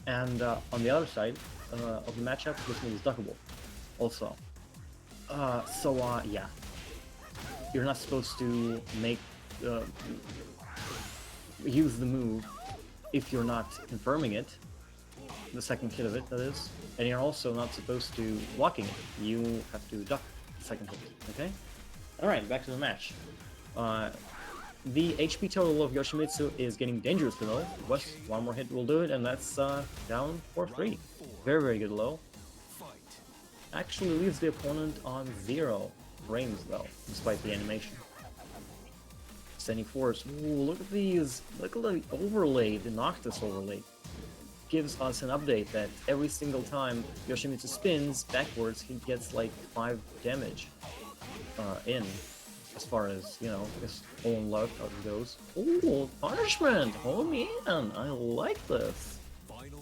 and on the other side of the matchup, this move is duckable also. Yeah. You're not supposed to use the move if you're not confirming it, the second hit of it, that is, and you're also not supposed to blocking it. You have to duck the second hit, okay? Alright, back to the match. The HP total of Yoshimitsu is getting dangerously low. One more hit will do it, and that's down for 3. Very, very good low. Actually leaves the opponent on 0 frames though, despite the animation. Standing force. Ooh, look at these. Look at the overlay, the Noctis overlay. Gives us an update that every single time Yoshimitsu spins backwards, he gets like 5 damage in, as far as, you know, his own luck goes. Ooh, punishment! Oh man, I like this.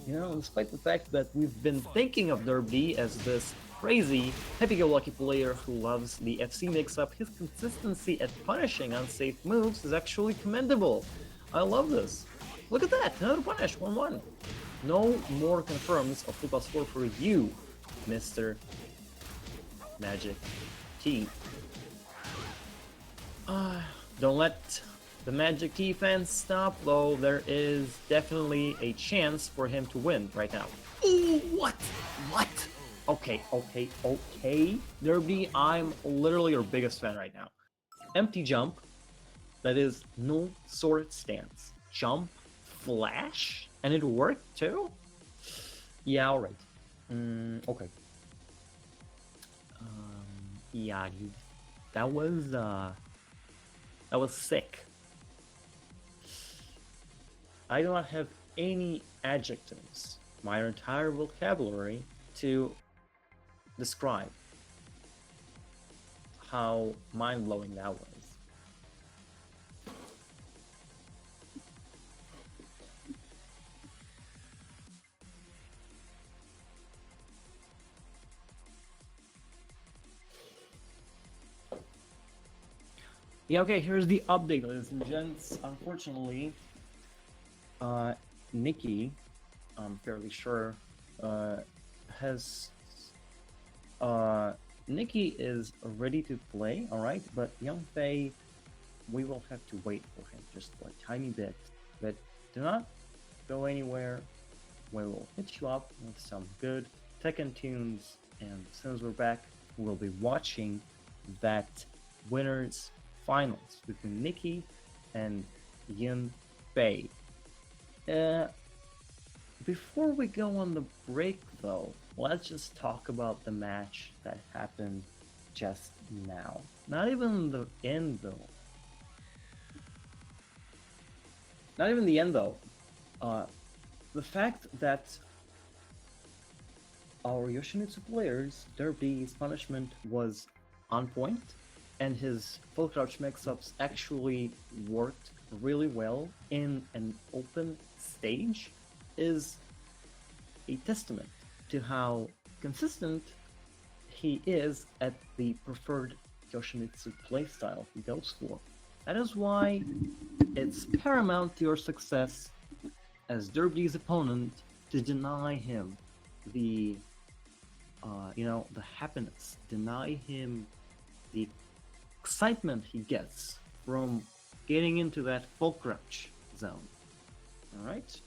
You know, despite the fact that we've been thinking of DerpDe as this crazy, happy-go-lucky player who loves the FC mix-up, his consistency at punishing unsafe moves is actually commendable. I love this. Look at that, another punish, 1-1. No more confirms of flip score for you, Mr. MagicTea. Don't let the MagicTea fans stop, though there is definitely a chance for him to win right now. Ooh, what? What? Okay. DerpDe, I'm literally your biggest fan right now. Empty jump, that is no sword stance. Jump, flash, and it worked too? Yeah, alright. Okay. Yeah, dude. That was sick. I do not have any adjectives, my entire vocabulary, to describe how mind-blowing that was. Yeah, okay, here's the update, ladies and gents. Unfortunately, Nikkie, I'm fairly sure, Nikkie is ready to play, alright, but Yun-Fei, we will have to wait for him just for a tiny bit. But do not go anywhere. We will hit you up with some good Tekken tunes, and as soon as we're back, we'll be watching that winners finals between Nikkie and Yun-Fei. Before we go on the break, though, let's just talk about the match that happened just now. Not even the end, though. Not even the end, though. The fact that our Yoshimitsu players, DerpDe's punishment was on point, and his full crouch mix-ups actually worked really well in an open stage, is a testament to how consistent he is at the preferred Yoshimitsu playstyle he goes for. That is why it's paramount to your success as DerpDe's opponent to deny him the the happiness, deny him the excitement he gets from getting into that full crouch zone. Alright?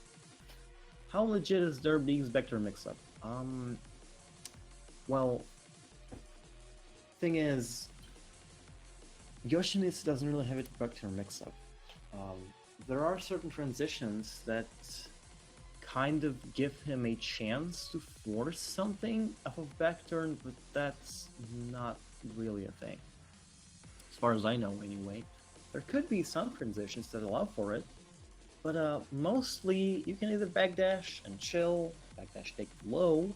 How legit is DerpDe's vector mix-up? Well, thing is, Yoshimitsu doesn't really have a vector mix-up. There are certain transitions that kind of give him a chance to force something off of back turn, but that's not really a thing. As far as I know, anyway. There could be some transitions that allow for it, but mostly you can either backdash and chill, backdash take low,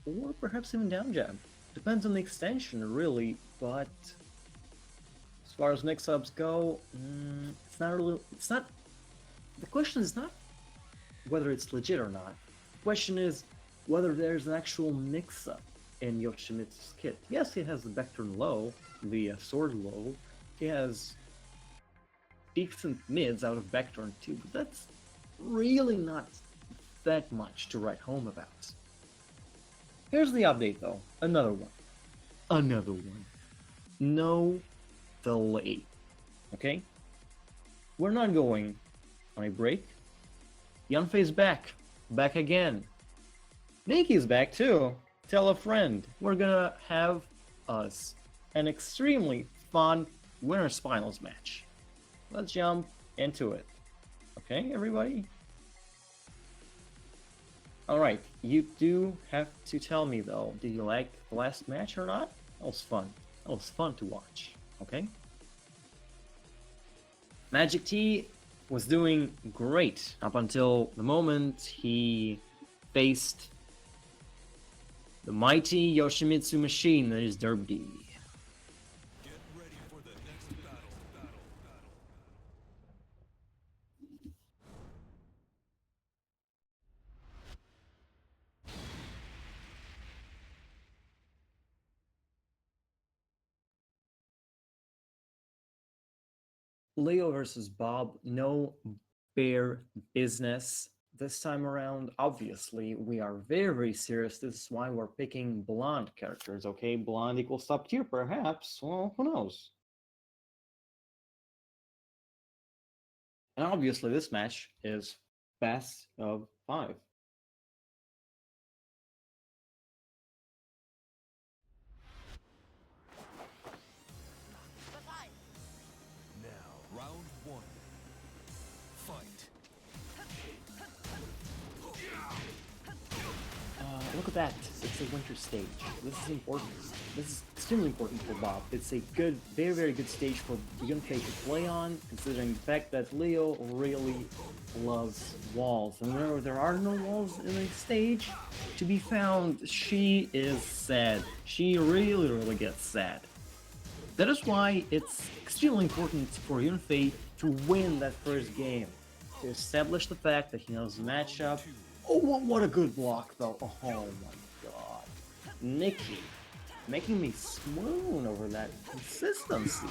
or perhaps even down jab. Depends on the extension, really, but as far as mix-ups go, the question is not whether it's legit or not. The question is whether there's an actual mix-up in Yoshimitsu's kit. Yes, he has the vector low, the sword low. He has decent mids out of vector too, but that's really not that much to write home about. Here's the update though. Another one. No delay. Okay? We're not going on a break. Yun-Fei's back. Back again. Nikkie's back too. Tell a friend. We're gonna have us an extremely fun winners finals match. Let's jump into it. Okay, everybody? Alright, you do have to tell me though, did you like the last match or not? That was fun. That was fun to watch, okay? MagicTea was doing great up until the moment he faced the mighty Yoshimitsu machine that is DerpDe. Get ready for the next battle. Leo versus Bob, no bare business this time around. Obviously, we are very, very serious. This is why we're picking blonde characters, okay? Blonde equals top tier, perhaps. Well, who knows? And obviously, this match is best of 5. Now, round 1. Fight. Look at that. It's a winter stage. This is important. This is extremely important for Bob. It's a good, very, very good stage for Yun-Fei to play on, considering the fact that Leo really loves walls. And remember, there are no walls in the stage to be found. She is sad. She really, really gets sad. That is why it's extremely important for Yun-Fei to win that first game, to establish the fact that he knows the matchup. Oh, what a good block, though. Oh my god. Nikkie, making me swoon over that consistency.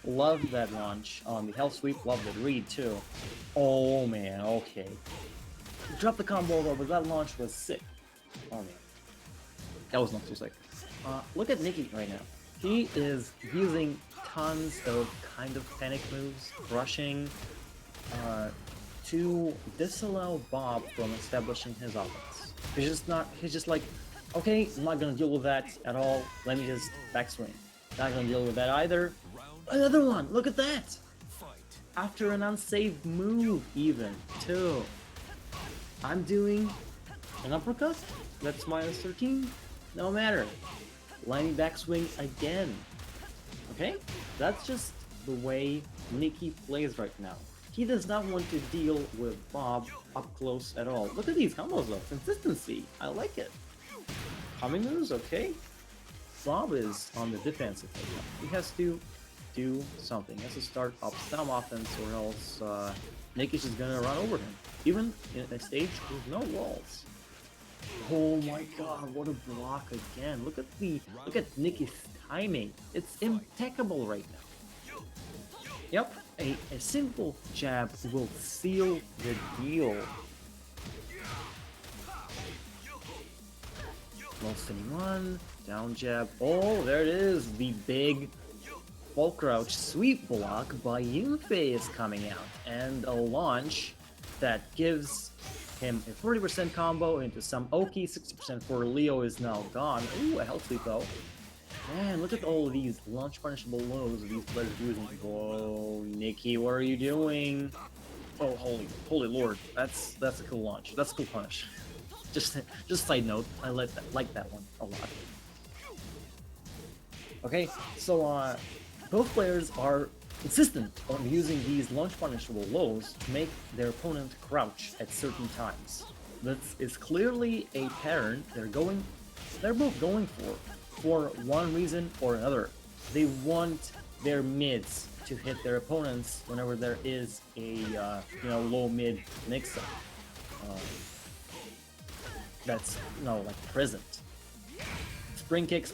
Love that launch on the hell sweep, love the read, too. Oh, man, okay. Drop the combo, though, but that launch was sick. Oh, man. That was not too sick. Look at Nikkie right now. He is using tons of kind of panic moves, rushing, to disallow Bob from establishing his offense. He's just like, okay, I'm not gonna deal with that at all, let me just backswing. Not gonna deal with that either. Another one, look at that! Fight. After an unsafe move even, too. I'm doing an uppercut, that's minus 13, no matter. Let me backswing again. Okay? That's just the way Nikkie plays right now. He does not want to deal with Bob up close at all. Look at these combos though. Consistency. I like it. Coming moves, okay. Bob is on the defensive right now. He has to do something. He has to start up some offense or else Nikkie's just gonna run over him. Even in a stage with no walls. Oh my god, what a block again. Look at Nikkie's timing. It's impeccable right now. Yep, a simple jab will seal the deal. Low spinning one, down jab. Oh, there it is. The big full crouch sweep block by Yun-Fei is coming out. And a launch that gives him a 40% combo into some Oki. 60% for Leo is now gone. Ooh, a health sweep though. Man, look at all of these launch punishable lows these players using. Whoa, Nikkie, what are you doing? Oh, holy lord, that's a cool launch. That's a cool punish. Just side note, I like that one a lot. Okay, so both players are insistent on using these launch punishable lows to make their opponent crouch at certain times. This is clearly a pattern they're both going for one reason or another. They want their mids to hit their opponents whenever there is a low mid mix-up that's like present. Spring kick.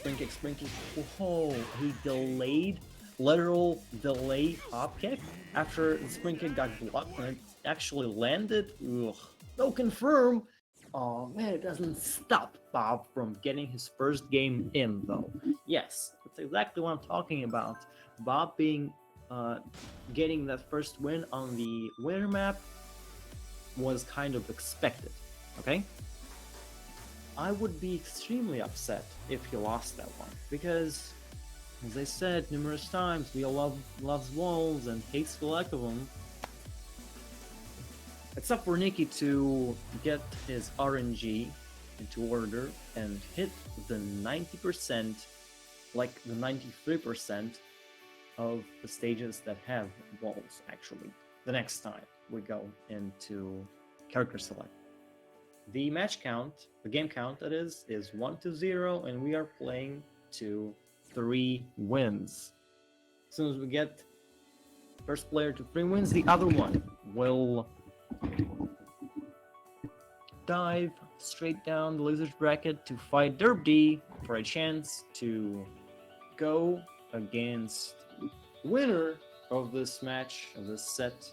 Oh, he literal delay hop kick after the spring kick got blocked and it actually landed. Ugh. No confirm. Oh man, it doesn't stop Bob from getting his first game in though. Yes, that's exactly what I'm talking about. Bob getting that first win on the winner map was kind of expected. Okay? I would be extremely upset if he lost that one because, as I said numerous times, Leo loves walls and hates the lack of them. It's up for Nikkie to get his RNG into order and hit the 90%, like the 93% of the stages that have walls, actually, the next time we go into character select. The match count, the game count that is 1-0, and we are playing to 3 wins. As soon as we get first player to 3 wins, the other one will dive straight down the loser's bracket to fight DerpDe for a chance to go against winner of this match, of this set.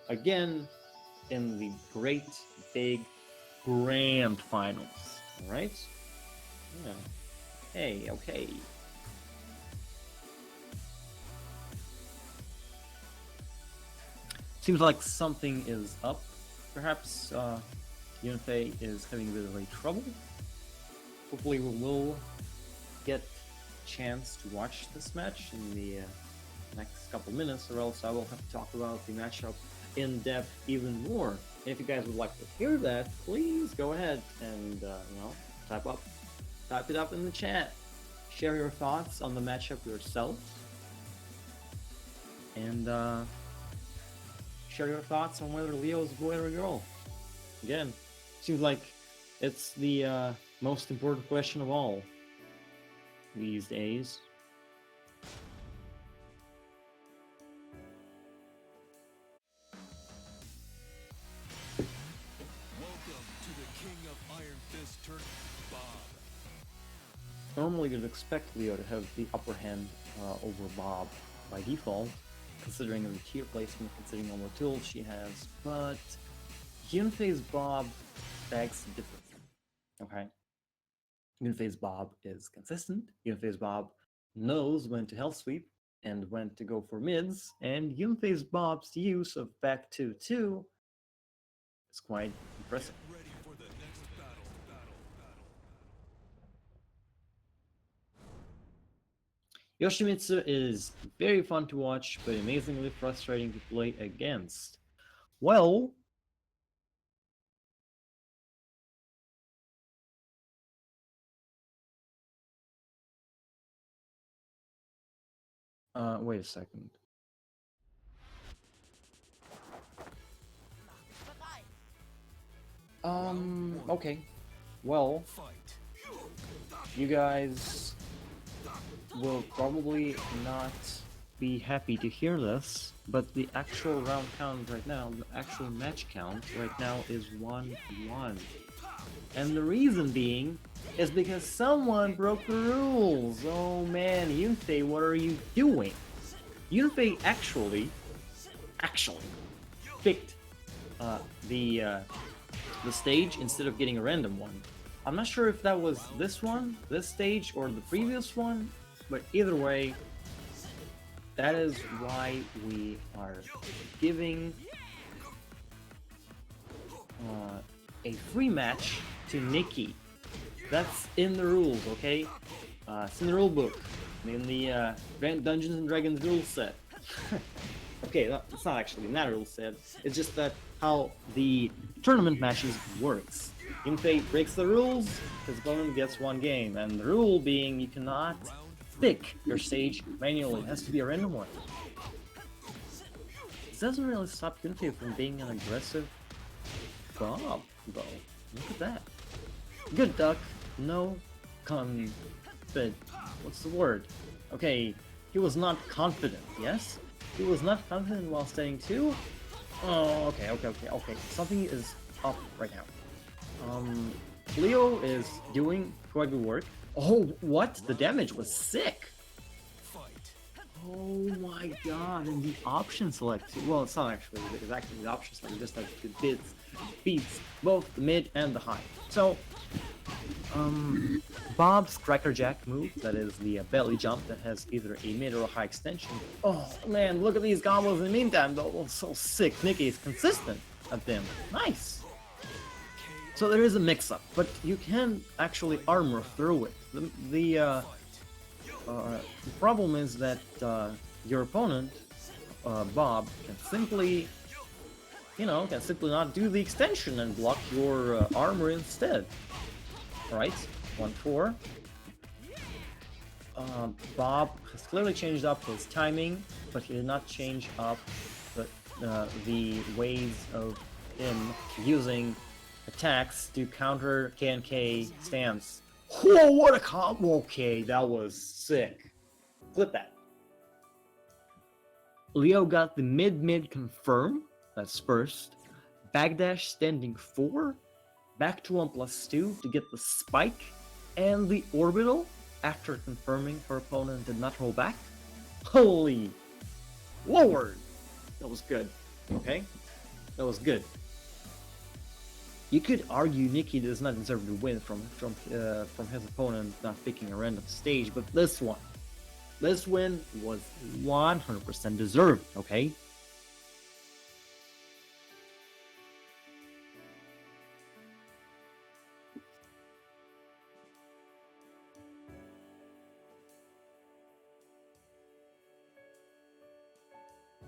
Again, in the great, big, grand finals. Alright? Yeah. Hey, okay. Seems like something is up. Perhaps Yun-Fei is having a bit of a trouble. Hopefully we will get a chance to watch this match in the next couple minutes, or else I will have to talk about the matchup in depth even more. And if you guys would like to hear that, please go ahead and type it up in the chat. Share your thoughts on the matchup yourself, and share your thoughts on whether Leo is a boy or a girl. Again, seems like it's the most important question of all these days. Welcome to the King of Iron Fist tournament, Bob. Normally you'd expect Leo to have the upper hand over Bob by default, considering the tier placement, considering all the tools she has, but Yun-Fei's Bob begs differently. Okay? Yun-Fei's Bob is consistent, Yun-Fei's Bob knows when to hell sweep and when to go for mids, and Yun-Fei's Bob's use of back 2-2 is quite impressive. Get ready for the next battle. Yoshimitsu is very fun to watch, but amazingly frustrating to play against. Well, wait a second. Okay. Well, you guys will probably not be happy to hear this, but the actual round count right now, the actual match count right now is 1-1. And the reason being is because someone broke the rules. Oh man, Yun-Fei, what are you doing? Yun-Fei actually picked the stage instead of getting a random one. I'm not sure if that was this one, this stage, or the previous one, but either way, that is why we are giving a free match to Nikkie. That's in the rules, okay? It's in the rule book, in the Dungeons and Dragons rule set. Okay, it's not actually not a rule set. It's just that how the tournament matches works. Yun-Fei breaks the rules, his opponent gets one game, and the rule being you cannot pick your stage manually. It has to be a random one. This doesn't really stop Yun-Fei from being an aggressive Bob, though. Look at that. Good duck. No but what's the word? Okay, he was not confident, yes? He was not confident while staying 2? Oh, okay. Something is up right now. Leo is doing quite good work. Oh, what? The damage was sick! Oh my god, and the option select, well, it's not actually exactly the option select, you just have to beats both the mid and the high. So, Bob's crackerjack move, that is the belly jump that has either a mid or a high extension. Oh man, look at these combos in the meantime, though. Oh, so sick. Nikkie is consistent at them. Nice. So there is a mix-up, but you can actually armor through it. The problem is that your opponent, Bob, can simply not do the extension and block your armor instead. Alright, 1-4. Bob has clearly changed up his timing, but he did not change up the ways of him using attacks to counter K&K stance. Whoa, what a combo! Okay, that was sick. Clip that. Leo got the mid-mid confirm, that's first. Backdash standing 4. Back to 1+2 to get the spike. And the orbital after confirming her opponent did not roll back. Holy! Lord! That was good. Okay? That was good. You could argue Nikki does not deserve to win from his opponent not picking a random stage, but this win was 100% deserved, okay?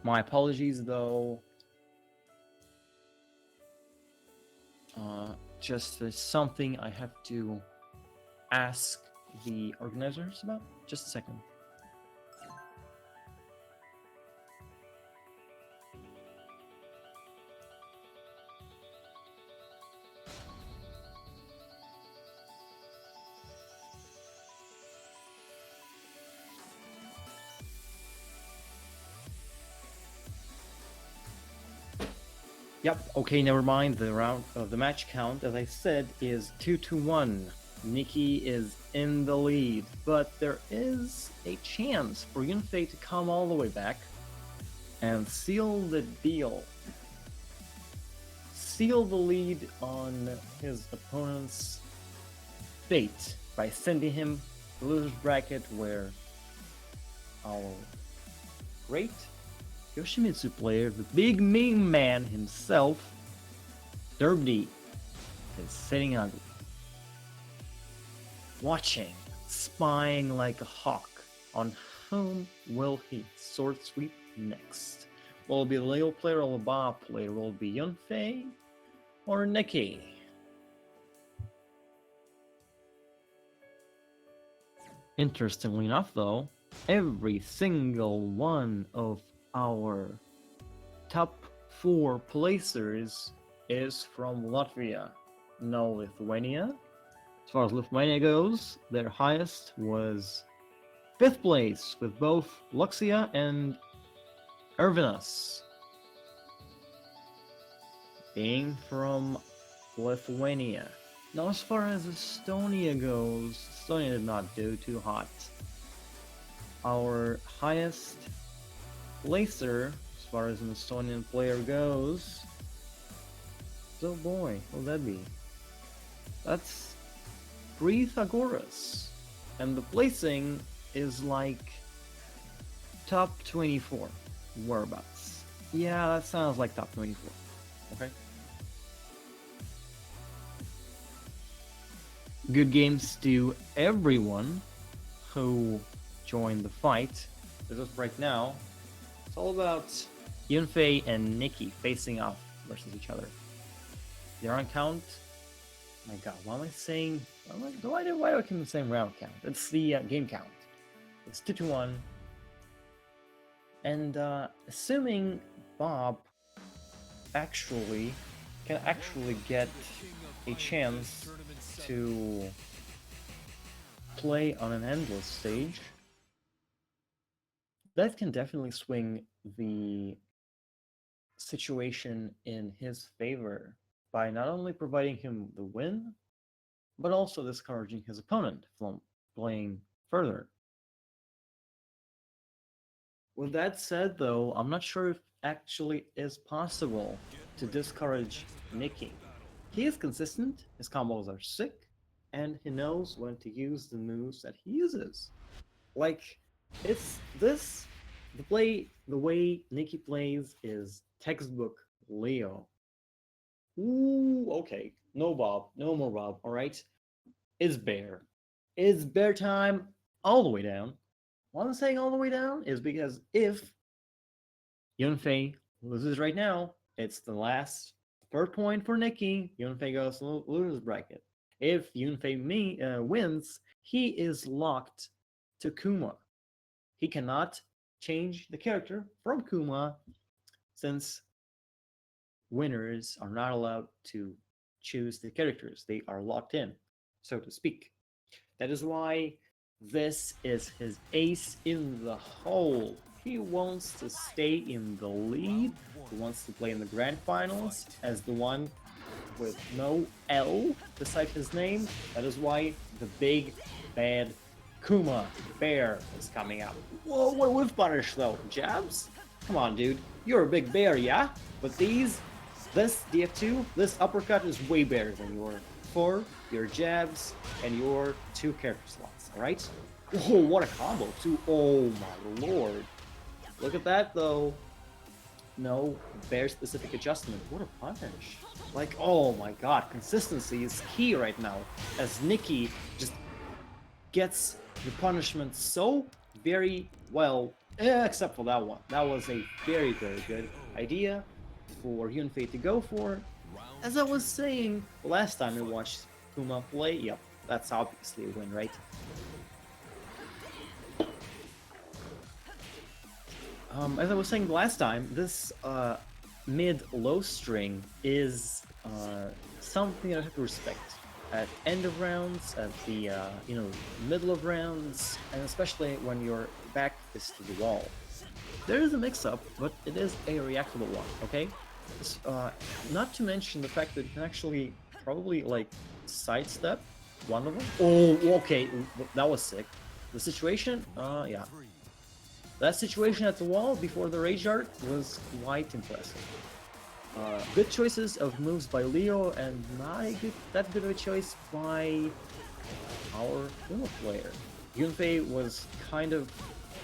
My apologies though. Just something I have to ask the organizers about. Just a second. Yep, okay, never mind. The match count, as I said, is 2-1. Nikki is in the lead, but there is a chance for Yun-Fei to come all the way back and seal the deal. Seal the lead on his opponent's fate by sending him to the loser's bracket, where our great Yoshimitsu player, the big mean man himself, DerpDe, is sitting ugly, watching, spying like a hawk on whom will he sword sweep next. Will it be the Leo player or the Bob player? Will it be Yun-Fei or Nikki? Interestingly enough though, every single one of our top 4 placers is from Latvia, no Lithuania. As far as Lithuania goes, their highest was 5th place with both Luxia and Ervinas being from Lithuania. Now as far as Estonia goes, Estonia did not do too hot. Our highest placer, as far as an Estonian player goes, oh boy, what will that be? That's Pythagoras, and the placing is like top 24 whereabouts. Yeah, that sounds like top 24. Okay. Good games to everyone who joined the fight. As of right now, it's all about Yun-Fei and Nikki facing off versus each other. The round count. My God, why am I saying? Why do I keep the same round count? It's the game count. It's 2-1. And assuming Bob can actually get a chance to play on an endless stage, that can definitely swing the situation in his favor by not only providing him the win, but also discouraging his opponent from playing further. With that said, though, I'm not sure if it actually is possible to discourage Nikki. He is consistent, his combos are sick, and he knows when to use the moves that he uses. Like, the way Nikki plays is textbook Leo. Ooh, okay. No Bob, no more Bob, alright? It's bear. It's bear time all the way down. Why I'm saying all the way down is because if Yun-Fei loses right now, it's the last 3rd point for Nikki. Yun-Fei goes to loser's bracket. If Yun-Fei wins, he is locked to Kuma. He cannot change the character from Kuma, since winners are not allowed to choose the characters. They are locked in, so to speak. That is why this is his ace in the hole. He wants to stay in the lead. He wants to play in the grand finals as the one with no L beside his name. That is why the big bad Kuma bear is coming out. Whoa, what with punish though? Jabs? Come on, dude. You're a big bear, yeah? But this DF2, this uppercut is way better than your 4, your jabs, and your 2 character slots, alright? Oh, what a combo, too. Oh my lord. Look at that, though. No bear-specific adjustment. What a punish. Like, oh my god, consistency is key right now, as Nikki just gets the punishment so very well, except for that one. That was a very, very good idea for Yun-Fei to go for. As I was saying last time we watched Kuma play, yep, that's obviously a win, right? As I was saying last time, this mid-low string is something I have to respect. At end of rounds, at the middle of rounds, and especially when your back is to the wall. There is a mix-up, but it is a reactable one, okay? Not to mention the fact that you can actually probably like sidestep one of them. Oh, okay, that was sick. The situation, yeah. That situation at the wall before the rage art was quite impressive. Good choices of moves by Leo, and not that good of a choice by our Kuma player. Yun-Fei was kind of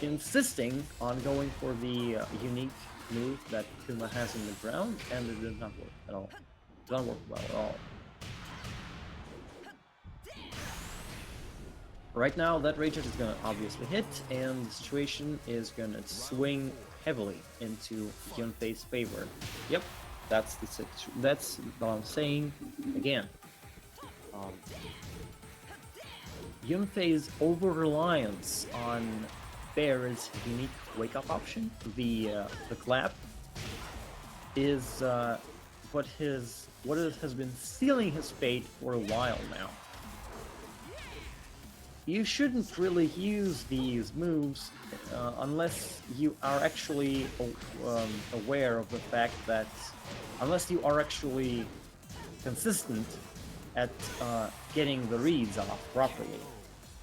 insisting on going for the unique move that Kuma has in the ground, and it did not work at all. It did not work well at all. Right now, that rage art is gonna obviously hit, and the situation is gonna swing heavily into Yun-Fei's favor. Yep, that's what I'm saying again. Yun-Fei's over-reliance on Bear's unique wake-up option, the clap, is what has been sealing his fate for a while now. You shouldn't really use these moves unless you are actually aware of the fact that, unless you are actually consistent at getting the reads off properly.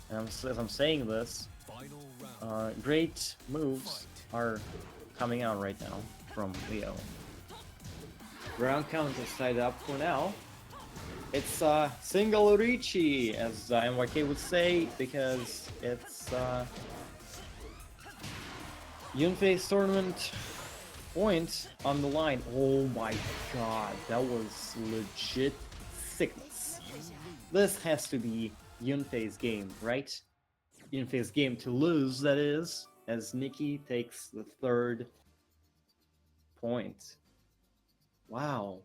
And as I'm saying this, great moves are coming out right now from Leo. Round count is tied up for now. It's single Urichi, as MYK would say, because it's Yun-Fei's tournament point on the line. Oh my god, that was legit sickness. This has to be Yun-Fei's game, right? Yun-Fei's game to lose, that is, as Nikki takes the 3rd point. Wow.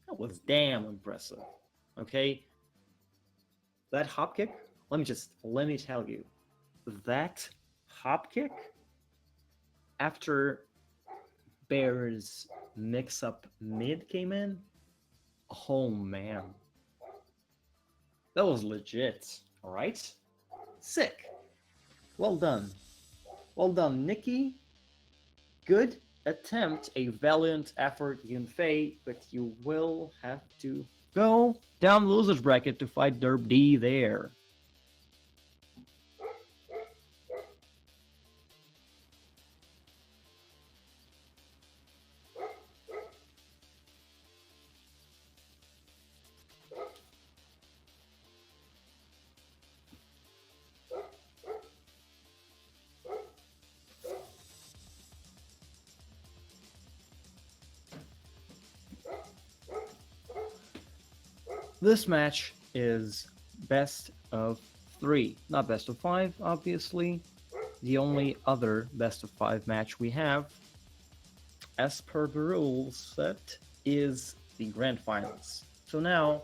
That was damn impressive. Okay? That hop kick, let me tell you. That hop kick after Bear's mix-up mid came in, oh man. That was legit, alright? Sick. Well done. Well done, Nikki. Good attempt, a valiant effort, Yun-Fei, but you will have to go down the loser's bracket to fight DerpDe there. This match is best of 3, not best of 5, obviously. The only other best of 5 match we have, as per the rules set, is the grand finals. So now,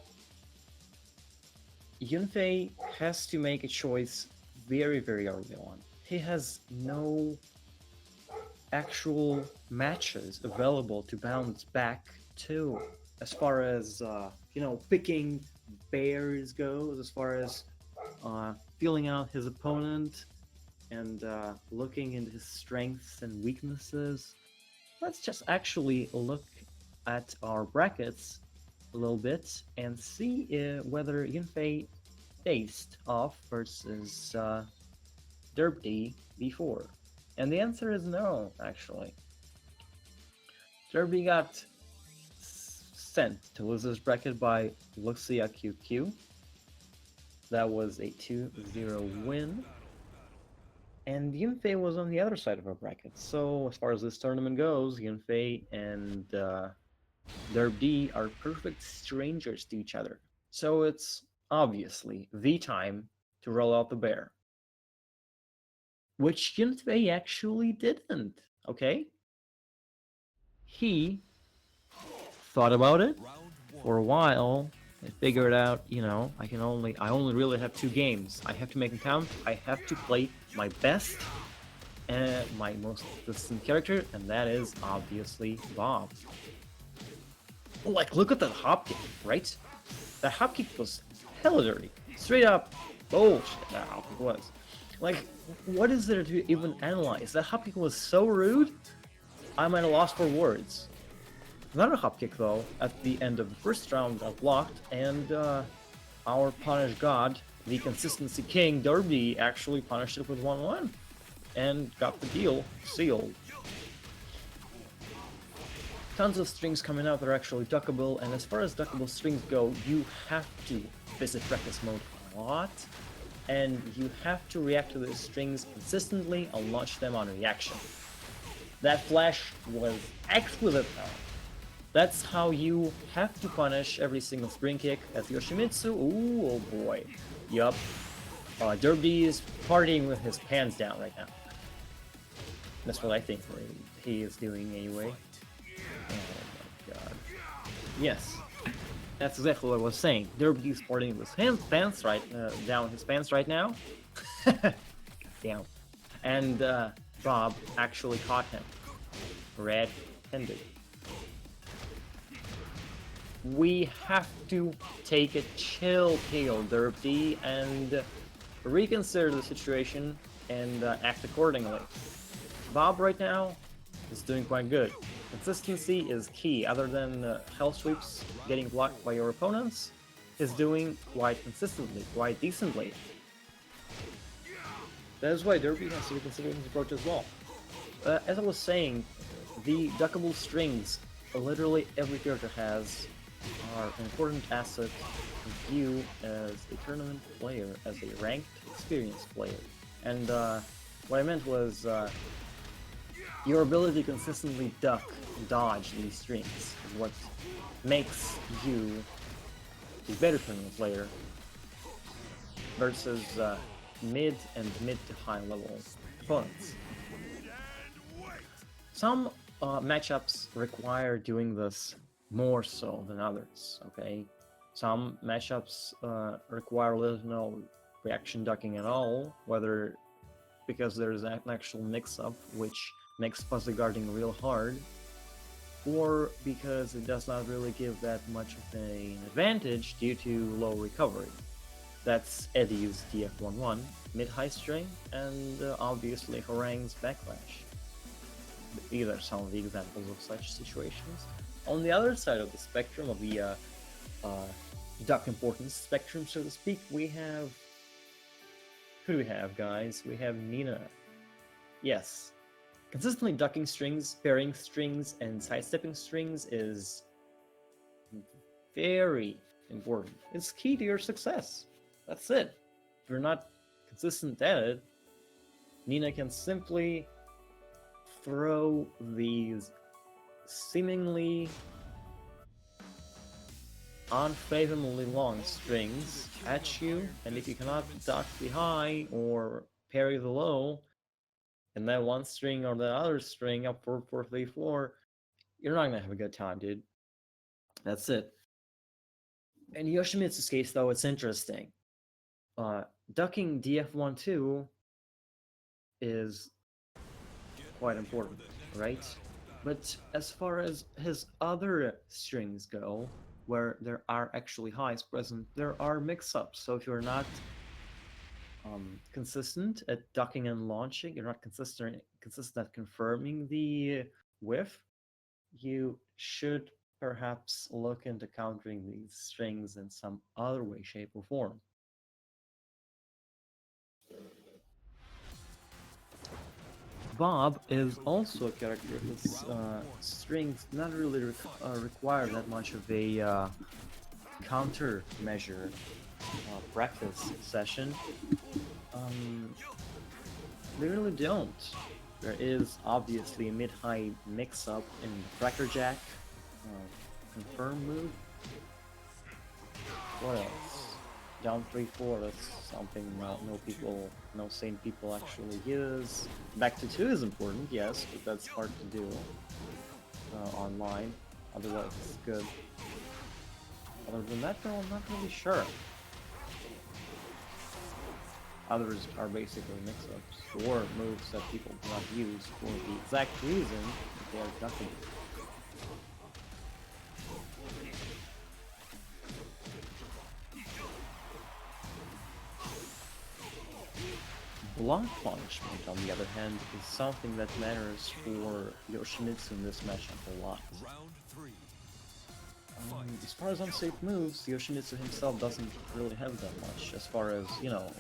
Yun-Fei has to make a choice very, very early on. He has no actual matches available to bounce back to, as far as picking bears goes, as far as feeling out his opponent and looking into his strengths and weaknesses. Let's just actually look at our brackets a little bit and see whether Yun-Fei faced off versus DerpDe before. And the answer is no, actually. DerpDe got sent to losers bracket by LukciaQQ. That was a 2-0 win. And Yun-Fei was on the other side of our bracket. So as far as this tournament goes, Yun-Fei and DerpDe are perfect strangers to each other. So it's obviously the time to roll out the bear. Which Yun-Fei actually didn't, okay? He thought about it for a while and figured out, you know, I only really have 2 games. I have to make them count. I have to play my best and my most consistent character, and that is obviously Bob. Like, look at that hop kick, right? That hop kick was hella dirty. Straight up bullshit that hop kick was. Like, what is there to even analyze? That hop kick was so rude, I'm at a loss for words. Another hop kick, though, at the end of the first round got blocked, and our punish god, the consistency king, DerpDe, actually punished it with 1-1 and got the deal sealed. Tons of strings coming out that are actually duckable, and as far as duckable strings go, you have to visit practice mode a lot, and you have to react to those strings consistently and launch them on reaction. That flash was exquisite though. That's how you have to punish every single spring kick as Yoshimitsu. Ooh, oh boy. Yup. DerpDe is partying with his pants down right now. That's what I think he is doing anyway. Oh my god. Yes. That's exactly what I was saying. DerpDe is partying with his pants down his pants right now. Damn. And Bob actually caught him. Red-handed. We have to take a chill pill, DerpDe, and reconsider the situation and act accordingly. Bob right now is doing quite good. Consistency is key. Other than hell sweeps getting blocked by your opponents, is doing quite consistently, quite decently. That is why DerpDe has to reconsider his approach as well. As I was saying, the duckable strings literally every character has are an important asset of you as a tournament player, as a ranked, experienced player. And what I meant was your ability to consistently dodge these strings is what makes you a better tournament player versus mid and mid to high level opponents. Some matchups require doing this more so than others, okay? Some matchups require little to no reaction ducking at all, whether because there's an actual mix-up which makes fuzzy guarding real hard, or because it does not really give that much of an advantage due to low recovery. That's Eddie's DF11 mid-high string, and obviously Hwoarang's backlash. These are some of the examples of such situations. On the other side of the spectrum, of the duck importance spectrum, so to speak, we have... Who do we have, guys? We have Nina. Yes. Consistently ducking strings, parrying strings, and sidestepping strings is very important. It's key to your success. That's it. If you're not consistent at it, Nina can simply throw these seemingly unfathomably long strings at you, and if you cannot duck the high or parry the low, and that one string or the other string up 4-4-3-4, you're not gonna have a good time, dude. That's it. In Yoshimitsu's case, though, it's interesting. Ducking DF12 is quite important, right? But as far as his other strings go, where there are actually highs present, there are mix-ups. So if you're not consistent at ducking and launching, you're not consistent at confirming the whiff, you should perhaps look into countering these strings in some other way, shape, or form. Bob is also a character whose strings not really require that much of a countermeasure practice session. They really don't. There is obviously a mid-high mix-up in the Cracker Jack confirm move. What else? Down 3-4, that's something no sane people actually use. Back to 2 is important, yes, but that's hard to do online. Otherwise, it's good. Other than that, though, I'm not really sure. Others are basically mix-ups or moves that people do not use for the exact reason that they are ducking. Block punishment, on the other hand, is something that matters for Yoshimitsu in this matchup a lot. Round 3. As far as unsafe moves, Yoshimitsu himself doesn't really have that much, as far as, you know,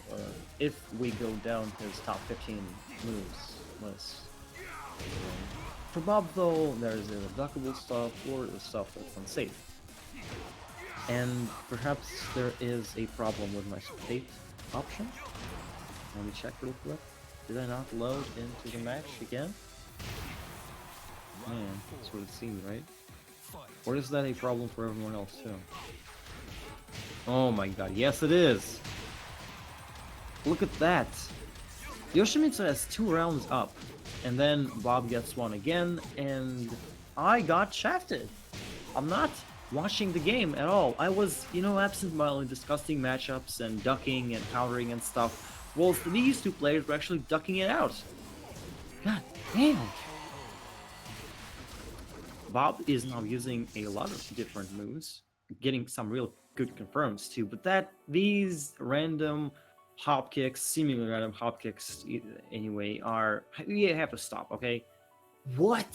if we go down his top 15 moves list. For Bob, though, there's the deductible stuff or the stuff that's unsafe. And perhaps there is a problem with my state option. Let me check real quick. Did I not load into the match again? Man, that's what it seems, right? Or is that a problem for everyone else too? Oh my god, yes it is! Look at that! Yoshimitsu has 2 rounds up, and then Bob gets one again, and I got shafted! I'm not watching the game at all. I was, you know, absent-mindedly discussing matchups and ducking and countering and stuff, whilst these 2 players were actually ducking it out. God damn! Bob is now using a lot of different moves, getting some real good confirms too, but these random hop kicks, seemingly random hop kicks anyway, we have to stop, okay? What?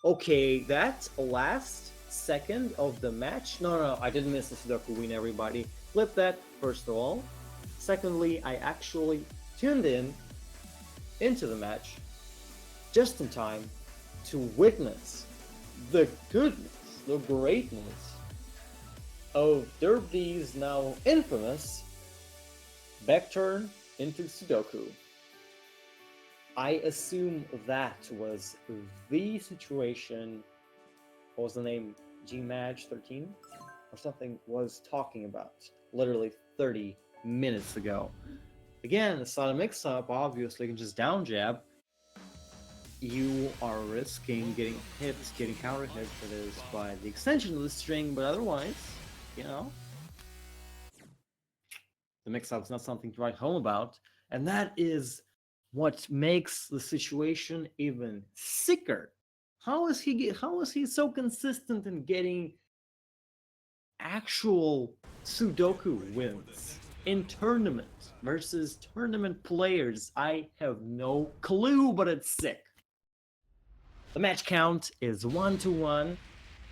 Okay, that's last second of the match? No, I didn't miss the Sudoku win, everybody. Flip that, first of all. Secondly, I actually tuned into the match just in time to witness the goodness, the greatness of DerpDe's now infamous back turn into Sudoku. I assume that was the situation, what was the name, Gmag13 or something, was talking about literally 30 minutes ago. Again, it's not a mix-up, obviously you can just down jab. You are risking getting hit, getting counter hit, that is, by the extension of the string, but otherwise, you know, the mix-up's not something to write home about, and that is what makes the situation even sicker. How is he so consistent in getting actual Sudoku wins in tournament versus tournament players? I have no clue, but it's sick. The match count is 1-1.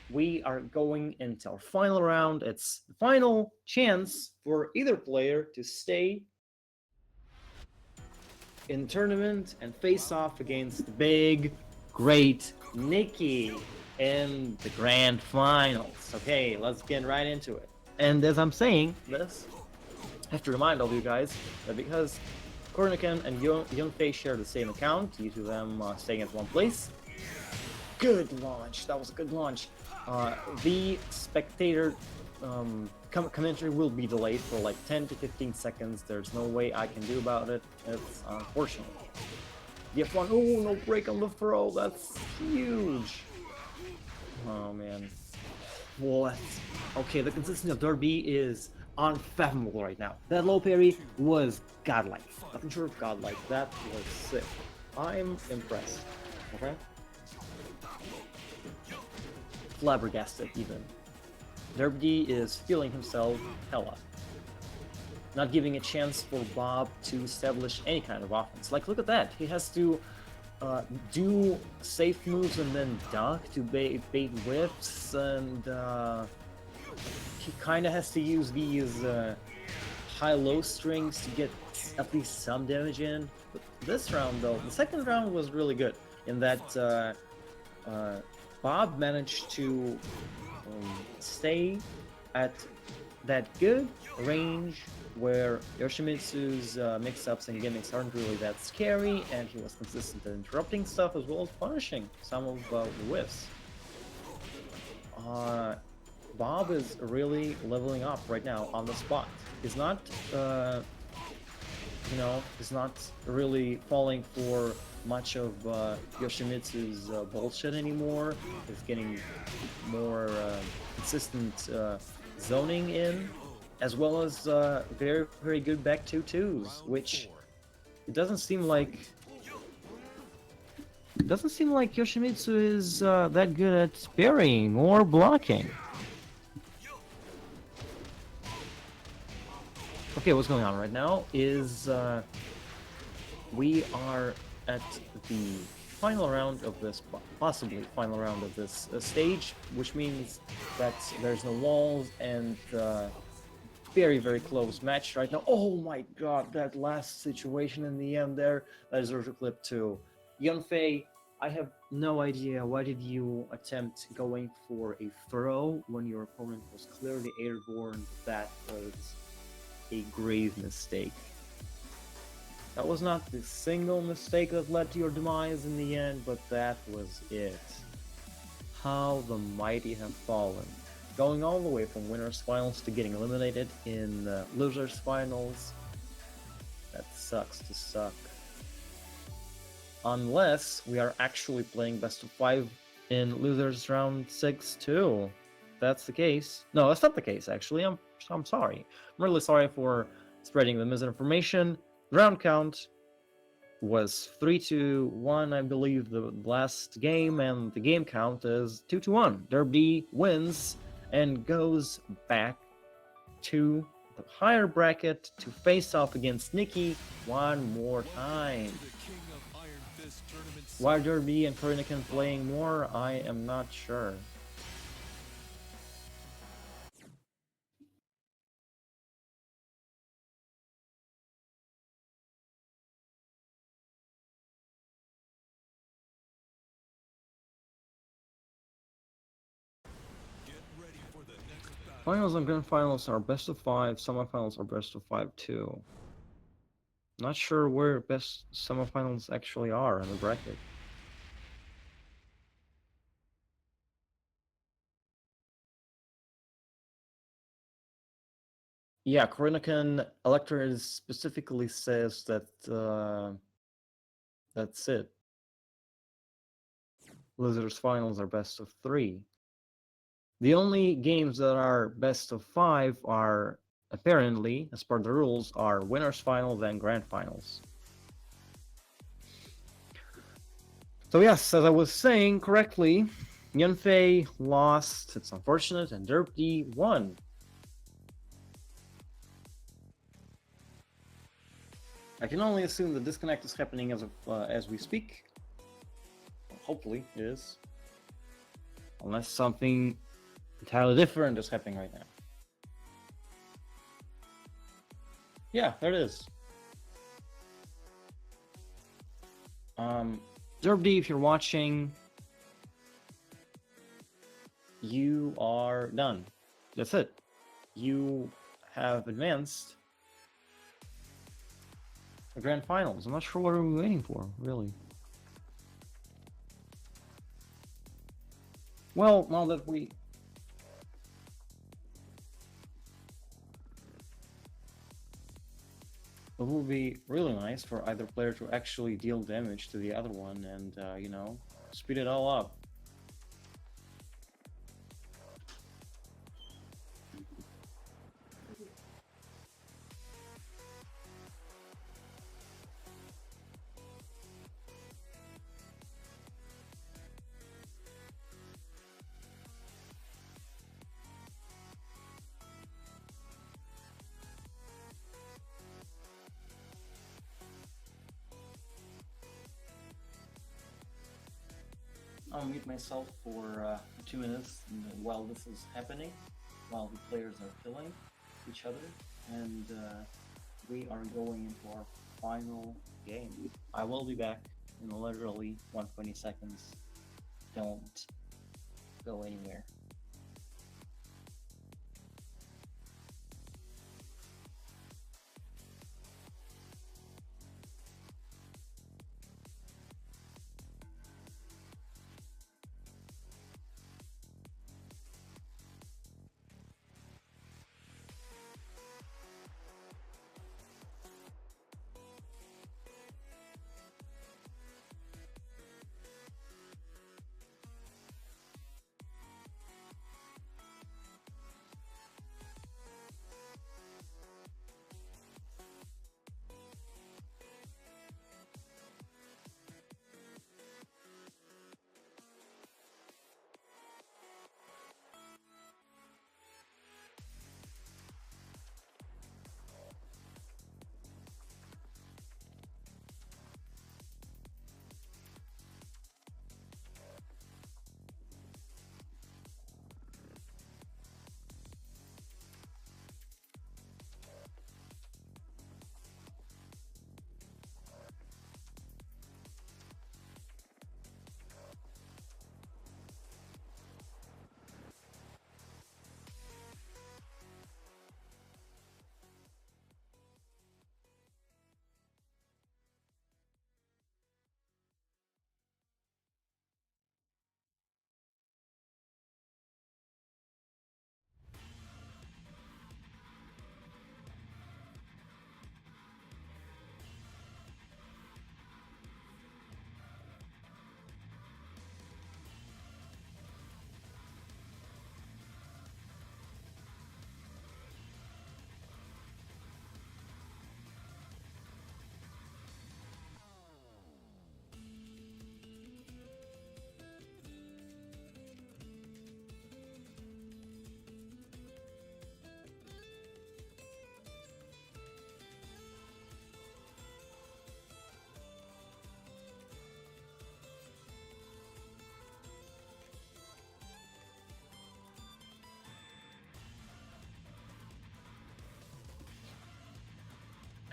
We are going into our final round. It's the final chance for either player to stay in tournament and face off against the big, great Nikki in the grand finals. Okay, let's get right into it. And as I'm saying this, I have to remind all of you guys that because Korinoken and Yun-Fei share the same account, due to them staying at one place. Good launch. That was a good launch. The spectator commentary will be delayed for like 10 to 15 seconds. There's no way I can do about it. It's unfortunate. The F1. Oh, no break on the throw. That's huge. Oh man. What? Okay, the consistency of DerpDe is unfathomable right now. That low parry was godlike. Nothing short of godlike. That was sick. I'm impressed. Okay. Flabbergasted even. DerpDe is feeling himself hella. Not giving a chance for Bob to establish any kind of offense. Like, look at that. He has to do safe moves and then duck to bait whiffs, and he kind of has to use these high-low strings to get at least some damage in. But this round, though, the second round was really good in that Bob managed to stay at that good range where Yoshimitsu's mix-ups and gimmicks aren't really that scary, and he was consistent in interrupting stuff as well as punishing some of the whiffs. Bob is really leveling up right now on the spot. He's not, he's not really falling for much of Yoshimitsu's bullshit anymore. He's getting more consistent zoning in, as well as very, very good back 2-2s, which it doesn't seem like Yoshimitsu is that good at parrying or blocking. Okay, what's going on right now is we are at the final round of this, possibly final round of this stage, which means that there's no walls and very, very close match right now. Oh my god, that last situation in the end there, that deserves a clip too. Yun-Fei, I have no idea why did you attempt going for a throw when your opponent was clearly airborne. That was a grave mistake. That was not the single mistake that led to your demise in the end, but that was it. How the mighty have fallen. Going all the way from winners finals to getting eliminated in losers finals. That sucks to suck. Unless we are actually playing best of 5 in losers round 6 too. That's the case. No, that's not the case actually. I'm sorry. I'm really sorry for spreading the misinformation. The round count was 3-1, I believe, the last game, and the game count is 2-1. DerpDe wins and goes back to the higher bracket to face off against Nikkie one more time. Why DerpDe and Korinoken playing more, I am not sure. Finals and grand finals are best of 5, semifinals are best of 5 too. Not sure where best semifinals actually are in the bracket. Yeah, Korinoken ELECTRZxx specifically says that that's it. Losers finals are best of 3. The only games that are best of 5 are, apparently, as per the rules, are winners finals and grand finals. So yes, as I was saying correctly, Yun-Fei lost, it's unfortunate, and DerpDe won. I can only assume the disconnect is happening as we speak. Hopefully it is. Unless something entirely different is happening right now. Yeah, there it is. DerpDe, if you're watching, you are done. That's it. You have advanced the grand finals. I'm not sure what are we waiting for, really. Well, now that it would be really nice for either player to actually deal damage to the other one and, you know, speed it all up. I'll mute myself for 2 minutes while this is happening, while the players are killing each other, and we are going into our final game. I will be back in literally 120 seconds. Don't go anywhere.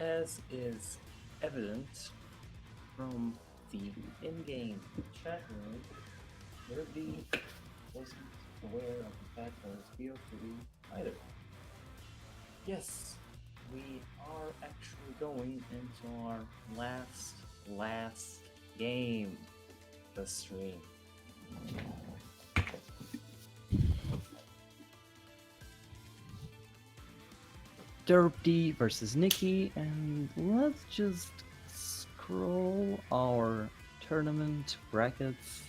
As is evident from the in-game chat room, DerpDe wasn't aware of the fact that it's BO3 either. Yes, we are actually going into our last game of the stream. DerpDe versus Nikki, and let's just scroll our tournament brackets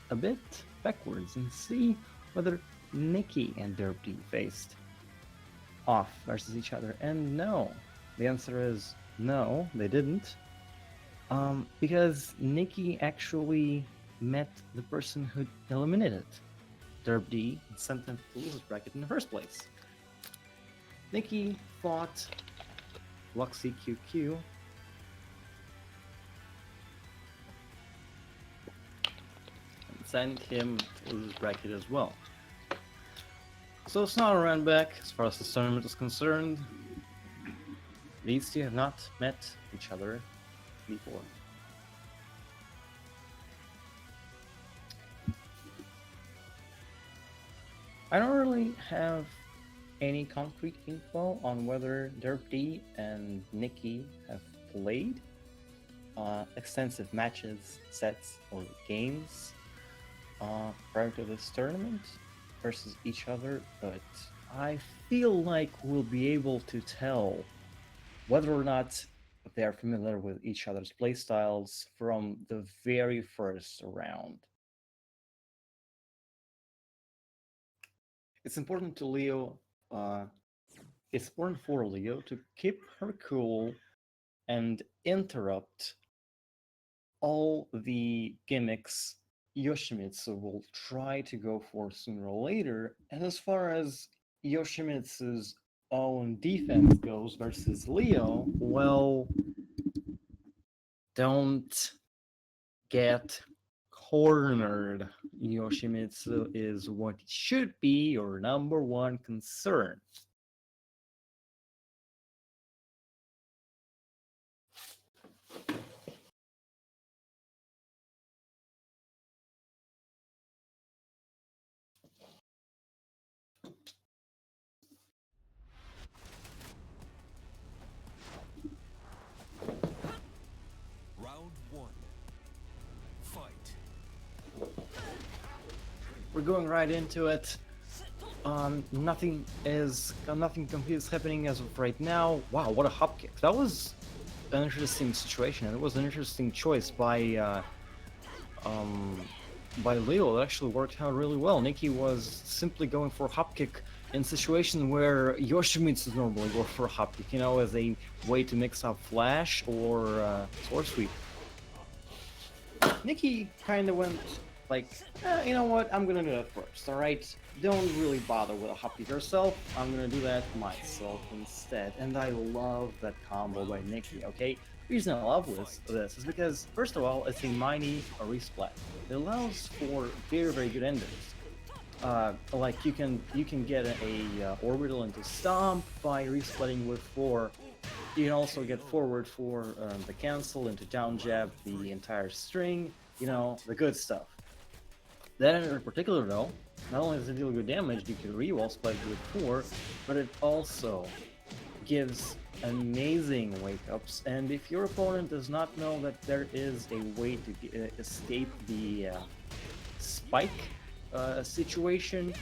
a bit backwards and see whether Nikki and DerpDe faced off versus each other. And no, the answer is no, they didn't. Because Nikki actually met the person who eliminated DerpDe and sent them to the losers bracket in the first place. Nikki fought LukciaQQ and sent him to the losers bracket as well. So it's not a run back as far as the tournament is concerned. These two have not met each other before. I don't really have any concrete info on whether DerpDe and Nikki have played extensive matches, sets, or games prior to this tournament versus each other, but I feel like we'll be able to tell whether or not they are familiar with each other's playstyles from the very first round. It's important to Leo. It's important for Leo to keep her cool and interrupt all the gimmicks Yoshimitsu will try to go for sooner or later. And as far as Yoshimitsu's own defense goes versus Leo, well, don't get cornered. Yoshimitsu is what should be your number one concern. going right into it. Nothing complete is happening as of right now. Wow, what a hop kick! That was an interesting situation, and it was an interesting choice by Leo. It actually worked out really well. Nikki was simply going for a hop kick in a situation where Yoshimitsu normally go for a hop kick, you know, as a way to mix up flash or sword sweep. Nikki kind of went like, you know what, I'm gonna do that first, alright? Don't really bother with a hop kick yourself, I'm gonna do that myself instead. And I love that combo by Nikki, okay? The reason I love this is because, first of all, it's a mighty resplat. It allows for very, very good enders. Like you can get a orbital into stomp by resplitting with 4. You can also get forward for the cancel into down jab, the entire string, you know, the good stuff. That in particular though, not only does it deal good damage due to re-wall split with 4, but it also gives amazing wake-ups, and if your opponent does not know that there is a way to escape the spike situation,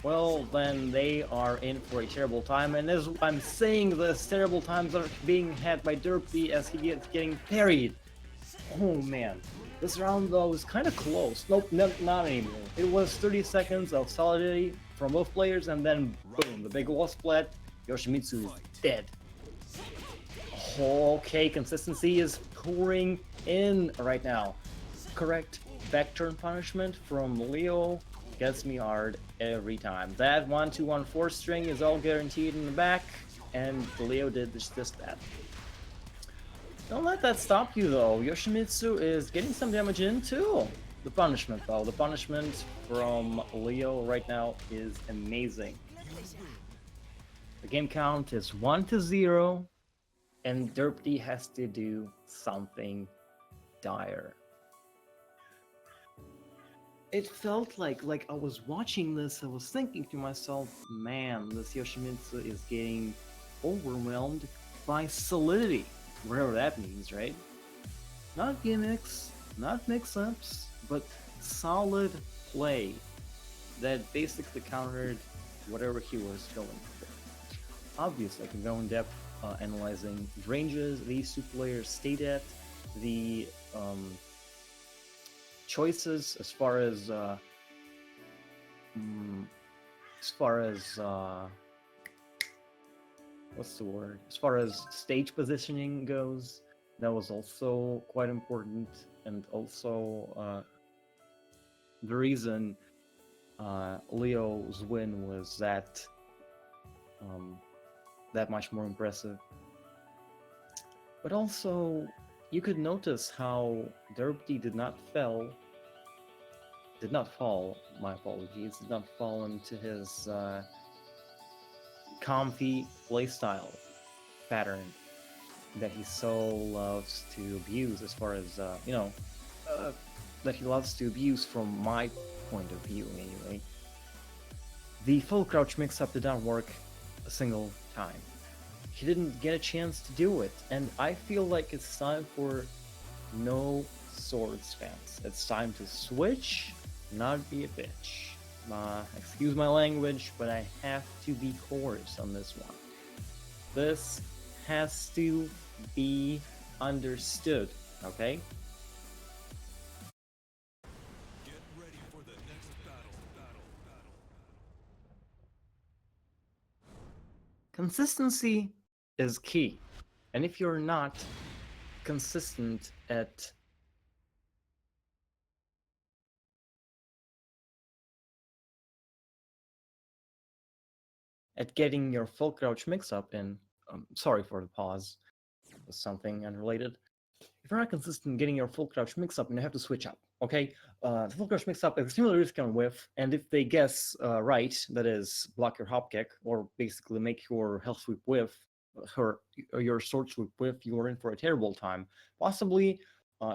well, then they are in for a terrible time. And as I'm saying, this terrible times are being had by DerpDe as he gets getting parried. Oh man, this round though is kind of close. Nope, not anymore. It was 30 seconds of solidity from both players, and then boom, the big wall split. Yoshimitsu is dead. Okay, consistency is pouring in right now. Correct back turn punishment from Leo gets me hard every time. That 1-2-1-4 string is all guaranteed in the back, and Leo did just that. Don't let that stop you though. Yoshimitsu is getting some damage in too. The punishment though, the punishment from Leo right now is amazing. The game count is 1-0, and DerpDe has to do something dire. It felt like I was watching this, I was thinking to myself, man, this Yoshimitsu is getting overwhelmed by solidity, whatever that means, right? Not gimmicks, not mix-ups, but solid play that basically countered whatever he was going for. Obviously, I can go in depth analyzing the ranges these two players stayed at, the choices as far as what's the word? As far as stage positioning goes, that was also quite important, and also the reason Leo's win was that much more impressive. But also, you could notice how DerpDe did not fall, my apologies, did not fall into his comfy playstyle pattern that he so loves to abuse, as far as, that he loves to abuse from my point of view anyway. The full crouch mix-up did not work a single time. He didn't get a chance to do it, and I feel like it's time for no swords fans. It's time to switch, not be a bitch. Excuse my language, but I have to be coarse on this one. This has to be understood, okay? Get ready for the next battle. Consistency is key, and if you're not consistent at getting your full crouch mix-up in, sorry for the pause, it was something unrelated. If you're not consistent in getting your full crouch mix-up, you have to switch up, okay? The full crouch mix-up is extremely risky on whiff, and if they guess right, that is, block your hop kick, or basically make your health sweep whiff, or your sword sweep whiff, you are in for a terrible time. Possibly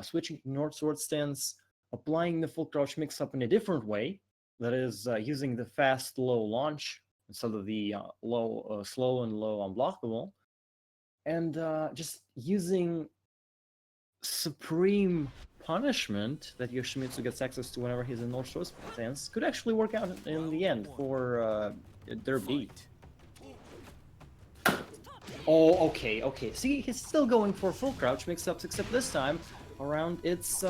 switching to North Sword stance, applying the full crouch mix-up in a different way, that is, using the fast low launch instead of the slow and low unblockable, and just using supreme punishment that Yoshimitsu gets access to whenever he's in North Shore stance could actually work out in the end for DerpDe. Oh, okay. See, he's still going for full crouch mix-ups, except this time around it's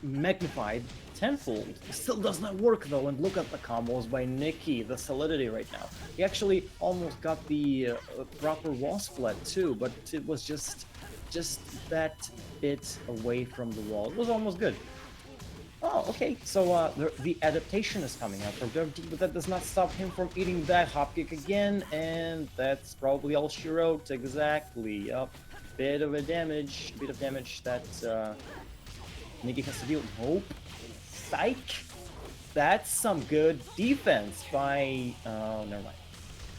magnified tenfold. It still does not work though, and look at the combos by Nikkie, the solidity right now. He actually almost got the proper wall split too, but it was just that bit away from the wall. It was almost good. Oh, okay, so the adaptation is coming out from DerpDe, but that does not stop him from eating that hop kick again, and that's probably all she wrote. Exactly. A bit of damage that Nikki has to deal with. Nope. Psych! That's some good defense by... oh, never mind.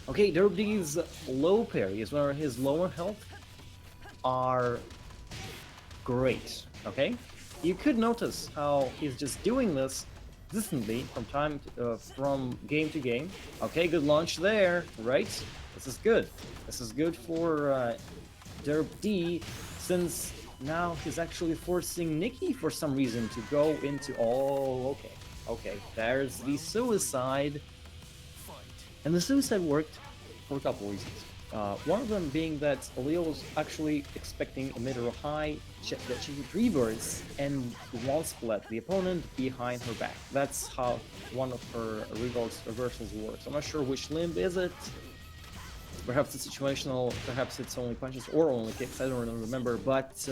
Okay, DerpDe's low parries, where his lower health are great, okay? You could notice how he's just doing this consistently from game to game. Okay, good launch there, right? This is good. This is good for DerpDe, since now he's actually forcing Nikkie for some reason to go into... oh, okay. There's the suicide. And the suicide worked for a couple reasons. One of them being that Leo was actually expecting a mid or a high that she would reverse and wall split the opponent behind her back. That's how one of her reversals works. I'm not sure which limb is it. Perhaps it's situational, perhaps it's only punches or only kicks, I don't really remember, but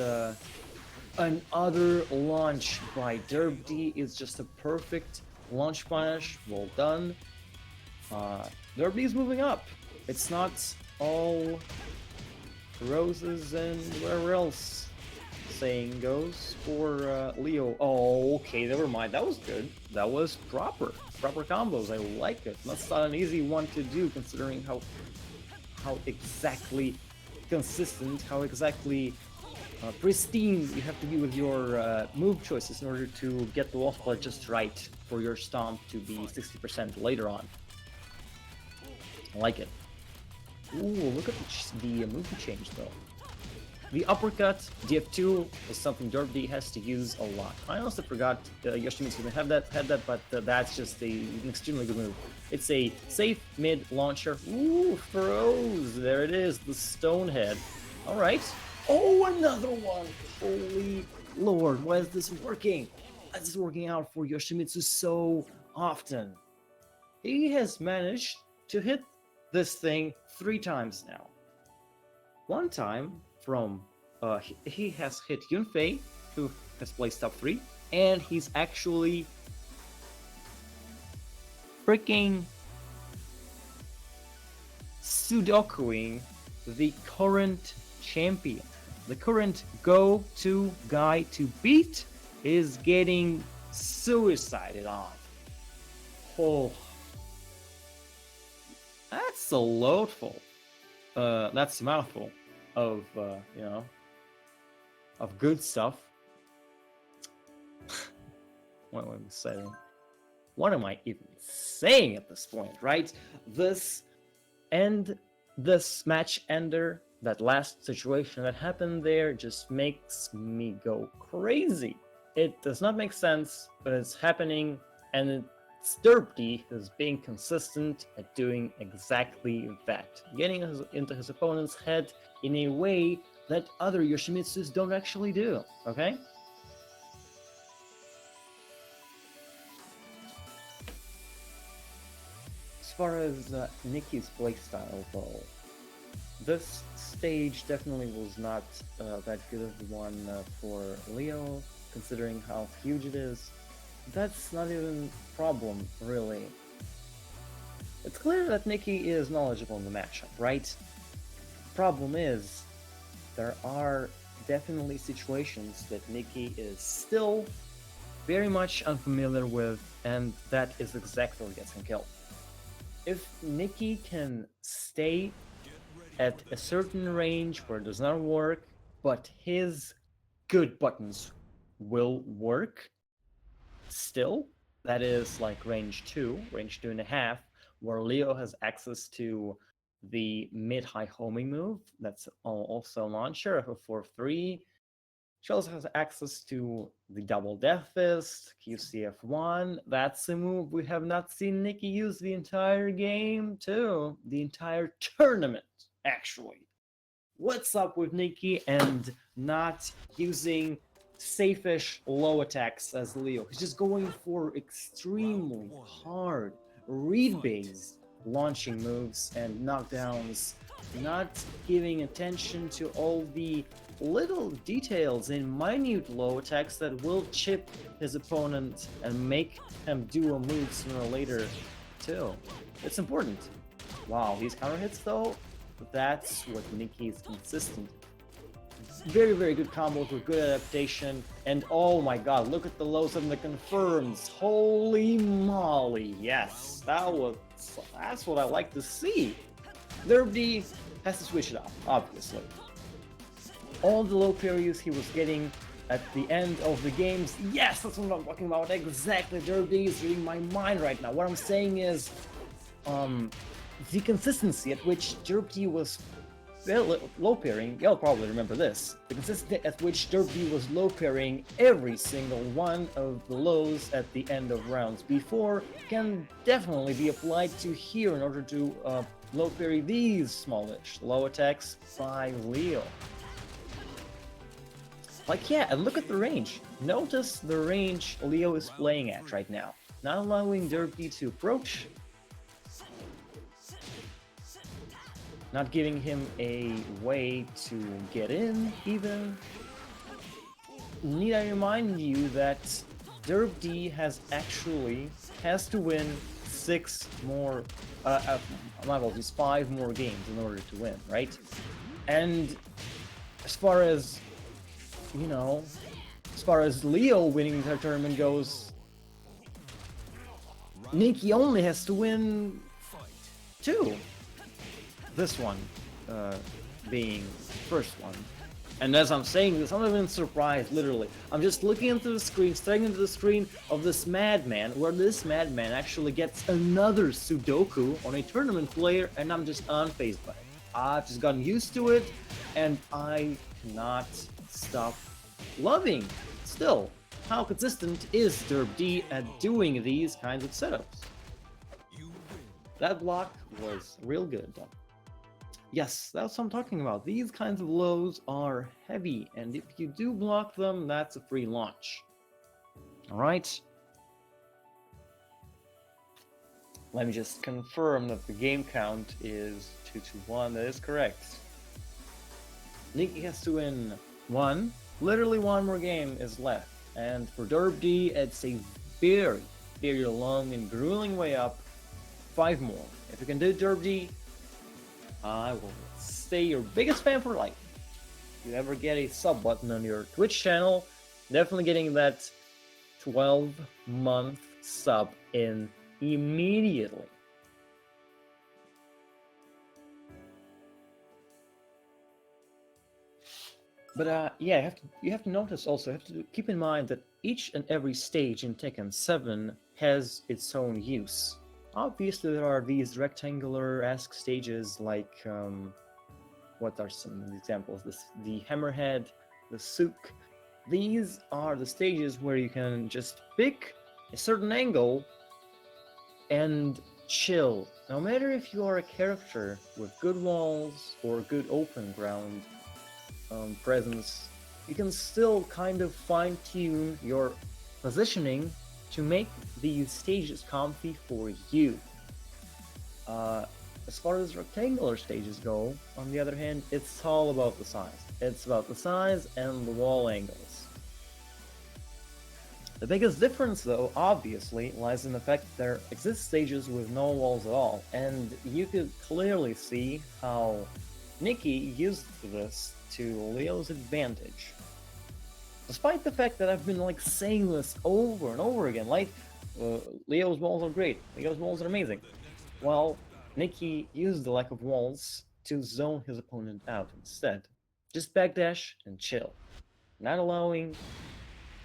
another launch by DerpDe is just a perfect launch punish. Well done. DerpDe is moving up. It's not all roses and wherever else saying goes for Leo. Oh, okay, never mind. That was good. That was proper combos. I like it. That's not an easy one to do, considering how exactly consistent, how exactly pristine you have to be with your move choices in order to get the wall split just right for your stomp to be 60% later on. I like it. Ooh, look at the movie change though. The uppercut, DF2, is something DerpDe has to use a lot. I also forgot Yoshimitsu didn't had that, but that's just an extremely good move. It's a safe mid launcher. Ooh, froze! There it is, the stone head. Alright. Oh, another one! Holy lord, why is this working? This is working out for Yoshimitsu so often. He has managed to hit this thing 3 times now. One time from he has hit Yun-Fei, who has placed top 3, and he's actually freaking Sudokuing the current champion. The current go-to guy to beat is getting suicided on. Oh, that's a loadful. That's a mouthful of of good stuff. What am I saying? What am I even saying at this point, right? This match ender, that last situation that happened there, just makes me go crazy. It does not make sense, but it's happening, and it's DerpDe who's being consistent at doing exactly that, getting into his opponent's head in a way that other Yoshimitsus don't actually do, okay? As far as Nikkie's playstyle though, this stage definitely was not that good of one for Leo, considering how huge it is. That's not even a problem, really. It's clear that Nikkie is knowledgeable in the matchup, right? The problem is, there are definitely situations that Nikkie is still very much unfamiliar with, and that is exactly what gets him killed. If Nikkie can stay at a certain range where it does not work, but his good buttons will work still, that is like range 2.5, where Leo has access to the mid-high homing move, that's also launcher of a 4-3, She also has access to the double death fist, QCF1. That's a move we have not seen Nikki use the entire game, too. The entire tournament, actually. What's up with Nikki and not using safe-ish low attacks as Leo? He's just going for extremely hard, read-based launching moves and knockdowns, not giving attention to all the little details in minute low attacks that will chip his opponent and make him do a move sooner or later, too. It's important. Wow, these counter hits, though, that's what Nikki is consistent. Very, very good combos with good adaptation, and oh my god, look at the lows and the confirms. Holy moly, yes, that's what I like to see. DerpDe has to switch it up, obviously. All the low parries he was getting at the end of the games, yes, that's what I'm talking about, exactly. DerpDe is reading my mind right now. What I'm saying is, the consistency at which DerpDe was low parrying, you'll probably remember this. The consistency at which DerpDe was low parrying every single one of the lows at the end of rounds before can definitely be applied to here in order to low parry these smallish low attacks by Leo. Like, yeah, and look at the range. Notice the range Leo is playing at right now. Not allowing DerpDe to approach, not giving him a way to get in, even. Need I remind you that DerpDe has to win 6 more, my apologies, 5 more games in order to win, right? And as far as, you know, as far as Leo winning the tournament goes, Nikki only has to win 2. This one being the first one. And as I'm saying this, I'm not even surprised, literally. I'm just looking into the screen, staring into the screen of this madman, where this madman actually gets another Sudoku on a tournament player, and I'm just unfazed by it. I've just gotten used to it, and I cannot stop loving, still, how consistent is DerpDe at doing these kinds of setups. That block was real good, though. Yes, that's what I'm talking about. These kinds of lows are heavy, and if you do block them, that's a free launch. Alright? Let me just confirm that the game count is 2-1. That is correct. Nikki has to win 1. Literally 1 more game is left. And for DerpDe, it's a very, very long and grueling way up. 5 more. If you can do DerpDe, I will stay your biggest fan for life. If you ever get a sub button on your Twitch channel, definitely getting that 12-month sub in immediately. But yeah, you have to notice also, you have to keep in mind that each and every stage in Tekken 7 has its own use. Obviously, there are these rectangular-esque stages like, what are some examples? The Hammerhead, the Souk. These are the stages where you can just pick a certain angle and chill. No matter if you are a character with good walls or good open ground presence, you can still kind of fine-tune your positioning to make these stages comfy for you. As far as rectangular stages go, on the other hand, it's all about the size. It's about the size and the wall angles. The biggest difference, though, obviously, lies in the fact that there exist stages with no walls at all, and you could clearly see how Nikki used this to Leo's advantage. Despite the fact that I've been like saying this over and over again, like, Leo's walls are great, Leo's walls are amazing. Well, Nikki used the lack of walls to zone his opponent out instead. Just backdash and chill, not allowing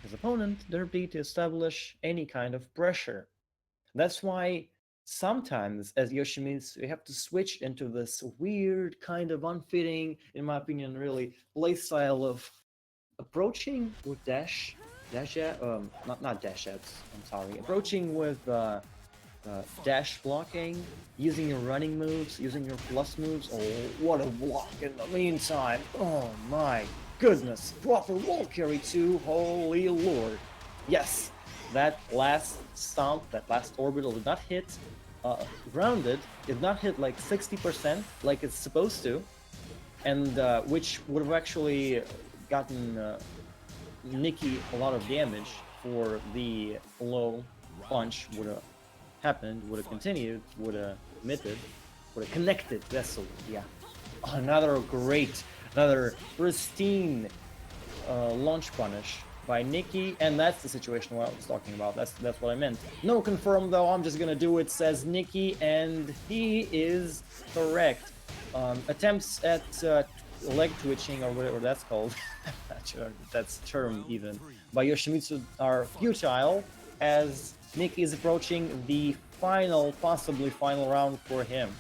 his opponent, DerpDe, to establish any kind of pressure. That's why sometimes, as Yoshimitsu, you have to switch into this weird kind of unfitting, in my opinion, really, playstyle of approaching with not dash jets, I'm sorry, approaching with dash blocking, using your running moves, using your plus moves. Oh, what a block in the meantime. Oh my goodness. Proper wall carry too. Holy lord. Yes, that last stomp, that last orbital did not hit grounded, did not hit like 60% like it's supposed to, and which would have actually gotten Nikki a lot of damage for the low punch would have happened, would have continued, would have emitted, would have connected. That's the word, yeah. Another pristine launch punish by Nikki, and that's the situation what I was talking about. That's what I meant. No confirm though. I'm just gonna do it. Says Nikki, and he is correct. Attempts at leg twitching or whatever that's called. I'm not sure that's term even by Yoshimitsu are futile as Nikki is approaching the possibly final round for him.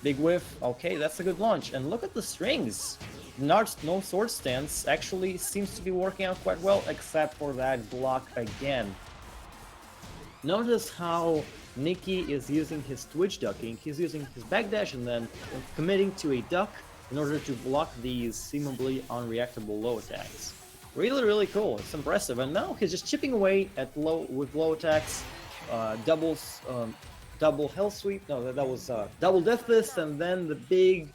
Big whiff. Okay, that's a good launch. And look at the strings. No sword stance actually seems to be working out quite well, except for that block again. Notice how Nikki is using his twitch ducking. He's using his backdash and then committing to a duck in order to block these seemingly unreactable low attacks. Really, really cool. It's impressive. And now he's just chipping away at with low attacks, double hell sweep. No, that was double death fist, and then the big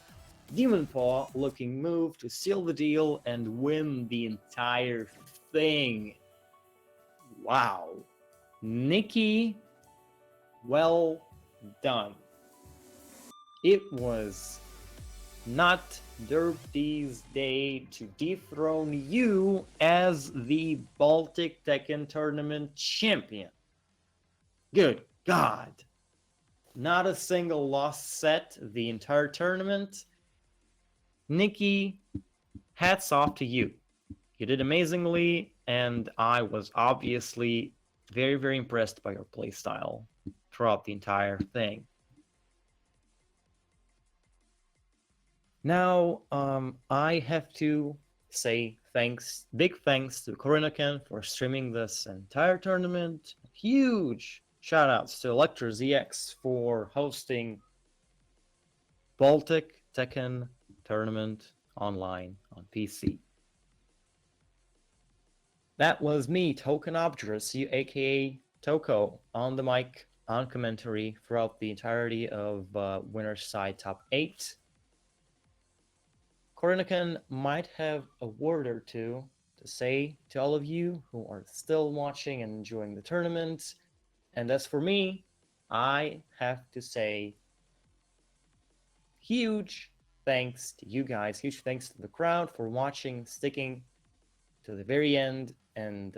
demon paw looking move to seal the deal and win the entire thing. Wow, Nikki, well done. It was not DerpDe's day to dethrone you as the Baltic Tekken tournament champion. Good God. Not a single loss set the entire tournament. Nikki, hats off to you. You did amazingly, and I was obviously very, very impressed by your playstyle throughout the entire thing. Now, I have to say big thanks to Korinoken for streaming this entire tournament. Huge shoutouts to ELECTRZxx for hosting Baltic Tekken tournament online on PC. That was me, Token Obdurus, aka Toko, on the mic, on commentary throughout the entirety of Winner's Side Top 8. Korinoken might have a word or two to say to all of you who are still watching and enjoying the tournament. And as for me, I have to say huge thanks to you guys, huge thanks to the crowd for watching, sticking to the very end, and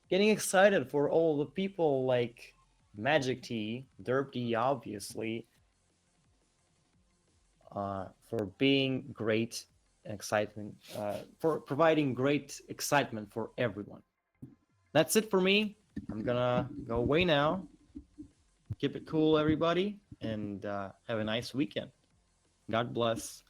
getting excited for all the people like MagicTea, DerpDe obviously, for being great excitement, for providing great excitement for everyone. That's it for me. I'm gonna go away now. Keep it cool, everybody, and have a nice weekend. God bless.